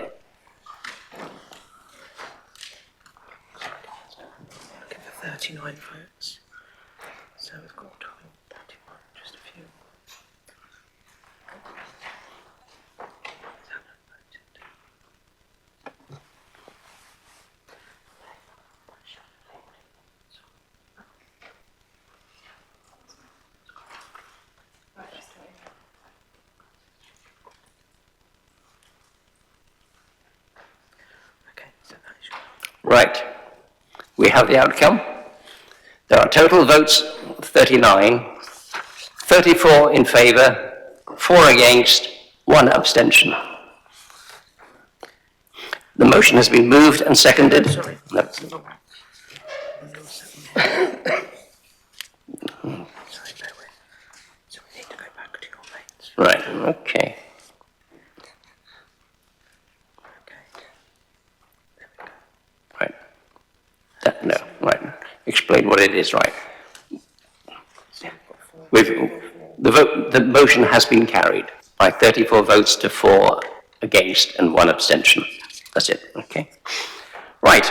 Looking for 39 votes. So we've got 12, 31, just a few. Right. We have the outcome. There are total votes 39, 34 in favour, 4 against, 1 abstention. The motion has been moved and seconded. No. Right, okay. Right. No, right. Explain what it is, right. The motion has been carried by 34 votes to 4 against and 1 abstention. That's it, okay. Right,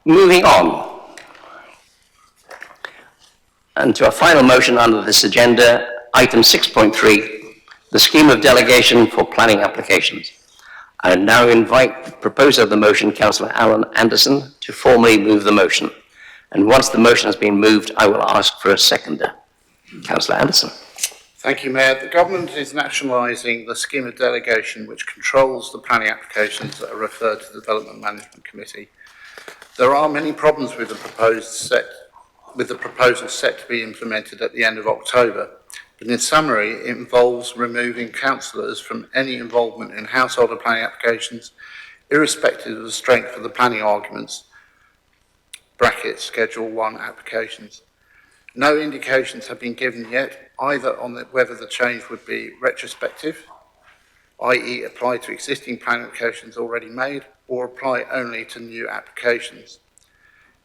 moving on. And to our final motion under this agenda, item 6.3, the scheme of delegation for planning applications. I now invite the proposer of the motion, Councillor Alan Anderson, to formally move the motion. And once the motion has been moved, I will ask for a seconder. Councillor Anderson. Thank you, Mayor. The Government is nationalising the scheme of delegation which controls the planning applications that are referred to the Development Management Committee. There are many problems with the proposal set to be implemented at the end of October. But in summary, it involves removing councillors from any involvement in householder planning applications, irrespective of the strength of the planning arguments, brackets, Schedule 1 applications. No indications have been given yet, either on whether the change would be retrospective, i.e. apply to existing planning applications already made, or apply only to new applications.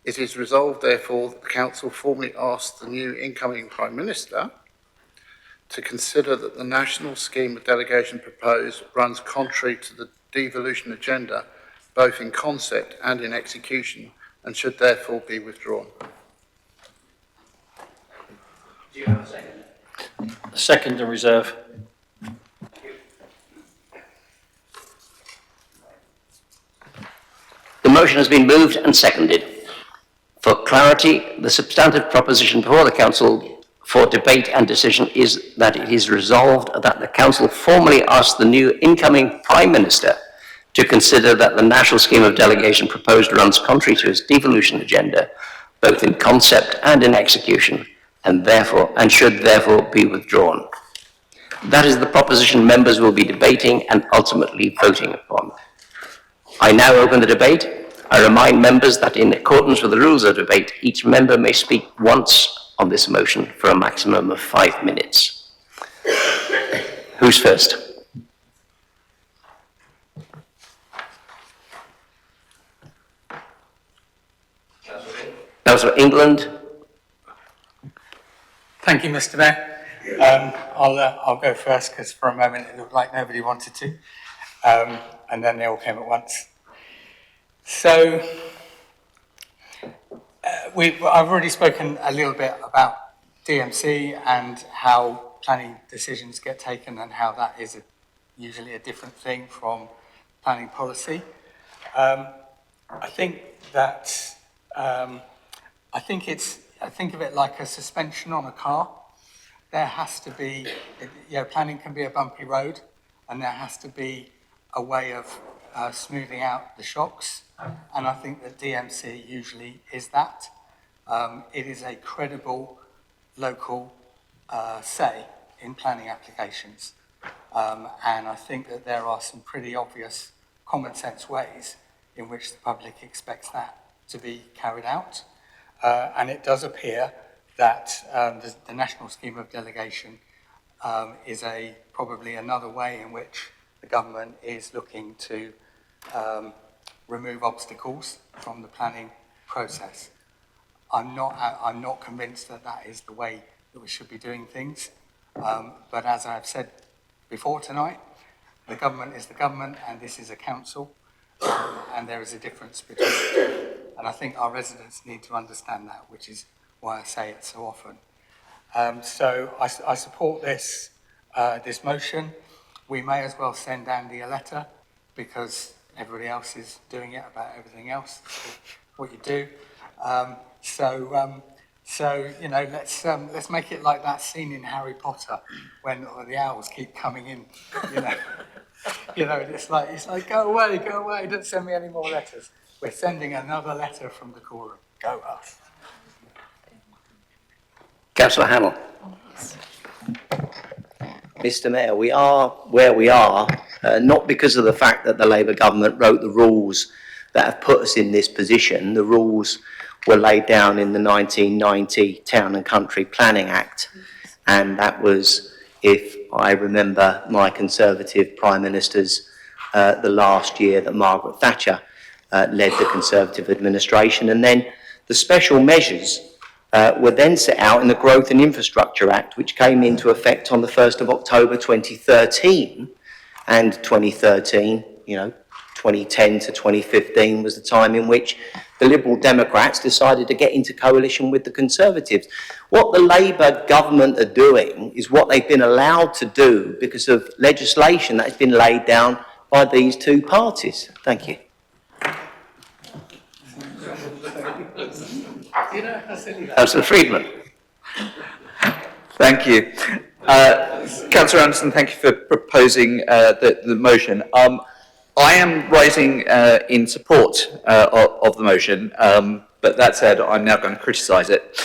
It is resolved, therefore, that the Council formally asks the new incoming Prime Minister to consider that the national scheme of delegation proposed runs contrary to the devolution agenda, both in concept and in execution, and should therefore be withdrawn. Do you have a second? Second and reserve. The motion has been moved and seconded. For clarity, the substantive proposition before the Council for debate and decision is that it is resolved that the Council formally asks the new incoming Prime Minister to consider that the national scheme of delegation proposed runs contrary to his devolution agenda, both in concept and in execution, and should therefore be withdrawn. That is the proposition members will be debating and ultimately voting upon. I now open the debate. I remind members that in accordance with the rules of debate, each member may speak once on this motion for a maximum of 5 minutes. Who's first? Councillor England. Thank you, Mr. Mayor. I'll go first because for a moment it looked like nobody wanted to, and then they all came at once. So I've already spoken a little bit about DMC and how planning decisions get taken and how that is usually a different thing from planning policy. I think that I think of it like a suspension on a car. There has to be, planning can be a bumpy road, and there has to be a way of smoothing out the shocks. And I think that DMC usually is that. It is a credible local say in planning applications. And I think that there are some pretty obvious common sense ways in which the public expects that to be carried out. And it does appear that the national scheme of delegation is probably another way in which the government is looking to remove obstacles from the planning process. I'm not convinced that that is the way that we should be doing things. But as I've said before tonight, the government is the government and this is a council, and there is a difference between the two. And I think our residents need to understand that, which is why I say it so often. So I support this motion. We may as well send Andy a letter because everybody else is doing it about everything else, what you do. So let's make it like that scene in Harry Potter when the owls keep coming in. It's like go away, don't send me any more letters. We're sending another letter from the Cllr. Go us. Councillor Hamill. Mr. Mayor, we are where we are, not because of the fact that the Labour government wrote the rules that have put us in this position. The rules were laid down in the 1990 Town and Country Planning Act, and that was, if I remember my Conservative Prime Ministers, the last year that Margaret Thatcher led the Conservative administration, and then the special measures were then set out in the Growth and Infrastructure Act, which came into effect on the 1st of October 2013, and 2013, 2010 to 2015 was the time in which the Liberal Democrats decided to get into coalition with the Conservatives. What the Labour government are doing is what they've been allowed to do because of legislation that has been laid down by these two parties. Thank you. Councillor Friedman. Thank you. Councillor Anderson, thank you for proposing the motion. I am rising in support of the motion, but that said, I'm now going to criticise it.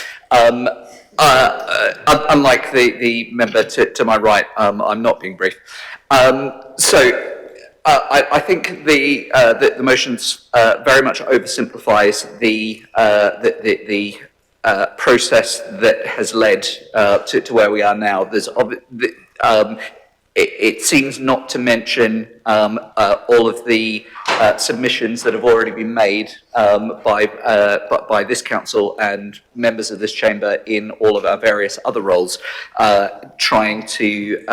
Unlike the member to my right, I'm not being brief. I think the motion very much oversimplifies the process that has led to where we are now. It seems not to mention all of the submissions that have already been made by this council and members of this chamber in all of our various other roles, trying to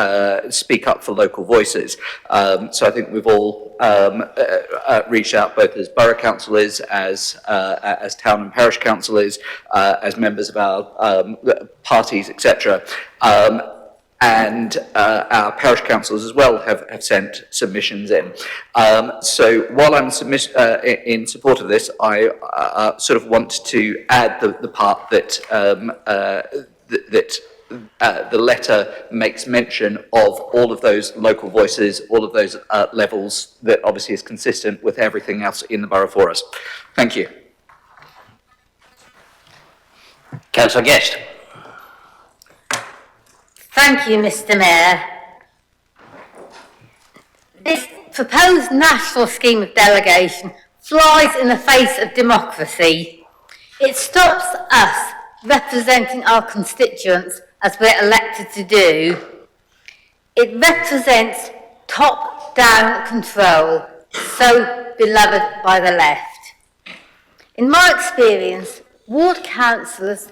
speak up for local voices. So I think we've all reached out both as borough councillors, as town and parish councillors, as members of our parties, etc. And our parish councils as well have sent submissions in. So while I'm in support of this, I sort of want to add the part that the letter makes mention of all of those local voices, all of those levels that obviously is consistent with everything else in the borough for us. Thank you. Councillor Guest. Thank you, Mr. Mayor. This proposed national scheme of delegation flies in the face of democracy. It stops us representing our constituents as we're elected to do. It represents top-down control, so beloved by the left. In my experience, ward councillors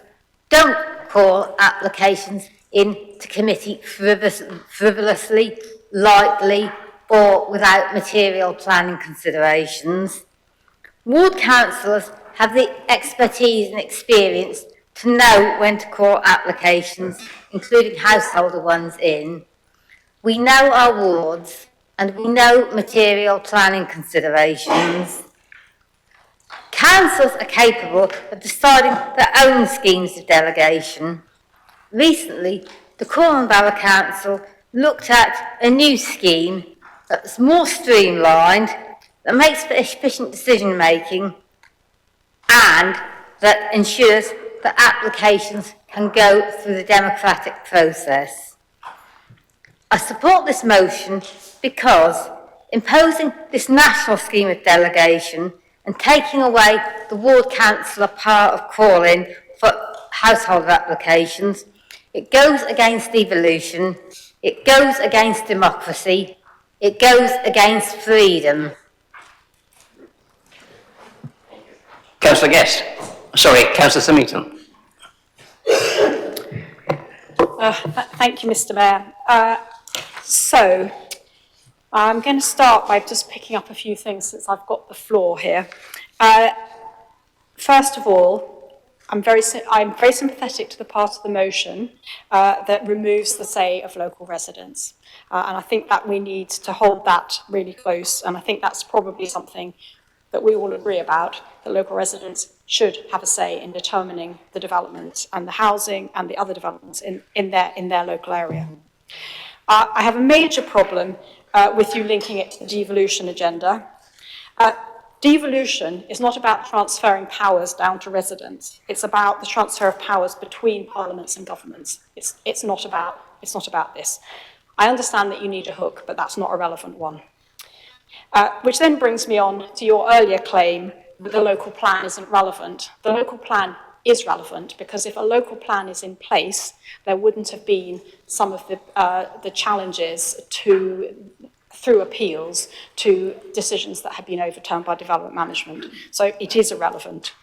don't call applications into committee frivolously, lightly, or without material planning considerations. Ward councillors have the expertise and experience to know when to call applications, including householder ones, in. We know our wards, and we know material planning considerations. Councils are capable of deciding their own schemes of delegation. Recently, the Cllr Borough Council looked at a new scheme that's more streamlined, that makes for efficient decision making, and that ensures that applications can go through the democratic process. I support this motion because imposing this national scheme of delegation and taking away the ward councillor power of calling for household applications, it goes against evolution, it goes against democracy, it goes against freedom. Councillor Guest. Sorry, Councillor Symington. Thank you, Mr. Mayor. So, I'm going to start by just picking up a few things since I've got the floor here. First of all, I'm very sympathetic to the part of the motion that removes the say of local residents. And I think that we need to hold that really close. And I think that's probably something that we all agree about, that local residents should have a say in determining the development and the housing and the other developments in their local area. I have a major problem with you linking it to the devolution agenda. Devolution is not about transferring powers down to residents. It's about the transfer of powers between parliaments and governments. It's not about this. I understand that you need a hook, but that's not a relevant one. Which then brings me on to your earlier claim that the local plan isn't relevant. The local plan is relevant because if a local plan is in place, there wouldn't have been some of the challenges through appeals to decisions that have been overturned by development management. So it is irrelevant.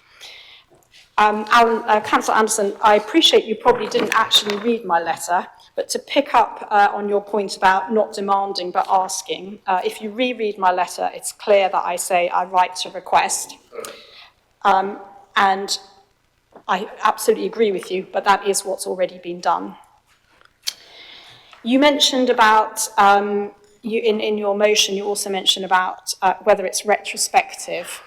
Councillor Anderson, I appreciate you probably didn't actually read my letter, but to pick up on your point about not demanding but asking, if you reread my letter, it's clear that I say I write to request. And I absolutely agree with you, but that is what's already been done. You mentioned about, in your motion, you also mentioned about whether it's retrospective.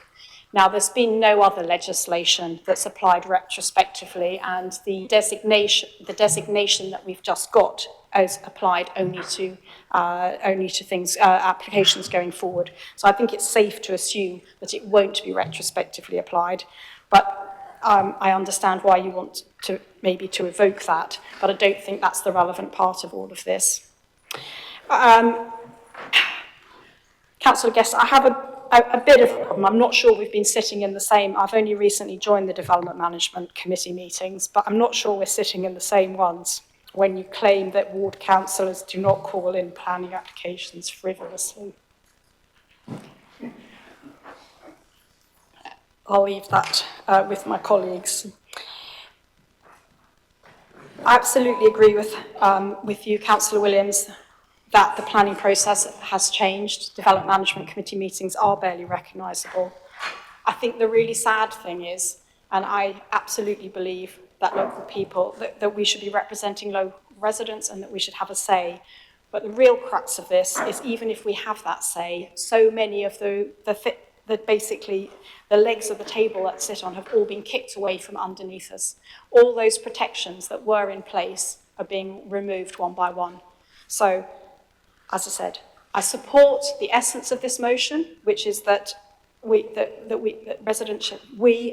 Now, there's been no other legislation that's applied retrospectively, and the designation that we've just got is applied only to applications going forward. So I think it's safe to assume that it won't be retrospectively applied. But I understand why you want to maybe to evoke that, but I don't think that's the relevant part of all of this. Councillor Guest, I have a bit of a problem. I'm not sure we've been sitting in the same, I've only recently joined the Development Management Committee meetings, but I'm not sure we're sitting in the same ones when you claim that ward councillors do not call in planning applications frivolously. I'll leave that with my colleagues. I absolutely agree with you, Councillor Williams, that the planning process has changed. Development Management Committee meetings are barely recognisable. I think the really sad thing is, and I absolutely believe that local people, that we should be representing local residents and that we should have a say. But the real crux of this is even if we have that say, so many of basically the legs of the table that sit on have all been kicked away from underneath us. All those protections that were in place are being removed one by one. So, as I said, I support the essence of this motion, which is that we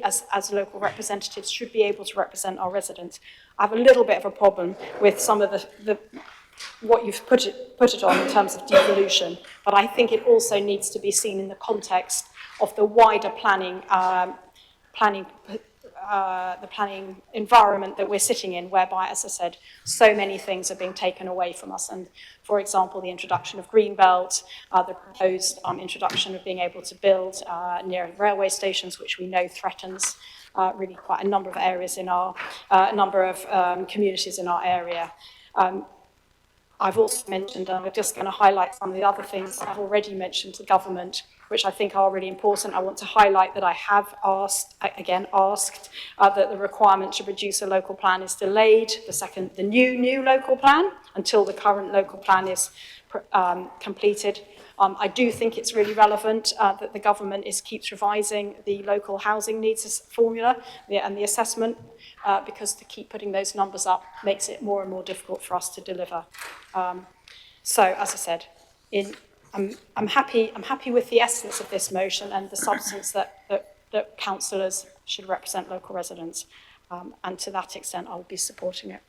as local representatives should be able to represent our residents. I have a little bit of a problem with some of the what you've put it on in terms of devolution, but I think it also needs to be seen in the context of the wider planning environment that we're sitting in, whereby, as I said, so many things are being taken away from us. And, for example, the introduction of Greenbelt, the proposed introduction of being able to build near railway stations, which we know threatens really quite a number of areas in our, communities in our area. I've also mentioned, and I'm just going to highlight some of the other things I've already mentioned to government, which I think are really important. I want to highlight that I have asked that the requirement to produce a local plan is delayed, the new local plan, until the current local plan is completed. I do think it's really relevant that the government keeps revising the local housing needs formula and the assessment, because to keep putting those numbers up makes it more and more difficult for us to deliver. So, as I said, I'm happy with the essence of this motion and the substance that councillors should represent local residents, and to that extent, I will be supporting it.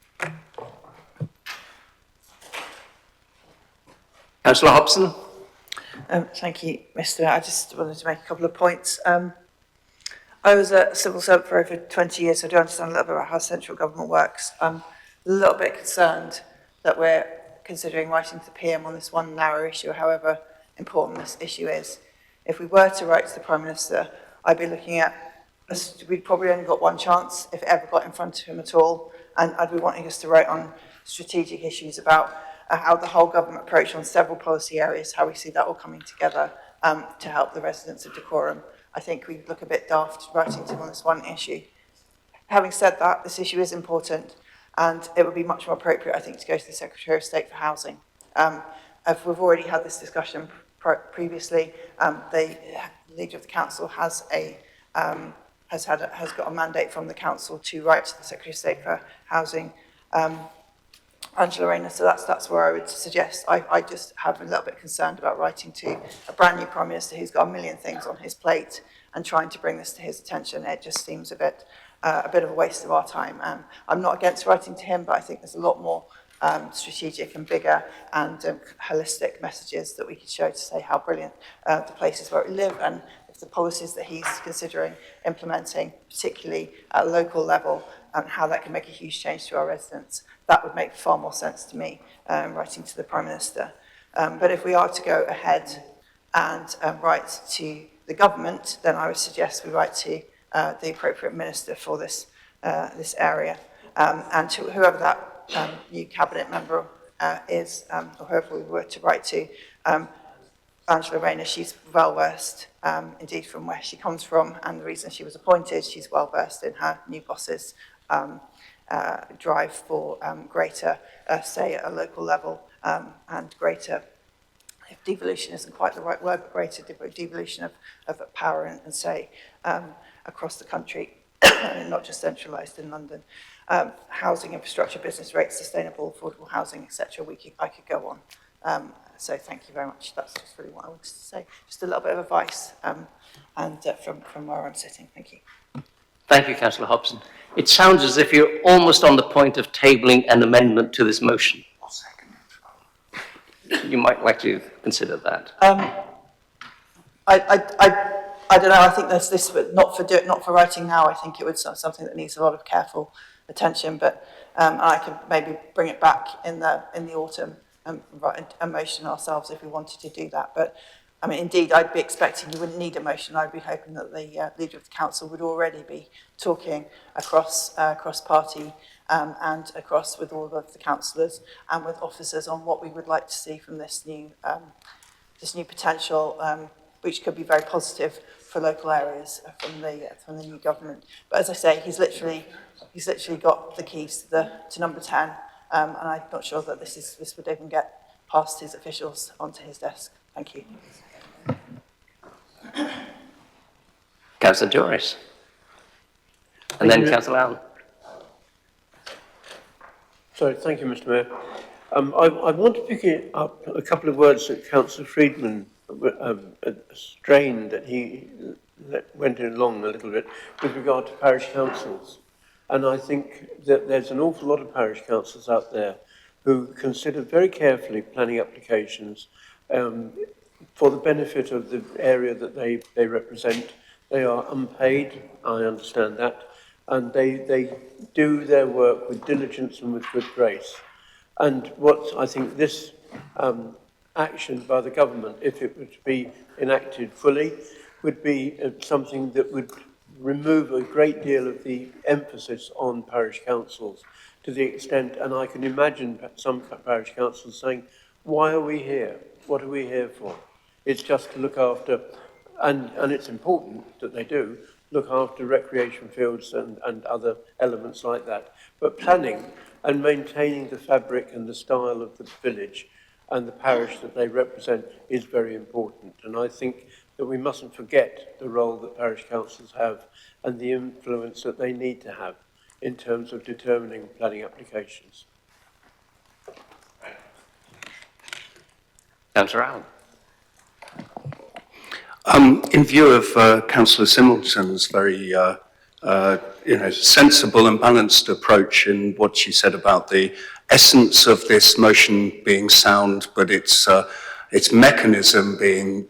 Councillor Hobson. Thank you, Mr. Mayor. I just wanted to make a couple of points. I was a civil servant for over 20 years, so I do understand a little bit about how central government works. I'm a little bit concerned that we're considering writing to the PM on this one narrow issue, however important this issue is. If we were to write to the Prime Minister, I'd be looking at, we'd probably only got one chance, if it ever got in front of him at all, and I'd be wanting us to write on strategic issues about how the whole government approach on several policy areas, how we see that all coming together to help the residents of Dacorum. I think we look a bit daft writing to him on this one issue. Having said that, this issue is important, and it would be much more appropriate, I think, to go to the Secretary of State for Housing. We've already had this discussion previously. The Leader of the Council has got a mandate from the Council to write to the Secretary of State for Housing, Angela Rayner, so that's where I would suggest. I just have a little bit concerned about writing to a brand new Prime Minister who's got a million things on his plate and trying to bring this to his attention. It just seems a bit of a waste of our time. I'm not against writing to him, but I think there's a lot more strategic and bigger and holistic messages that we could show to say how brilliant the places where we live, and if the policies that he's considering implementing, particularly at a local level, and how that can make a huge change to our residents. That would make far more sense to me, writing to the Prime Minister. But if we are to go ahead and write to the government, then I would suggest we write to the appropriate minister for this area, and to whoever that new cabinet member is, or whoever we were to write to. Angela Rayner, she's well versed, indeed, from where she comes from, and the reason she was appointed, she's well versed in her new boss's drive for greater say at a local level, and greater, if devolution isn't quite the right word, but greater devolution of power and say across the country, and not just centralised in London. Housing infrastructure, business rates, sustainable, affordable housing, etc. I could go on. So thank you very much. That's just really what I wanted to say. Just a little bit of advice and from where I'm sitting. Thank you. Thank you, Councillor Hobson. It sounds as if you're almost on the point of tabling an amendment to this motion. You might like to consider that. I don't know. I think there's this, but not for writing now. I think it would something that needs a lot of careful attention. But I could maybe bring it back in the autumn and write a motion ourselves if we wanted to do that. But I mean, indeed, I'd be expecting you wouldn't need a motion. I'd be hoping that the Leader of the Council would already be talking across party and across with all of the councillors and with officers on what we would like to see from this new potential, which could be very positive for local areas from the new government. But as I say, he's literally got the keys to number 10, and I'm not sure that this would even get past his officials onto his desk. Thank you. Councillor Joris. And then Councillor Allen. Sorry, thank you, Mr. Mayor. I want to pick up a couple of words that Councillor Friedman a strain that he went along a little bit with regard to parish councils. And I think that there's an awful lot of parish councils out there who consider very carefully planning applications for the benefit of the area that they represent. They are unpaid, I understand that, and they do their work with diligence and with good grace. And what I think this action by the government, if it were to be enacted fully, would be something that would remove a great deal of the emphasis on parish councils to the extent, and I can imagine some parish councils saying, why are we here? What are we here for? It's just to look after, and it's important that they do, look after recreation fields and other elements like that. But planning and maintaining the fabric and the style of the village and the parish that they represent is very important. And I think that we mustn't forget the role that parish councils have and the influence that they need to have in terms of determining planning applications. Councillor Allen. In view of Councillor Symington's very sensible and balanced approach in what she said about the essence of this motion being sound, but its mechanism being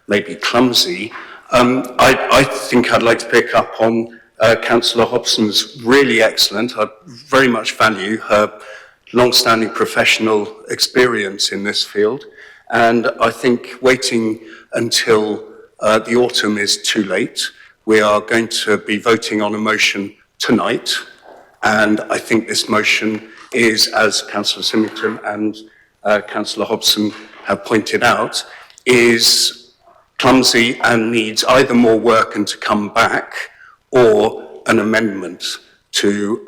maybe clumsy, I think I'd like to pick up on Councillor Hobson's really excellent. I very much value her long-standing professional experience in this field, and I think waiting until the autumn is too late. We are going to be voting on a motion tonight, and I think this motion is, as Councillor Symington and Councillor Hobson have pointed out, is clumsy and needs either more work and to come back, or an amendment to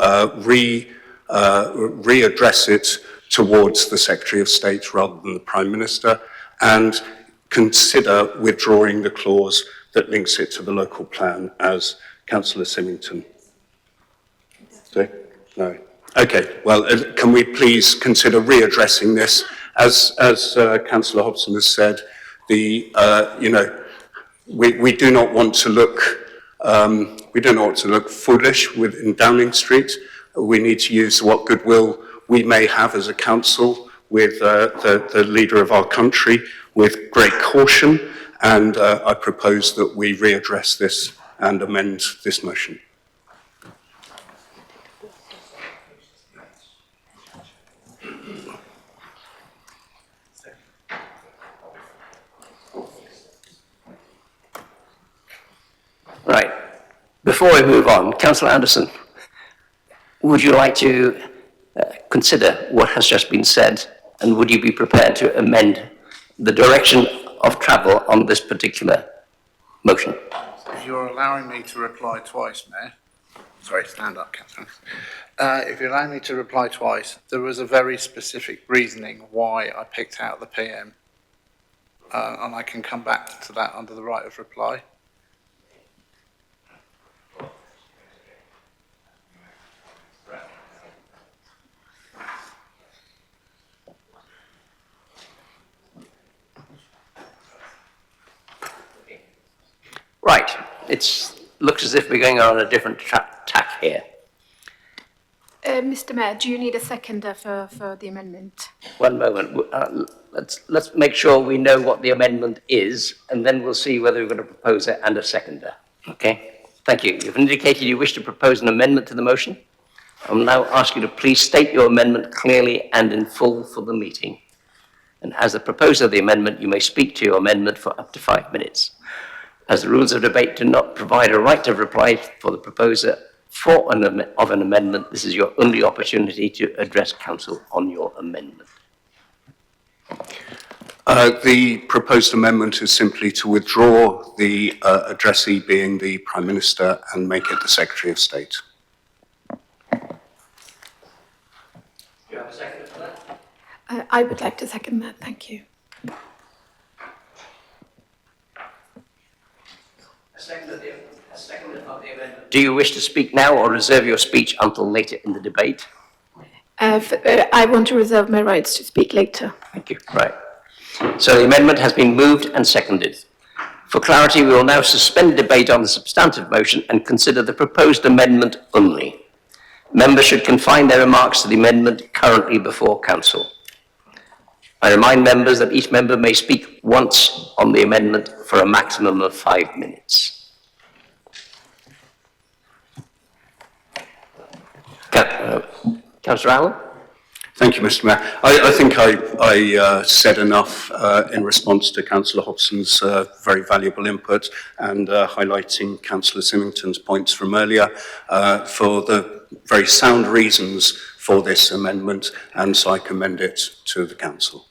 readdress it towards the Secretary of State rather than the Prime Minister, and consider withdrawing the clause that links it to the local plan, as Councillor Symington. No. Okay, well, can we please consider readdressing this? As Councillor Hobson has said, we do not want to look foolish in Downing Street. We need to use what goodwill we may have as a council with the leader of our country with great caution, and I propose that we readdress this and amend this motion. Right. Before we move on, Councillor Anderson, would you like to consider what has just been said, and would you be prepared to amend the direction of travel on this particular motion? If you're allowing me to reply twice, Mayor. Sorry, stand up, Councillor. If you allow me to reply twice, there was a very specific reasoning why I picked out the PM, and I can come back to that under the right of reply. Right. It looks as if we're going on a different tack here. Mr. Mayor, do you need a seconder for the amendment? One moment. Let's make sure we know what the amendment is, and then we'll see whether we're going to propose it and a seconder. Okay? Thank you. You've indicated you wish to propose an amendment to the motion. I'll now ask you to please state your amendment clearly and in full for the meeting. And as the proposer of the amendment, you may speak to your amendment for up to 5 minutes. As the rules of debate do not provide a right of reply for the proposer of an amendment, this is your only opportunity to address council on your amendment. The proposed amendment is simply to withdraw the addressee being the Prime Minister and make it the Secretary of State. Do you have a seconder for that? I would like to second that, thank you. A seconder of the amendment. Do you wish to speak now or reserve your speech until later in the debate? I want to reserve my rights to speak later. Thank you. Right. So the amendment has been moved and seconded. For clarity, we will now suspend debate on the substantive motion and consider the proposed amendment only. Members should confine their remarks to the amendment currently before Council. I remind members that each member may speak once on the amendment for a maximum of 5 minutes. Councillor Allen? Thank you, Mr. Mayor. I think I said enough in response to Councillor Hobson's very valuable input and highlighting Councillor Symington's points from earlier for the very sound reasons for this amendment, and so I commend it to the Council.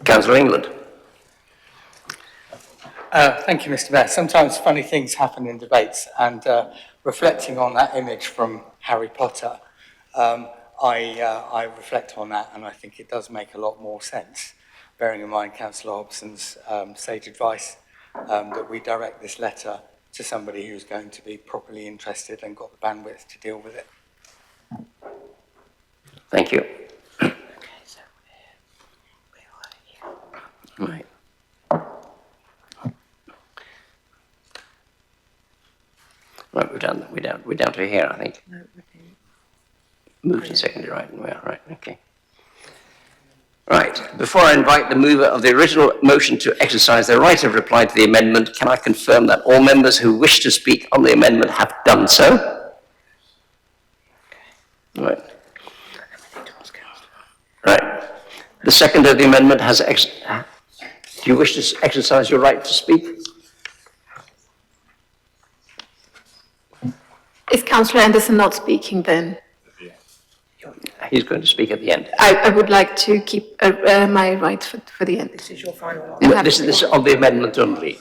Councillor England. Thank you, Mr. Mayor. Sometimes funny things happen in debates, and reflecting on that image from Harry Potter, I reflect on that, and I think it does make a lot more sense, bearing in mind Councillor Hobson's sage advice that we direct this letter to somebody who's going to be properly interested and got the bandwidth to deal with it. Thank you. Right. Right, we're down to here, I think. Moved and seconded, right? Yeah, right, okay. Right, before I invite the mover of the original motion to exercise their right of reply to the amendment, can I confirm that all members who wish to speak on the amendment have done so? Right. Right. The second of the amendment has... Do you wish to exercise your right to speak? Is Councillor Anderson not speaking then? He's going to speak at the end. I would like to keep my right for the end. This is your final. No, this is on the amendment only.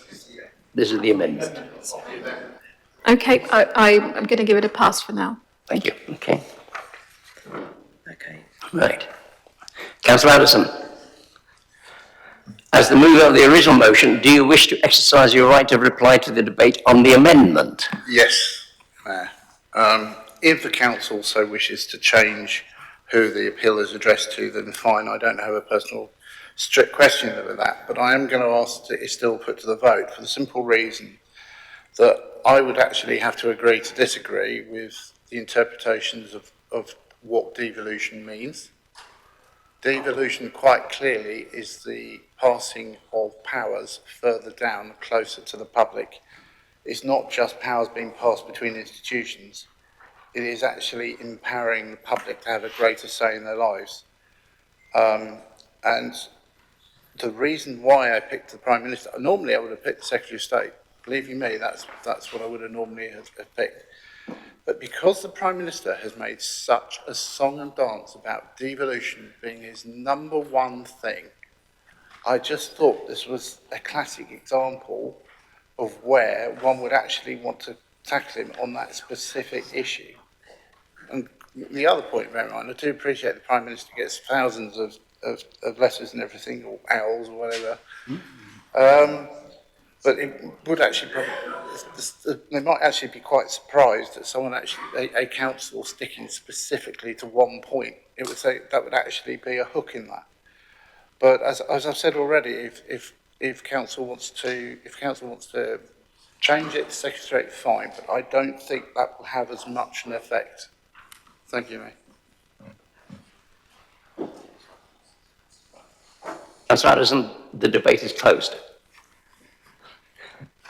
This is the amendment. Okay, I'm going to give it a pass for now. Thank you. Okay. Okay. Right. Councillor Anderson, as the mover of the original motion, do you wish to exercise your right of reply to the debate on the amendment? Yes, Mayor. If the council so wishes to change who the appeal is addressed to, then fine. I don't have a personal strict question over that, but I am going to ask that it still put to the vote for the simple reason that I would actually have to agree to disagree with the interpretations of what devolution means. Devolution quite clearly is the passing of powers further down, closer to the public. It's not just powers being passed between institutions. It is actually empowering the public to have a greater say in their lives. And the reason why I picked the Prime Minister, normally I would have picked the Secretary of State. Believe you me, that's what I would have normally have picked. But because the Prime Minister has made such a song and dance about devolution being his number one thing, I just thought this was a classic example of where one would actually want to tackle him on that specific issue. And the other point, bear in mind, I do appreciate the Prime Minister gets thousands of letters and everything, or owls or whatever. But it would actually they might actually be quite surprised that someone actually, a council sticking specifically to one point. It would say that would actually be a hook in that. But as I've said already, if council wants to change it to Secretary, fine. But I don't think that will have as much an effect. Thank you, mate. Councillor Anderson, the debate is closed.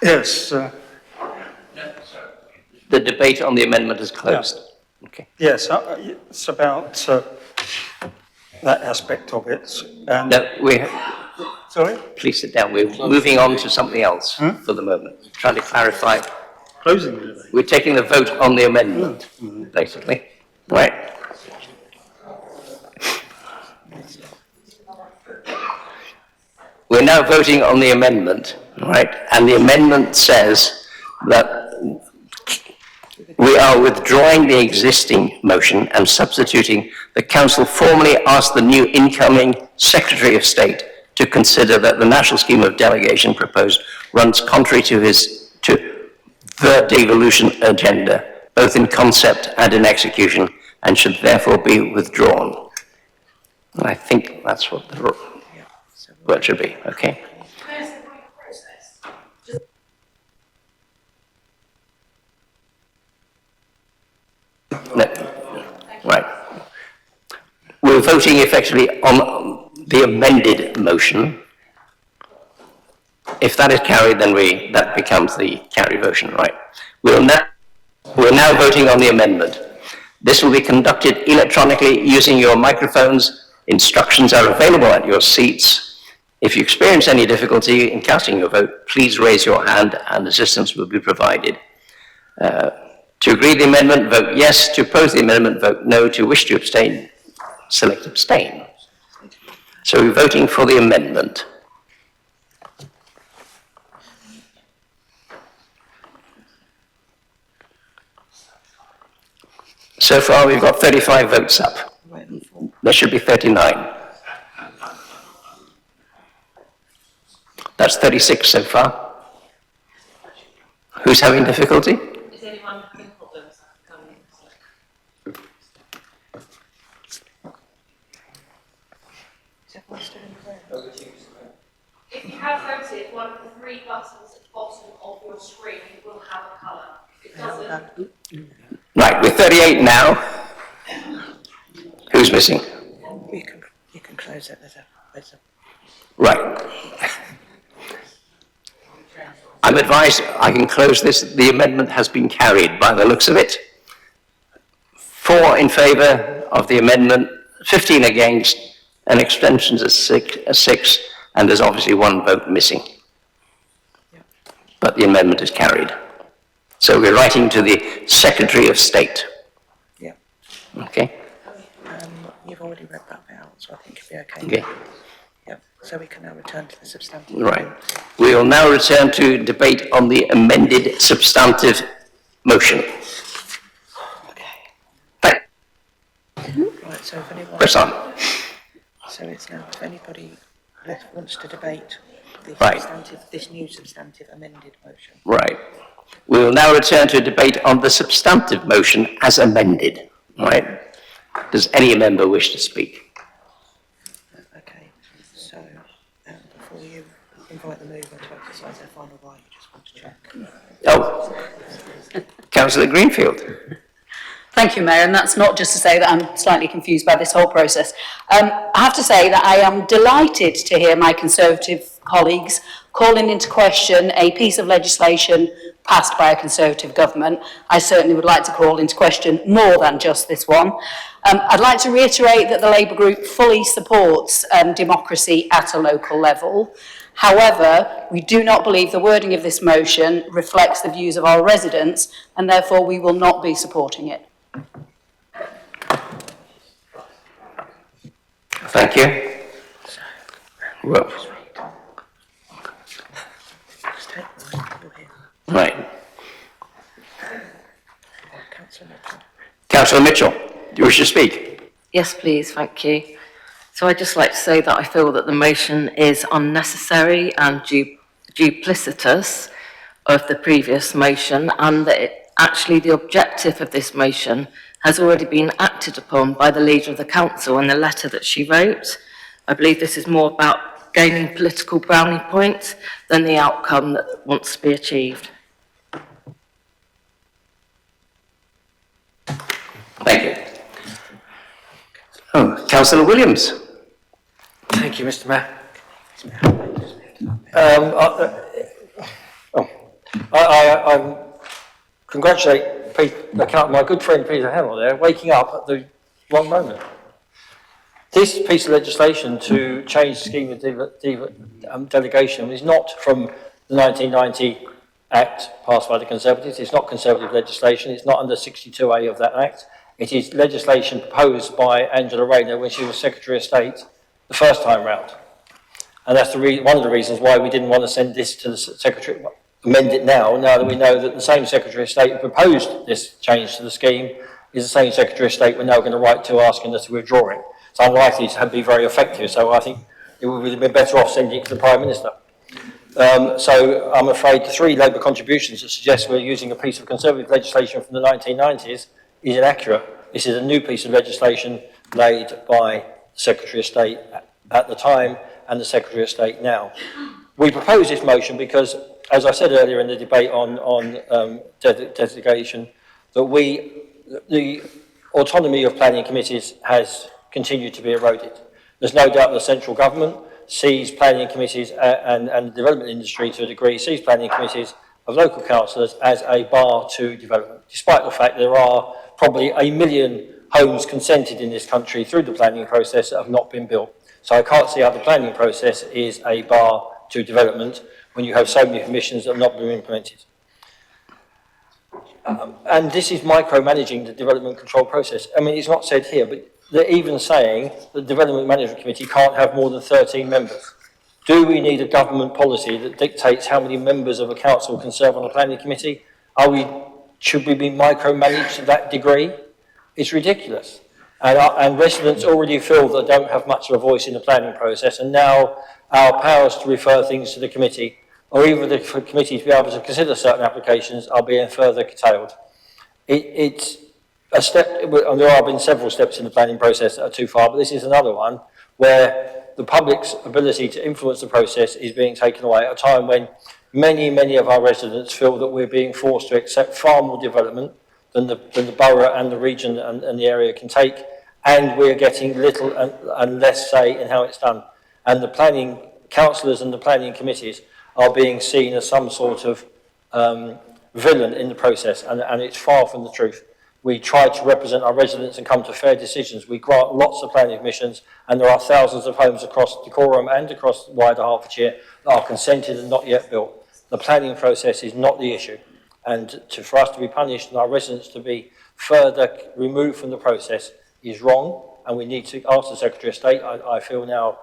Yes. The debate on the amendment is closed. Yeah. Okay. Yes, it's about that aspect of it. And no, sorry? Please sit down. We're moving on to something else for the moment. Trying to clarify. Closing the debate. We're taking the vote on the amendment, basically. Right. We're now voting on the amendment, right? And the amendment says that we are withdrawing the existing motion and substituting the council formally ask the new incoming Secretary of State to consider that the national scheme of delegation proposed runs contrary to the devolution agenda, both in concept and in execution, and should therefore be withdrawn. And I think that's what the word should be, okay? No. Right. We're voting effectively on the amended motion. If that is carried, then that becomes the carried motion, right? We're now voting on the amendment. This will be conducted electronically using your microphones. Instructions are available at your seats. If you experience any difficulty in casting your vote, please raise your hand and assistance will be provided. To agree the amendment, vote yes. To oppose the amendment, vote no. To wish to abstain, select abstain. So we're voting for the amendment. So far, we've got 35 votes up. There should be 39. That's 36 so far. Who's having difficulty? Is anyone having problems? If you have voted, one of the three buttons at the bottom of your screen will have a colour. If it doesn't. Right, we're 38 now. Who's missing? You can close it. There's a... Right. I'm advised I can close this. The amendment has been carried by the looks of it. 4 in favour of the amendment, 15 against, and abstentions are 6, and there's obviously 1 vote missing. But the amendment is carried. So we're writing to the Secretary of State. Yeah. Okay. You've already read that bit out, so I think it'll be okay. Okay. Yep. So we can now return to the substantive. Right. We will now return to debate on the amended substantive motion. Right. So if anyone. Press on. So it's now if anybody wants to debate the Right. this new substantive amended motion. Right. We will now return to a debate on the substantive motion as amended. Right. Does any member wish to speak? Okay. So before you invite the mover to exercise their final right, you just want to check. Oh, Councillor Greenfield. Thank you, Mayor, and that's not just to say that I'm slightly confused by this whole process. I have to say that I am delighted to hear my Conservative colleagues calling into question a piece of legislation passed by a Conservative government. I certainly would like to call into question more than just this one. I'd like to reiterate that the Labour Group fully supports democracy at a local level. However, we do not believe the wording of this motion reflects the views of our residents, and therefore we will not be supporting it. Thank you. Well, right. Councillor Mitchell, do you wish to speak? Yes, please, thank you. So I'd just like to say that I feel that the motion is unnecessary and duplicitous of the previous motion, and that actually the objective of this motion has already been acted upon by the Leader of the Council in the letter that she wrote. I believe this is more about gaining political brownie points than the outcome that wants to be achieved. Thank you. Oh, Councillor Williams. Thank you, Mr. Mayor. I congratulate my good friend Peter Hamill there, waking up at the wrong moment. This piece of legislation to change the scheme of delegation is not from the 1990 Act passed by the Conservatives. It's not Conservative legislation. It's not under 62A of that Act. It is legislation proposed by Angela Rayner when she was Secretary of State the first time round. And that's one of the reasons why we didn't want to send this to the Secretary, amend it now that we know that the same Secretary of State who proposed this change to the scheme is the same Secretary of State we're now going to write to asking us to withdraw it. It's unlikely to be very effective, so I think it would have been better off sending it to the Prime Minister. So I'm afraid the 3 Labour contributions that suggest we're using a piece of Conservative legislation from the 1990s is inaccurate. This is a new piece of legislation made by Secretary of State at the time and the Secretary of State now. We propose this motion because, as I said earlier in the debate on delegation, that the autonomy of planning committees has continued to be eroded. There's no doubt the central government sees planning committees and the development industry to a degree sees planning committees of local councillors as a bar to development, despite the fact there are probably 1 million homes consented in this country through the planning process that have not been built. So I can't see how the planning process is a bar to development when you have so many permissions that have not been implemented. And this is micromanaging the development control process. I mean, it's not said here, but they're even saying the Development Management Committee can't have more than 13 members. Do we need a government policy that dictates how many members of a council can serve on a planning committee? Should we be micromanaged to that degree? It's ridiculous. And residents already feel that they don't have much of a voice in the planning process, and now our powers to refer things to the committee, or even the committee to be able to consider certain applications, are being further curtailed. It's a step, and there have been several steps in the planning process that are too far, but this is another one where the public's ability to influence the process is being taken away at a time when many of our residents feel that we're being forced to accept far more development than the borough and the region and the area can take, and we're getting little and less say in how it's done. And the planning councillors and the planning committees are being seen as some sort of villain in the process, and it's far from the truth. We try to represent our residents and come to fair decisions. We grant lots of planning permissions, and there are thousands of homes across Cllr and across wider Hertfordshire that are consented and not yet built. The planning process is not the issue. And for us to be punished and our residents to be further removed from the process is wrong, and we need to ask the Secretary of State. I feel now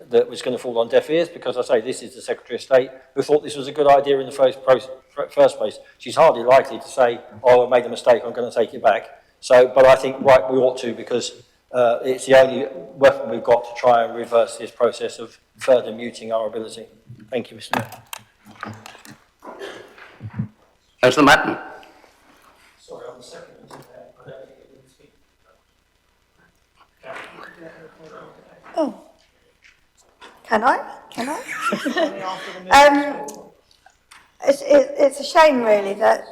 that it's going to fall on deaf ears, because I say this is the Secretary of State who thought this was a good idea in the first place. She's hardly likely to say, oh, I made a mistake, I'm going to take it back. So, but I think, right, we ought to, because it's the only weapon we've got to try and reverse this process of further muting our ability. Thank you, Mr. Mayor. Councillor Matton. Sorry, on the second, I don't think it didn't speak. Oh, can I? It's a shame, really, that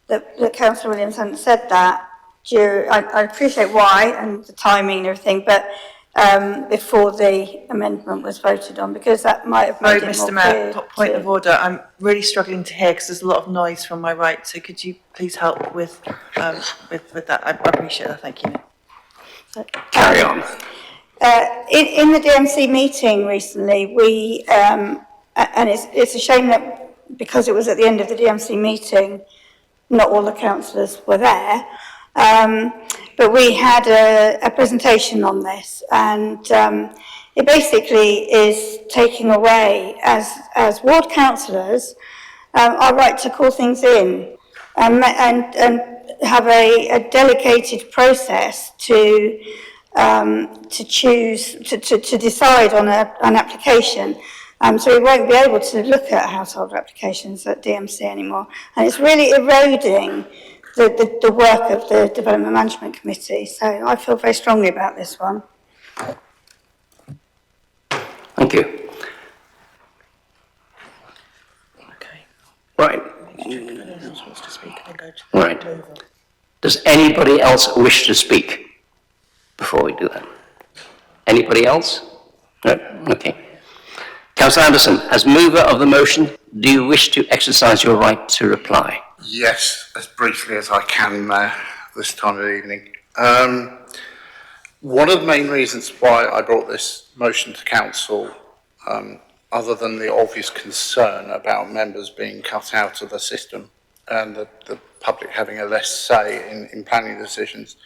that Councillor Williams hadn't said that. I appreciate why and the timing and everything, but before the amendment was voted on, because that might have made it more Mr. Mayor, clear. point of order. I'm really struggling to hear because there's a lot of noise from my right. So could you please help with that? I appreciate that. Thank you. Carry on. In the DMC meeting recently, we and it's a shame that because it was at the end of the DMC meeting, not all the councillors were there. But we had a presentation on this, and it basically is taking away, as ward councillors, our right to call things in and have a delegated process to choose, to decide on an application. So we won't be able to look at household applications at DMC anymore. And it's really eroding the work of the Development Management Committee. So I feel very strongly about this one. Thank you. Okay. Right. Wants to speak and then go to Right. Does anybody else wish to speak before we do that? Anybody else? No? Okay. Councillor Anderson, as mover of the motion, do you wish to exercise your right to reply? Yes, as briefly as I can this time of evening. One of the main reasons why I brought this motion to council, other than the obvious concern about members being cut out of the system and the public having a less say in planning decisions,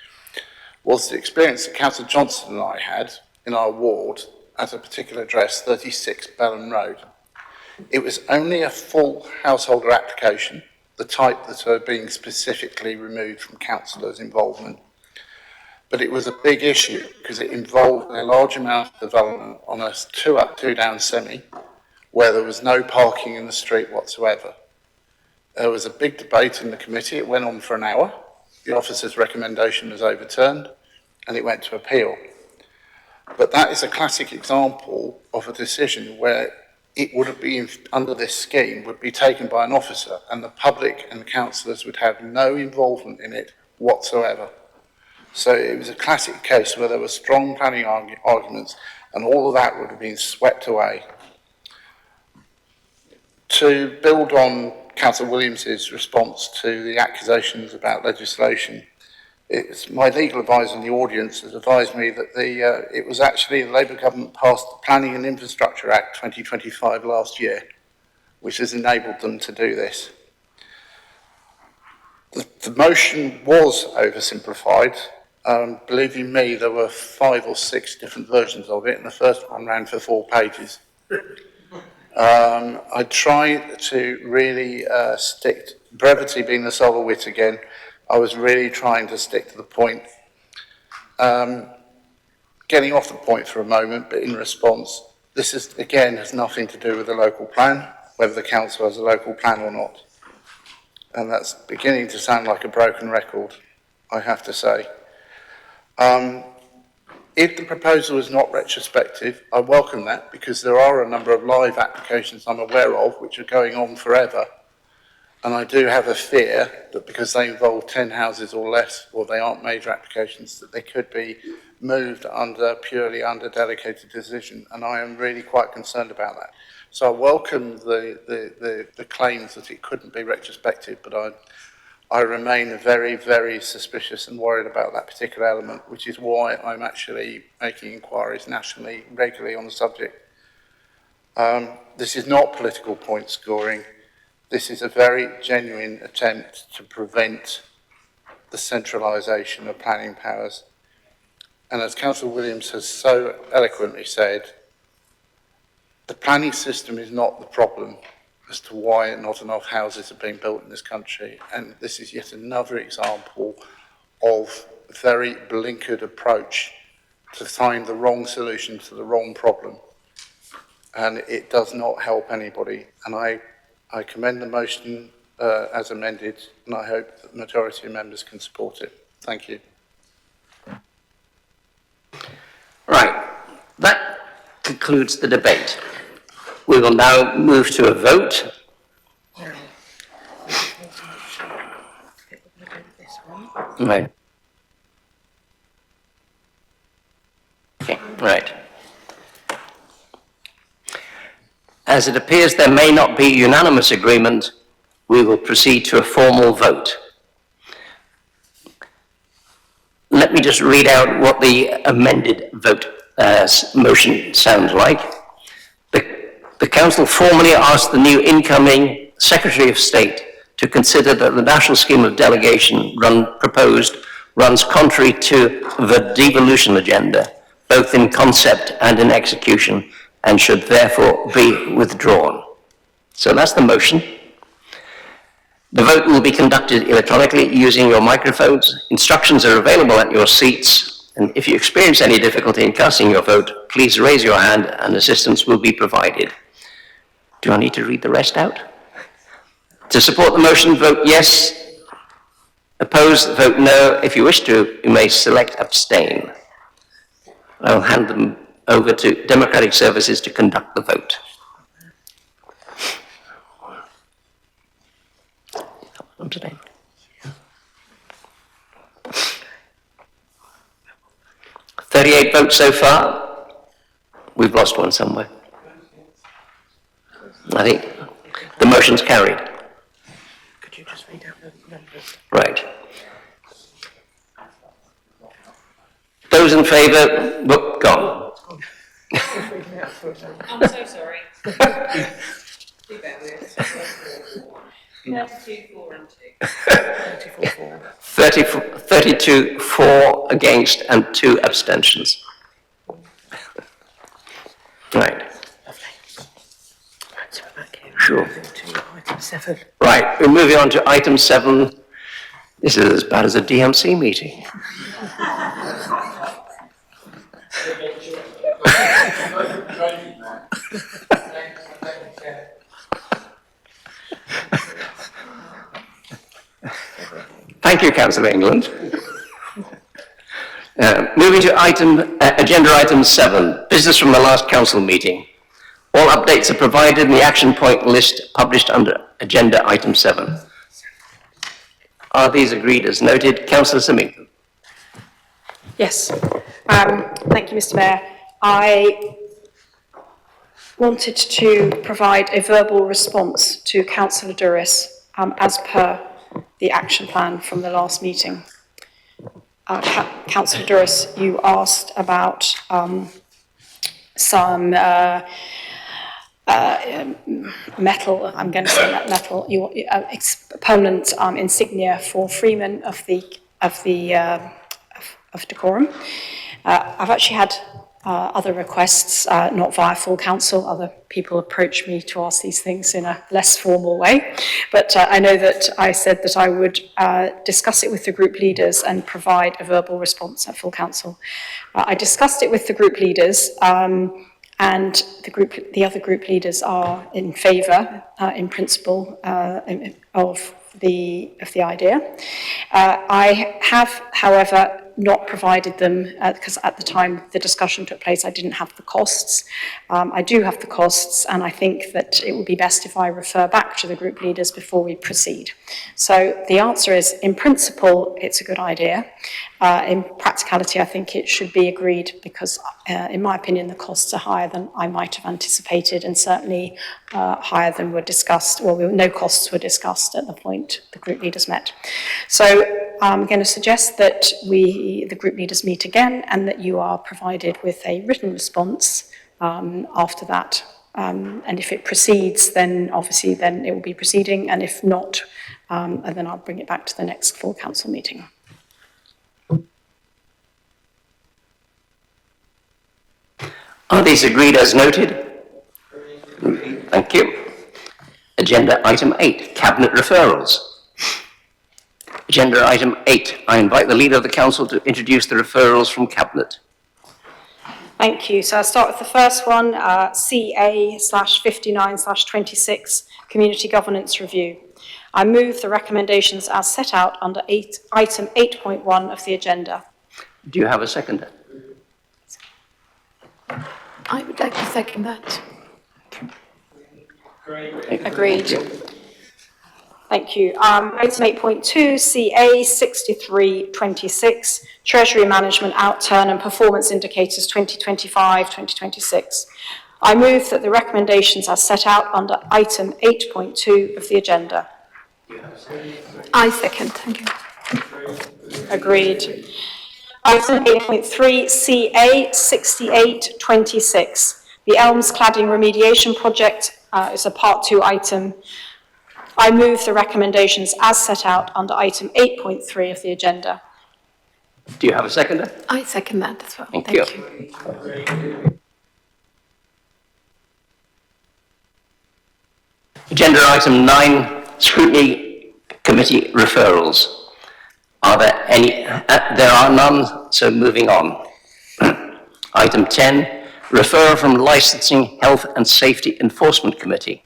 was the experience that Councillor Johnson and I had in our ward at a particular address, 36 Bellham Road. It was only a full householder application, the type that are being specifically removed from councillors' involvement. But it was a big issue because it involved a large amount of development on a 2-up, 2-down semi where there was no parking in the street whatsoever. There was a big debate in the committee. It went on for an hour. The officer's recommendation was overturned, and it went to appeal. But that is a classic example of a decision where it would have been, under this scheme, would be taken by an officer, and the public and the councillors would have no involvement in it whatsoever. So it was a classic case where there were strong planning arguments, and all of that would have been swept away. To build on Councillor Williams's response to the accusations about legislation, it's my legal advisor in the audience has advised me that it was actually the Labour government passed the Planning and Infrastructure Act 2025 last year, which has enabled them to do this. The motion was oversimplified. Believe you me, there were 5 or 6 different versions of it, and the first one ran for 4 pages. I tried to really stick, brevity being the soul of wit again, I was really trying to stick to the point. Getting off the point for a moment, but in response, this is, again, has nothing to do with the local plan, whether the council has a local plan or not. And that's beginning to sound like a broken record, I have to say. If the proposal is not retrospective, I welcome that, because there are a number of live applications I'm aware of which are going on forever. And I do have a fear that because they involve 10 houses or less, or they aren't major applications, that they could be moved purely under delegated decision. And I am really quite concerned about that. So I welcome the claims that it couldn't be retrospective, but I remain very, very suspicious and worried about that particular element, which is why I'm actually making inquiries nationally, regularly on the subject. This is not political point scoring. This is a very genuine attempt to prevent the centralisation of planning powers. And as Councillor Williams has so eloquently said, the planning system is not the problem as to why not enough houses are being built in this country. And this is yet another example of a very blinkered approach to find the wrong solution to the wrong problem. And it does not help anybody. And I commend the motion as amended, and I hope that the majority of members can support it. Thank you. Right, that concludes the debate. We will now move to a vote. Right. Okay, right. As it appears there may not be unanimous agreement, we will proceed to a formal vote. Let me just read out what the amended vote motion sounds like. The Council formally asks the new incoming Secretary of State to consider that the national scheme of delegation proposed runs contrary to the devolution agenda, both in concept and in execution, and should therefore be withdrawn. So that's the motion. The vote will be conducted electronically using your microphones. Instructions are available at your seats, and if you experience any difficulty in casting your vote, please raise your hand and assistance will be provided. Do I need to read the rest out? To support the motion, vote yes. Opposed, vote no. If you wish to, you may select abstain. I'll hand them over to Democratic Services to conduct the vote. Abstain. $38 votes so far. We've lost one somewhere. I think the motion's carried. Could you just read out the numbers? Right. Those in favour, look, gone. I'm so sorry. Do bear with us. 32, 4 and 2. 32, 4 against and 2 abstentions. Right. So we're back here. Sure. Moving to item 7. Right, we're moving on to item 7. This is as bad as a DMC meeting. Thank you, Councillor England. Moving to agenda item 7, business from the last council meeting. All updates are provided in the action point list published under agenda item 7. Are these agreed as noted? Councillor Symington. Yes. Thank you, Mr. Mayor. I wanted to provide a verbal response to Councillor Duris as per the action plan from the last meeting. Councillor Duris, you asked about some metal, I'm going to say that metal, permanent insignia for freemen of decorum. I've actually had other requests, not via full council. Other people approach me to ask these things in a less formal way. But I know that I said that I would discuss it with the group leaders and provide a verbal response at full council. I discussed it with the group leaders, and the other group leaders are in favour, in principle, of the idea. I have, however, not provided them, because at the time the discussion took place, I didn't have the costs. I do have the costs, and I think that it would be best if I refer back to the group leaders before we proceed. So the answer is, in principle, it's a good idea. In practicality, I think it should be agreed because, in my opinion, the costs are higher than I might have anticipated, and certainly higher than were discussed, well, no costs were discussed at the point the group leaders met. So I'm going to suggest that the group leaders meet again and that you are provided with a written response after that. And if it proceeds, then obviously then it will be proceeding, and if not, then I'll bring it back to the next full council meeting. Are these agreed as noted? Thank you. Agenda item 8, Cabinet Referrals. Agenda item 8, I invite the Leader of the Council to introduce the referrals from Cabinet. Thank you. So I'll start with the first one, CA/59/26, Community Governance Review. I move the recommendations as set out under item 8.1 of the agenda. Do you have a seconder? I would like to second that. Agreed. Thank you. Item 8.2, CA 6326, Treasury Management Outturn and Performance Indicators 2025-2026. I move that the recommendations are set out under item 8.2 of the agenda. I second. Thank you. Agreed. Item 8.3, CA 6826, the Elms Cladding Remediation Project is a Part 2 item. I move the recommendations as set out under item 8.3 of the agenda. Do you have a seconder? I second that as well. Thank you. Agenda item 9, Scrutiny Committee Referrals. Are there any? There are none, so moving on. Item 10, Referral from Licensing, Health and Safety Enforcement Committee.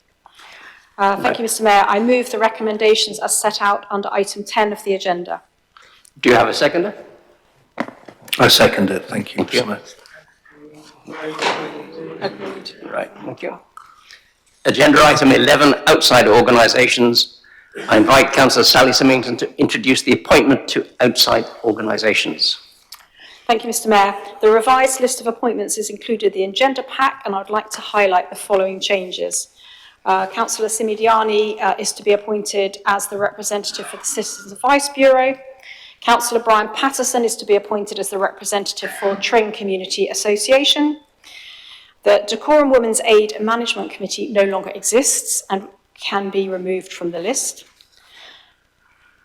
Thank you, Mr. Mayor. I move the recommendations as set out under item 10 of the agenda. Do you have a seconder? I second it. Thank you, Mr. Mayor. Agreed. Right, thank you. Agenda item 11, Outside Organisations. I invite Councillor Sally Symington to introduce the appointment to outside organisations. Thank you, Mr. Mayor. The revised list of appointments is included in the agenda pack, and I'd like to highlight the following changes. Councillor Dhyani is to be appointed as the representative for the Citizens Advice Bureau. Councillor Brian Patterson is to be appointed as the representative for Tring Community Association. The Decorum Women's Aid Management Committee no longer exists and can be removed from the list.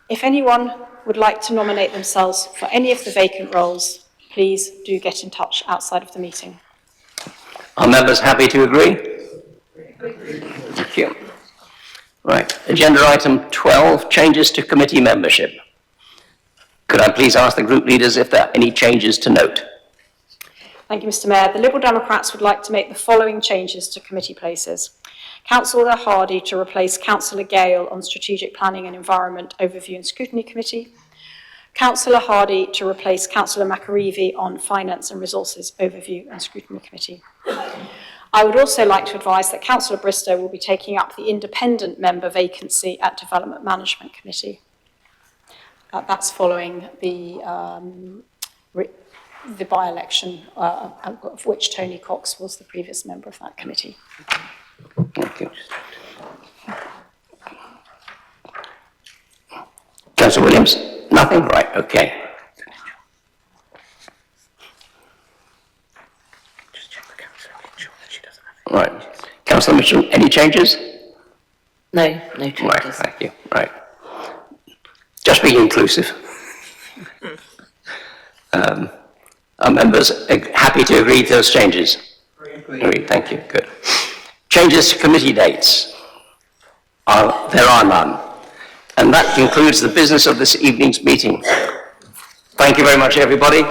If anyone would like to nominate themselves for any of the vacant roles, please do get in touch outside of the meeting. Are members happy to agree? Thank you. Right, agenda item 12, changes to committee membership. Could I please ask the group leaders if there are any changes to note? Thank you, Mr. Mayor. The Liberal Democrats would like to make the following changes to committee places. Councillor Hardy to replace Councillor Gale on Strategic Planning and Environment Overview and Scrutiny Committee. Councillor Hardy to replace Councillor McAreevy on Finance and Resources Overview and Scrutiny Committee. I would also like to advise that Councillor Bristow will be taking up the independent member vacancy at Development Management Committee. That's following the by-election, of which Tony Cox was the previous member of that committee. Thank you. Councillor Williams? Nothing? Right, okay. Right. Councillor Mitchell, any changes? No, no changes. Right, thank you. Right. Just being inclusive. Are members happy to agree to those changes? Agreed. Thank you. Good. Changes to committee dates? There are none. And that concludes the business of this evening's meeting. Thank you very much, everybody.